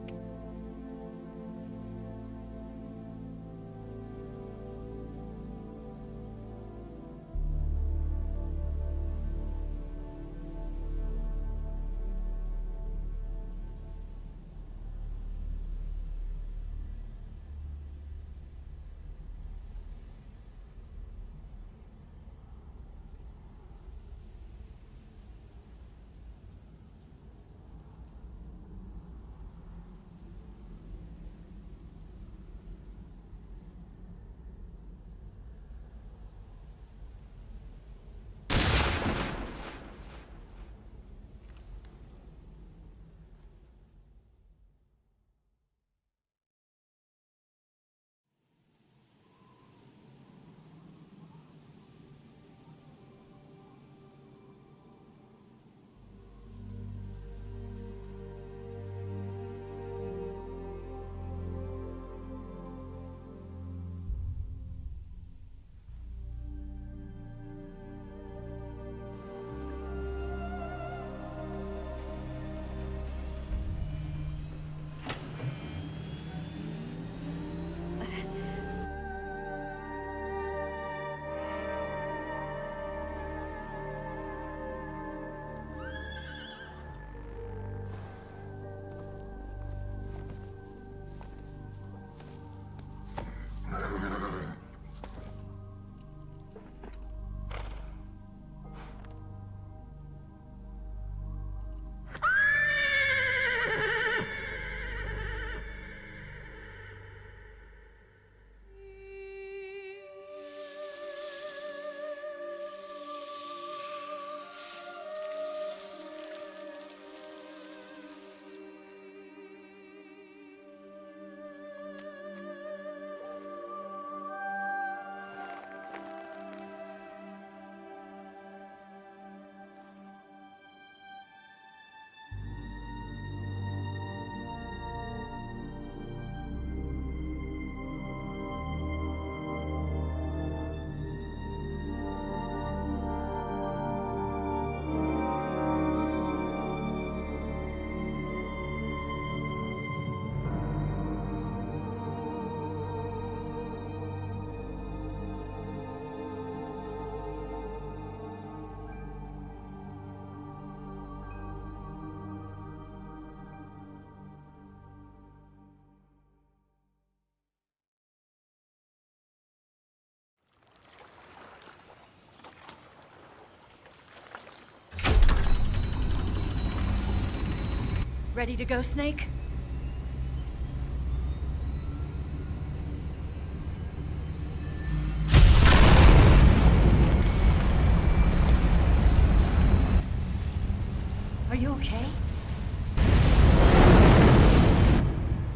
Ready to go, Snake? Are you okay?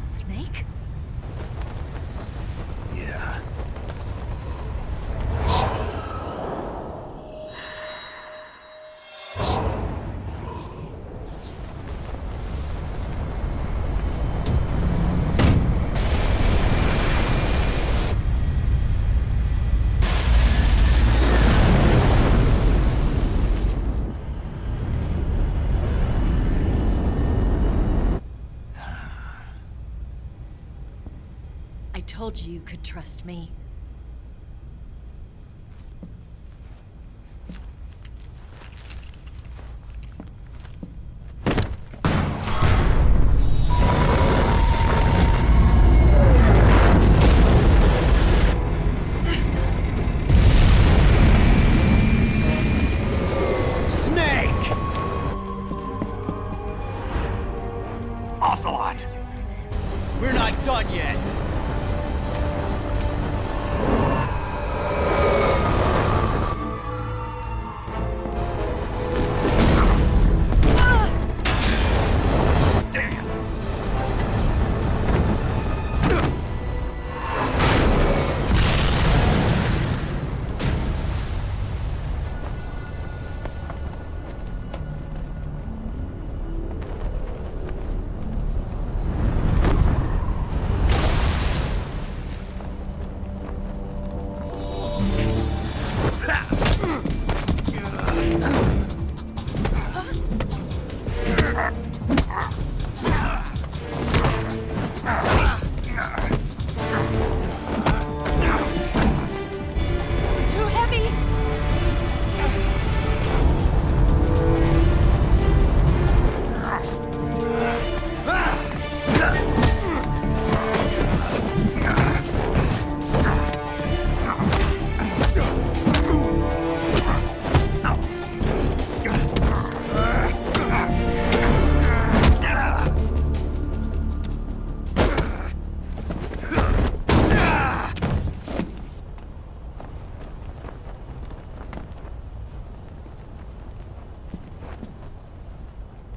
Snake? Yeah. I told you you could trust me. Ocelot! We're not done yet!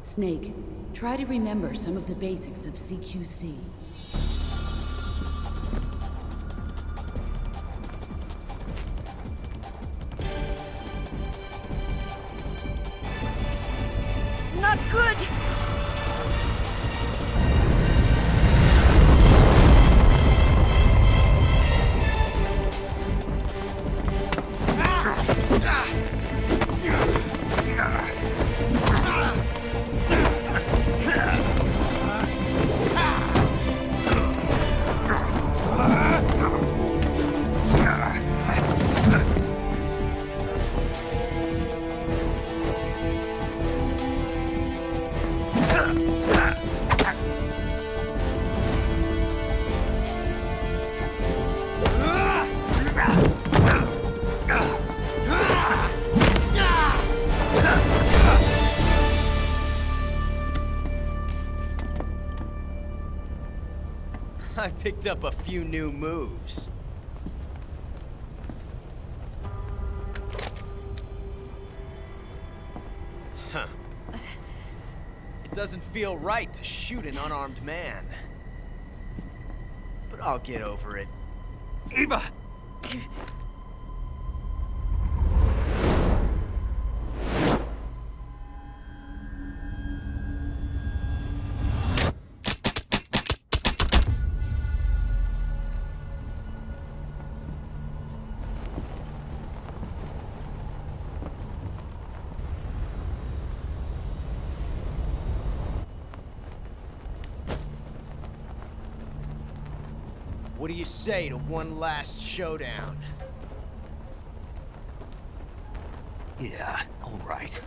Snake, try to remember some of the basics of CQC. Not good! I picked up a few new moves. Huh. It doesn't feel right to shoot an unarmed man. But I'll get over it. Eva! What do you say to one last showdown? Yeah, all right.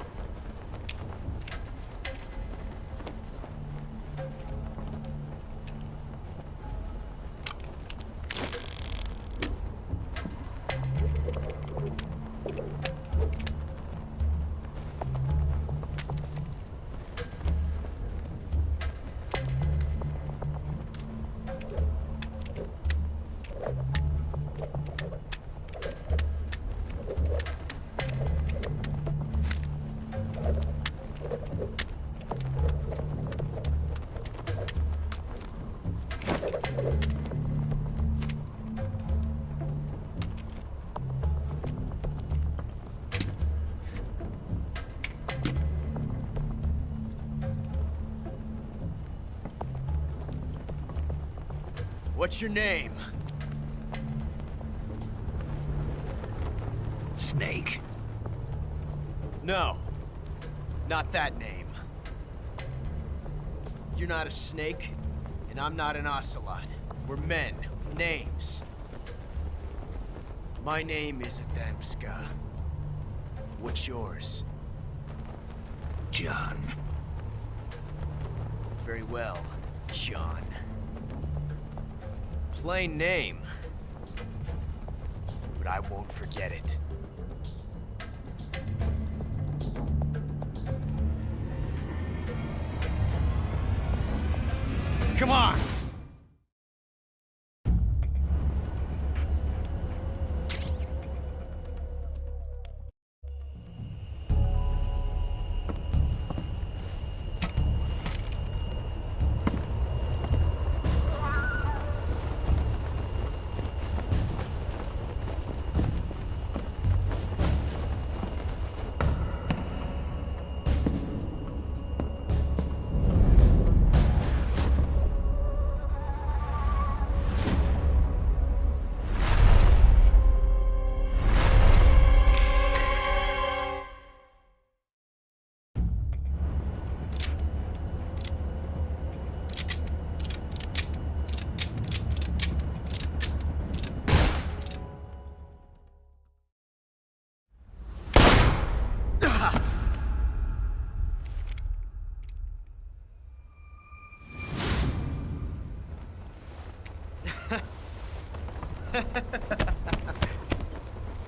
What's your name? Snake. No. Not that name. You're not a snake, and I'm not an ocelot. We're men with names. My name is Adamska. What's yours? John. Very well, John. Plain name. But I won't forget it. Come on!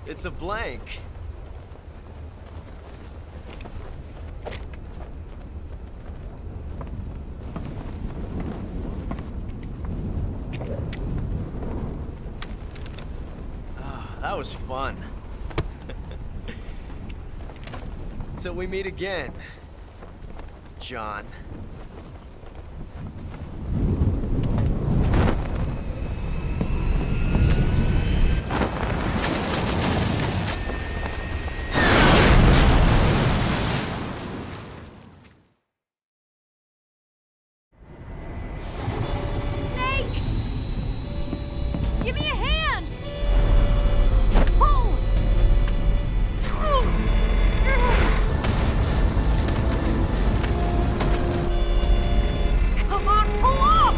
It's a blank. That was fun. Till we meet again, John. Snake! Give me a hand! Pull! Come on, pull up!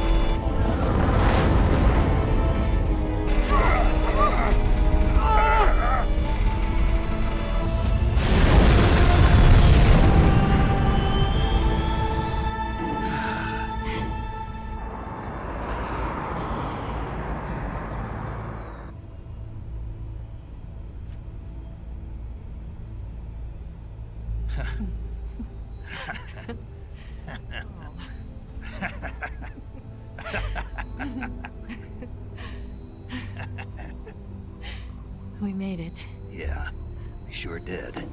We made it. Yeah, we sure did.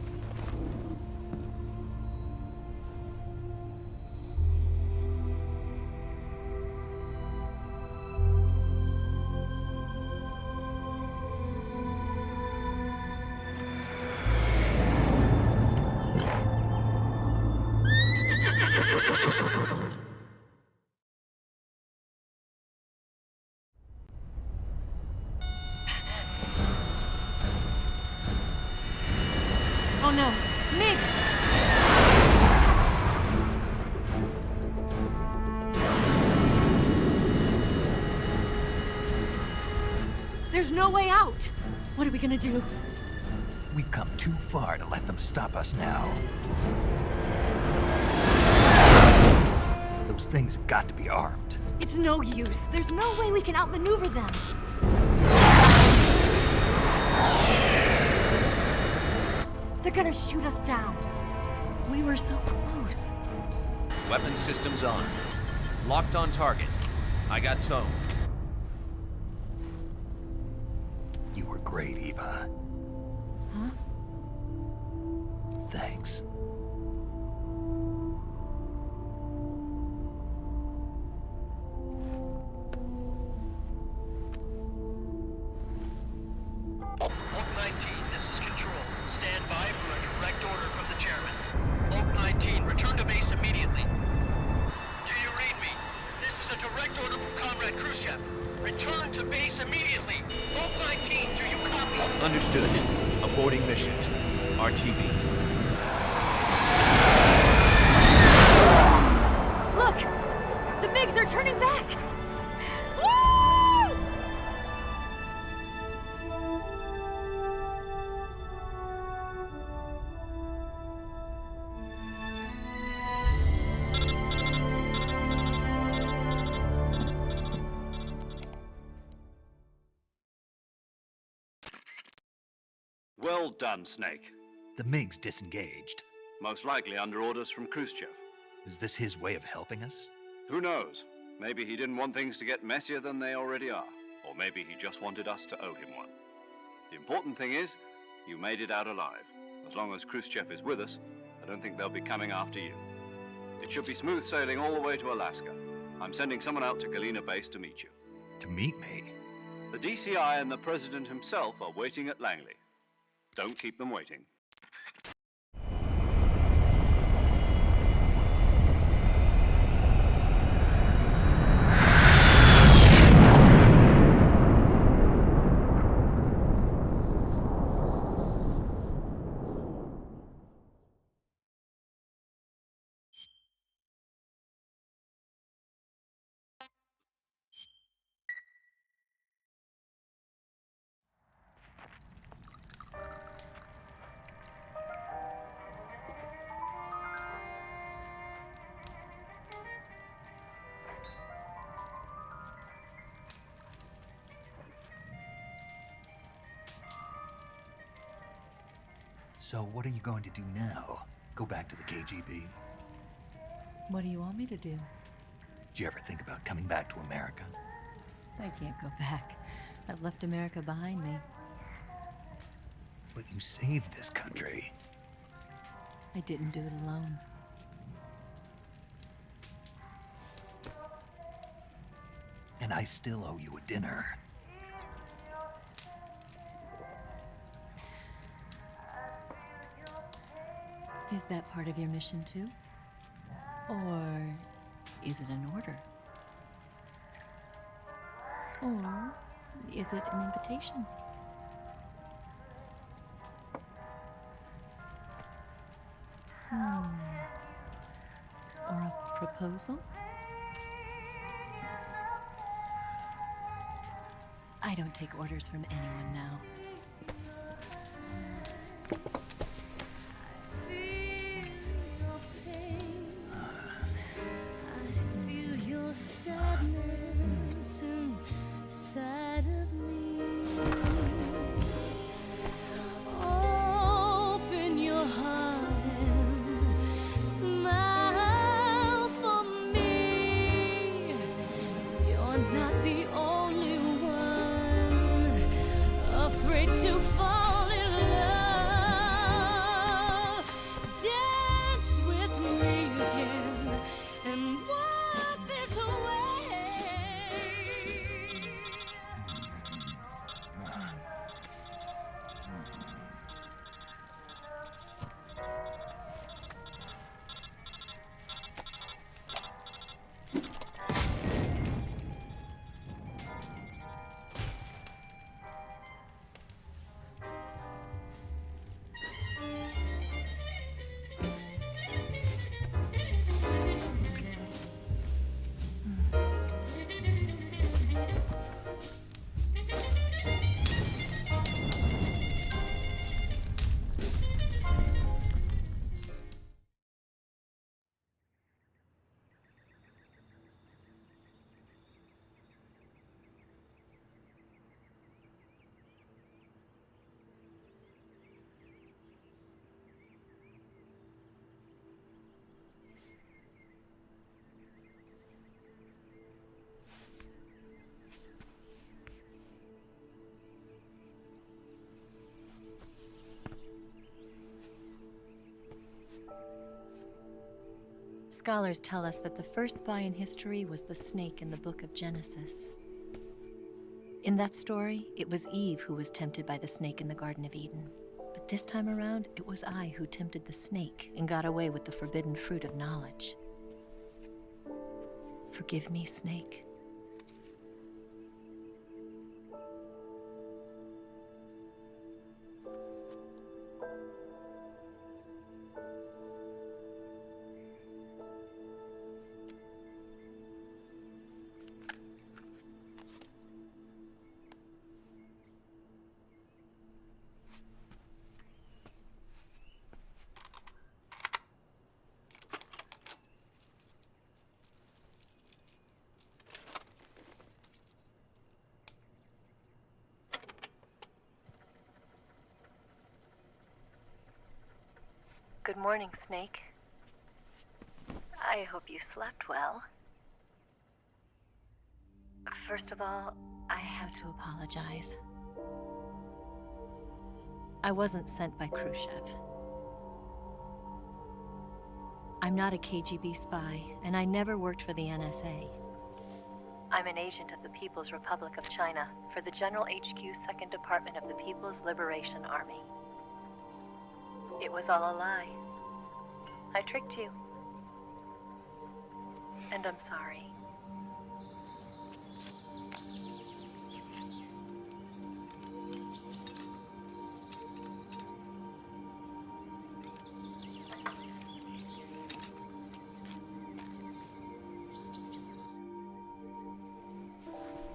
Oh no, Migs! There's no way out! What are we gonna do? We've come too far to let them stop us now. Those things have got to be armed. It's no use. There's no way we can outmaneuver them. They're gonna shoot us down. We were so close. Weapon systems on. Locked on target. I got towed. You were great, Eva. Huh? Thanks. Oak 19, this is Control. Stand by for a direct order from the chairman. Oak 19, return to base immediately. Do you read me? This is a direct order from Comrade Khrushchev. Return to base immediately. Oak 19, do you copy? Understood. Aborting mission. RTB. Look! The MiGs are turning back! Woo! Well done, Snake. The MiGs disengaged. Most likely under orders from Khrushchev. Is this his way of helping us? Who knows? Maybe he didn't want things to get messier than they already are. Or maybe he just wanted us to owe him one. The important thing is, you made it out alive. As long as Khrushchev is with us, I don't think they'll be coming after you. It should be smooth sailing all the way to Alaska. I'm sending someone out to Galena Base to meet you. To meet me? The DCI and the President himself are waiting at Langley. Don't keep them waiting. So what are you going to do now? Go back to the KGB? What do you want me to do? Did you ever think about coming back to America? I can't go back. I've left America behind me. But you saved this country. I didn't do it alone. And I still owe you a dinner. Is that part of your mission too? Or is it an order? Or is it an invitation? Or a proposal? I don't take orders from anyone now. Sadness inside of me. Open your heart and smile for me. You're not the only one afraid to fall in love. Dance with me again and wipe this away. Scholars tell us that the first spy in history was the snake in the book of Genesis. In that story, it was Eve who was tempted by the snake in the Garden of Eden. But this time around, it was I who tempted the snake and got away with the forbidden fruit of knowledge. Forgive me, snake. Good morning, Snake. I hope you slept well. First of all, I have to apologize. I wasn't sent by Khrushchev. I'm not a KGB spy, and I never worked for the NSA. I'm an agent of the People's Republic of China for the General HQ 2nd Department of the People's Liberation Army. It was all a lie. I tricked you. And I'm sorry.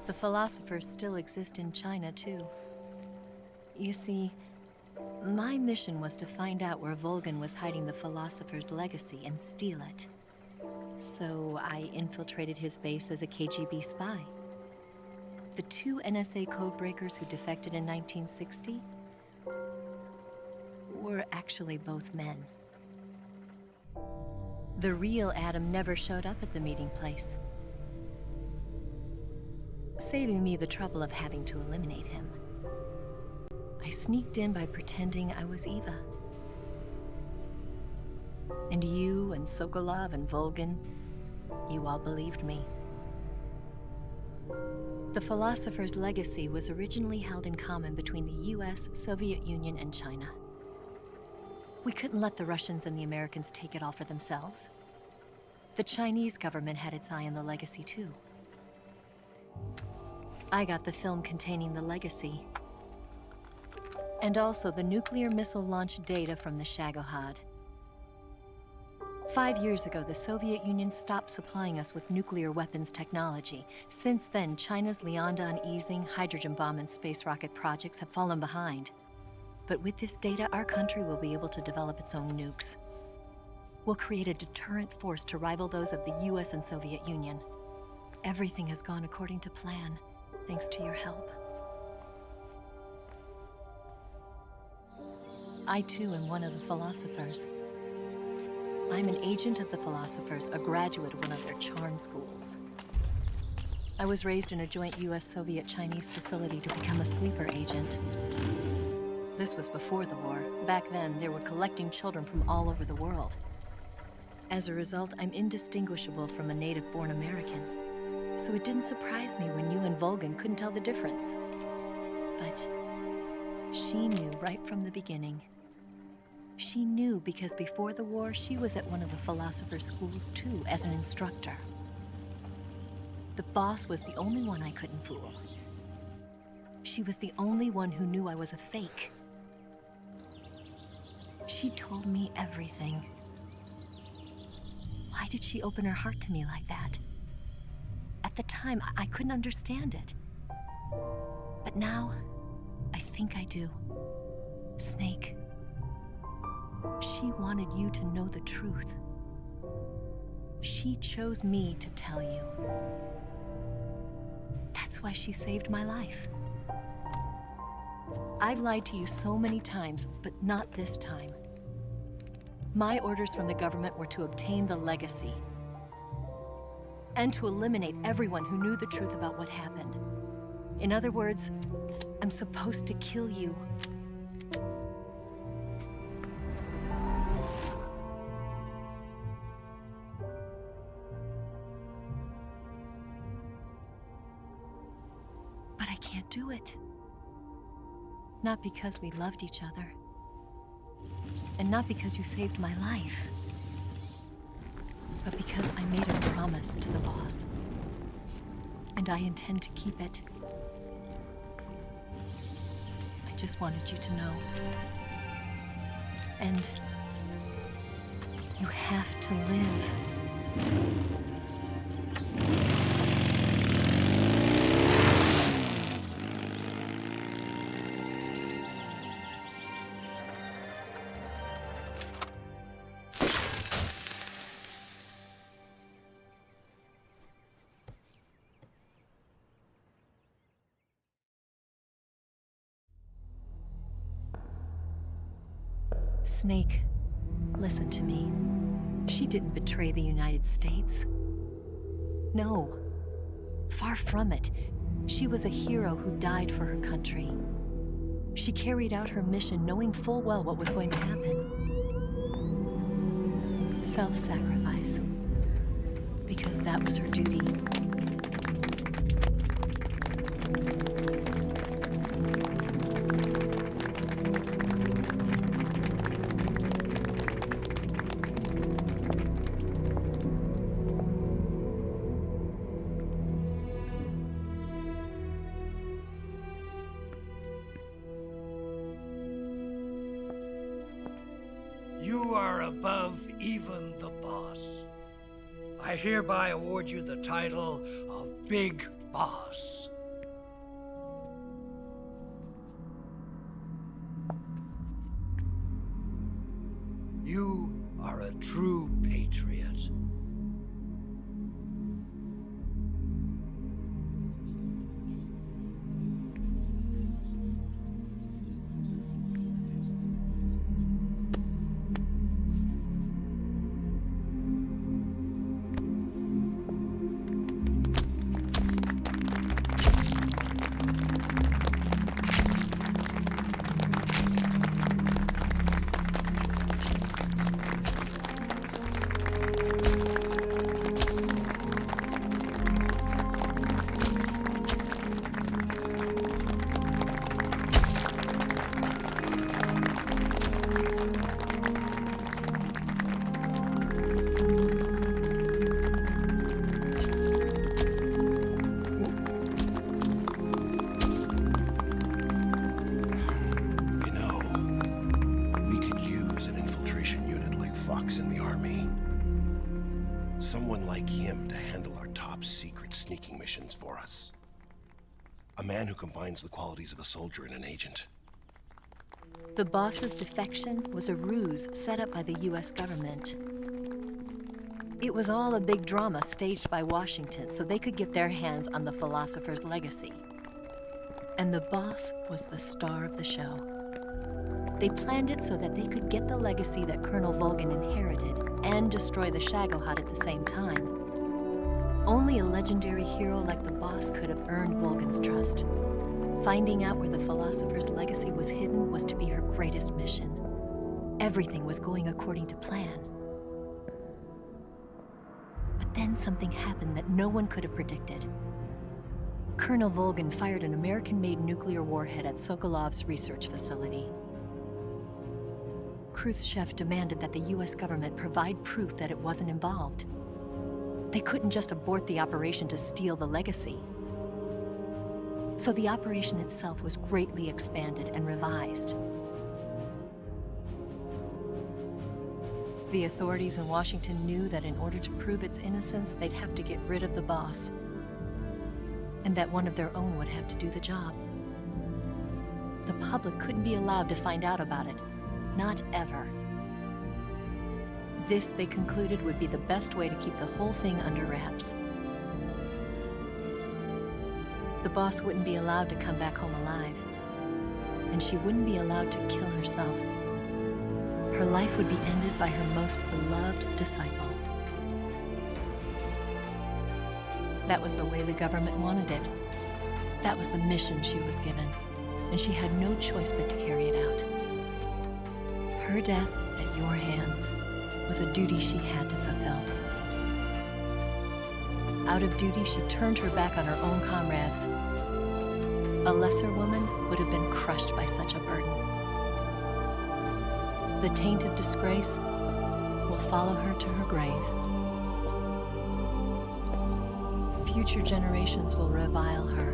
The philosophers still exist in China, too. You see, my mission was to find out where Volgin was hiding the philosopher's legacy and steal it. So I infiltrated his base as a KGB spy. The 2 NSA codebreakers who defected in 1960 were actually both men. The real Adam never showed up at the meeting place, saving me the trouble of having to eliminate him. I sneaked in by pretending I was Eva. And you and Sokolov and Volgin, you all believed me. The philosopher's legacy was originally held in common between the US, Soviet Union, and China. We couldn't let the Russians and the Americans take it all for themselves. The Chinese government had its eye on the legacy, too. I got the film containing the legacy, and also the nuclear missile launch data from the Shagohod. 5 years ago, the Soviet Union stopped supplying us with nuclear weapons technology. Since then, China's Lian easing, hydrogen bomb, and space rocket projects have fallen behind. But with this data, our country will be able to develop its own nukes. We'll create a deterrent force to rival those of the US and Soviet Union. Everything has gone according to plan, thanks to your help. I too am one of the philosophers. I'm an agent of the philosophers, a graduate of one of their charm schools. I was raised in a joint US-Soviet-Chinese facility to become a sleeper agent. This was before the war. Back then, they were collecting children from all over the world. As a result, I'm indistinguishable from a native-born American. So it didn't surprise me when you and Volgin couldn't tell the difference. But she knew right from the beginning. She knew because before the war, she was at one of the philosopher's schools too, as an instructor. The boss was the only one I couldn't fool. She was the only one who knew I was a fake. She told me everything. Why did she open her heart to me like that? At the time, I couldn't understand it. But now, I think I do. Snake. She wanted you to know the truth. She chose me to tell you. That's why she saved my life. I've lied to you so many times, but not this time. My orders from the government were to obtain the legacy and to eliminate everyone who knew the truth about what happened. In other words, I'm supposed to kill you. But I can't do it. Not because we loved each other. And not because you saved my life. But because I made a promise to the boss. And I intend to keep it. I just wanted you to know. And you have to live. Snake, listen to me. She didn't betray the United States. No. Far from it. She was a hero who died for her country. She carried out her mission knowing full well what was going to happen. Self-sacrifice. Because that was her duty. You are above even the boss. I hereby award you the title of Big Boss. You are a true patriot. Someone like him to handle our top secret sneaking missions for us. A man who combines the qualities of a soldier and an agent. The boss's defection was a ruse set up by the US government. It was all a big drama staged by Washington so they could get their hands on the philosopher's legacy. And the boss was the star of the show. They planned it so that they could get the legacy that Colonel Volgin inherited and destroy the Shagohod at the same time. Only a legendary hero like the boss could have earned Volgin's trust. Finding out where the philosopher's legacy was hidden was to be her greatest mission. Everything was going according to plan. But then something happened that no one could have predicted. Colonel Volgin fired an American-made nuclear warhead at Sokolov's research facility. Khrushchev demanded that the US government provide proof that it wasn't involved. They couldn't just abort the operation to steal the legacy. So the operation itself was greatly expanded and revised. The authorities in Washington knew that in order to prove its innocence, they'd have to get rid of the boss, and that one of their own would have to do the job. The public couldn't be allowed to find out about it. Not ever. This, they concluded, would be the best way to keep the whole thing under wraps. The boss wouldn't be allowed to come back home alive, and she wouldn't be allowed to kill herself. Her life would be ended by her most beloved disciple. That was the way the government wanted it. That was the mission she was given, and she had no choice but to carry it out. Her death at your hands was a duty she had to fulfill. Out of duty, she turned her back on her own comrades. A lesser woman would have been crushed by such a burden. The taint of disgrace will follow her to her grave. Future generations will revile her.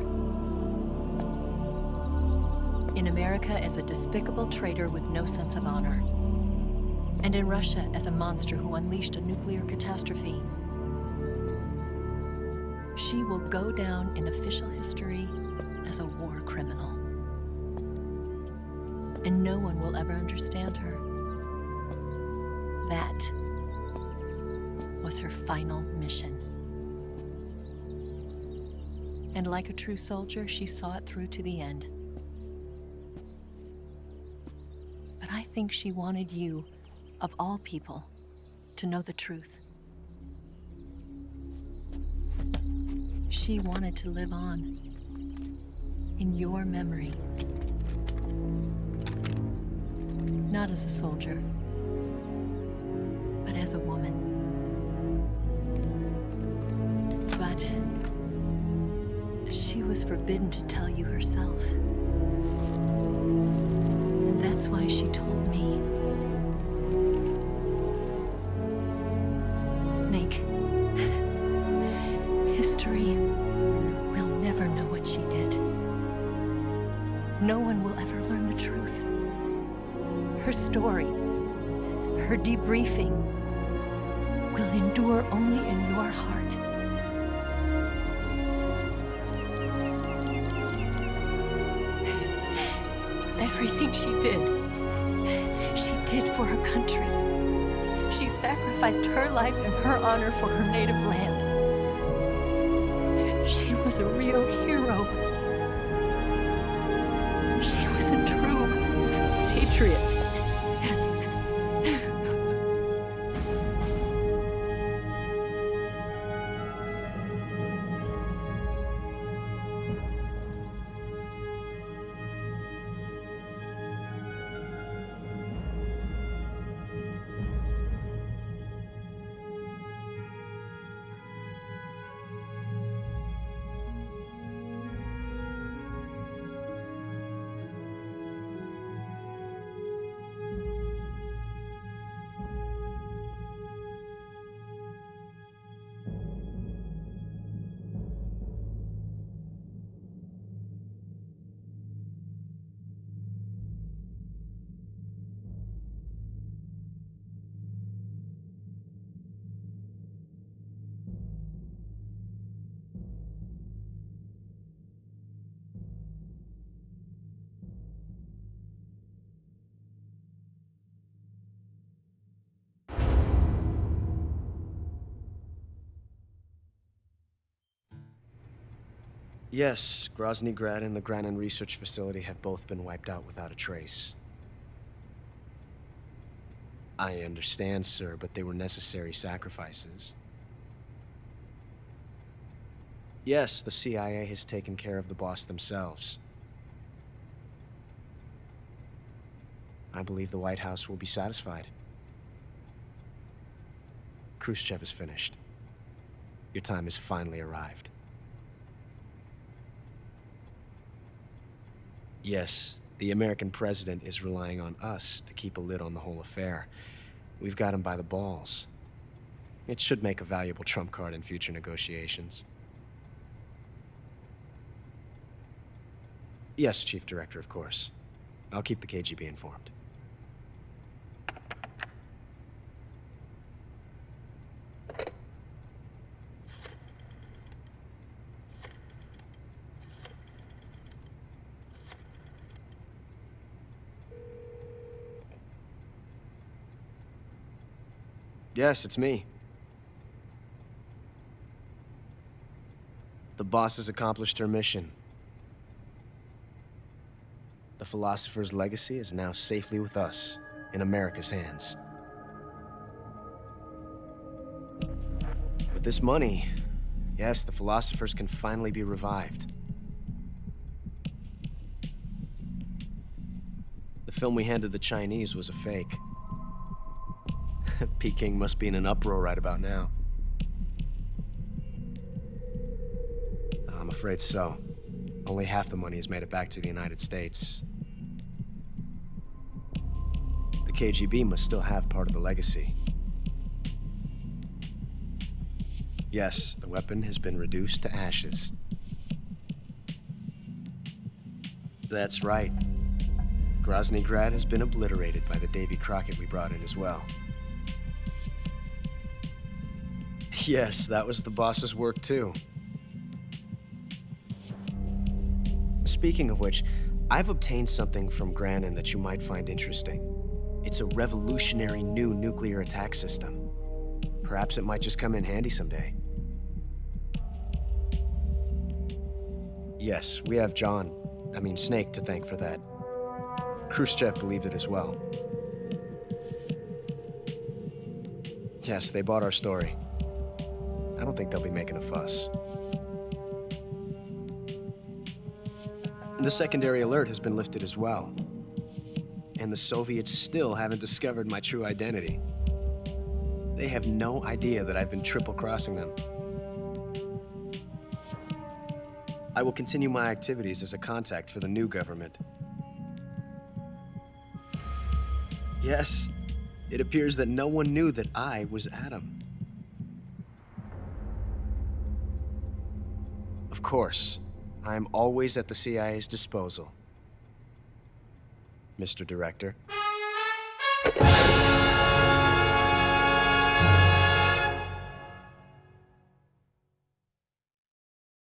In America as a despicable traitor with no sense of honor. And in Russia as a monster who unleashed a nuclear catastrophe. She will go down in official history as a war criminal. And no one will ever understand her. That was her final mission. And like a true soldier, she saw it through to the end. But I think she wanted you, of all people, to know the truth. She wanted to live on. In your memory. Not as a soldier, but as a woman. But she was forbidden to tell you herself. And that's why she told me. Snake, history will never know what she did. No one will ever learn the truth. Her story, her debriefing, will endure only in your heart. Everything she did for her country. She sacrificed her life and her honor for her native land. She was a real hero. She was a true patriot. Yes, Grozny Grad and the Granin Research Facility have both been wiped out without a trace. I understand, sir, but they were necessary sacrifices. Yes, the CIA has taken care of the boss themselves. I believe the White House will be satisfied. Khrushchev is finished. Your time has finally arrived. Yes, the American president is relying on us to keep a lid on the whole affair. We've got him by the balls. It should make a valuable trump card in future negotiations. Yes, Chief Director, of course. I'll keep the KGB informed. Yes, it's me. The boss has accomplished her mission. The philosopher's legacy is now safely with us, in America's hands. With this money, yes, the philosophers can finally be revived. The film we handed the Chinese was a fake. Peking must be in an uproar right about now. I'm afraid so. Only half the money has made it back to the United States. The KGB must still have part of the legacy. Yes, the weapon has been reduced to ashes. That's right. Grozny Grad has been obliterated by the Davy Crockett we brought in as well. Yes, that was the boss's work too. Speaking of which, I've obtained something from Granin that you might find interesting. It's a revolutionary new nuclear attack system. Perhaps it might just come in handy someday. Yes, we have Snake to thank for that. Khrushchev believed it as well. Yes, they bought our story. I don't think they'll be making a fuss. The secondary alert has been lifted as well. And the Soviets still haven't discovered my true identity. They have no idea that I've been triple-crossing them. I will continue my activities as a contact for the new government. Yes, it appears that no one knew that I was Adam. Of course, I am always at the CIA's disposal, Mr. Director.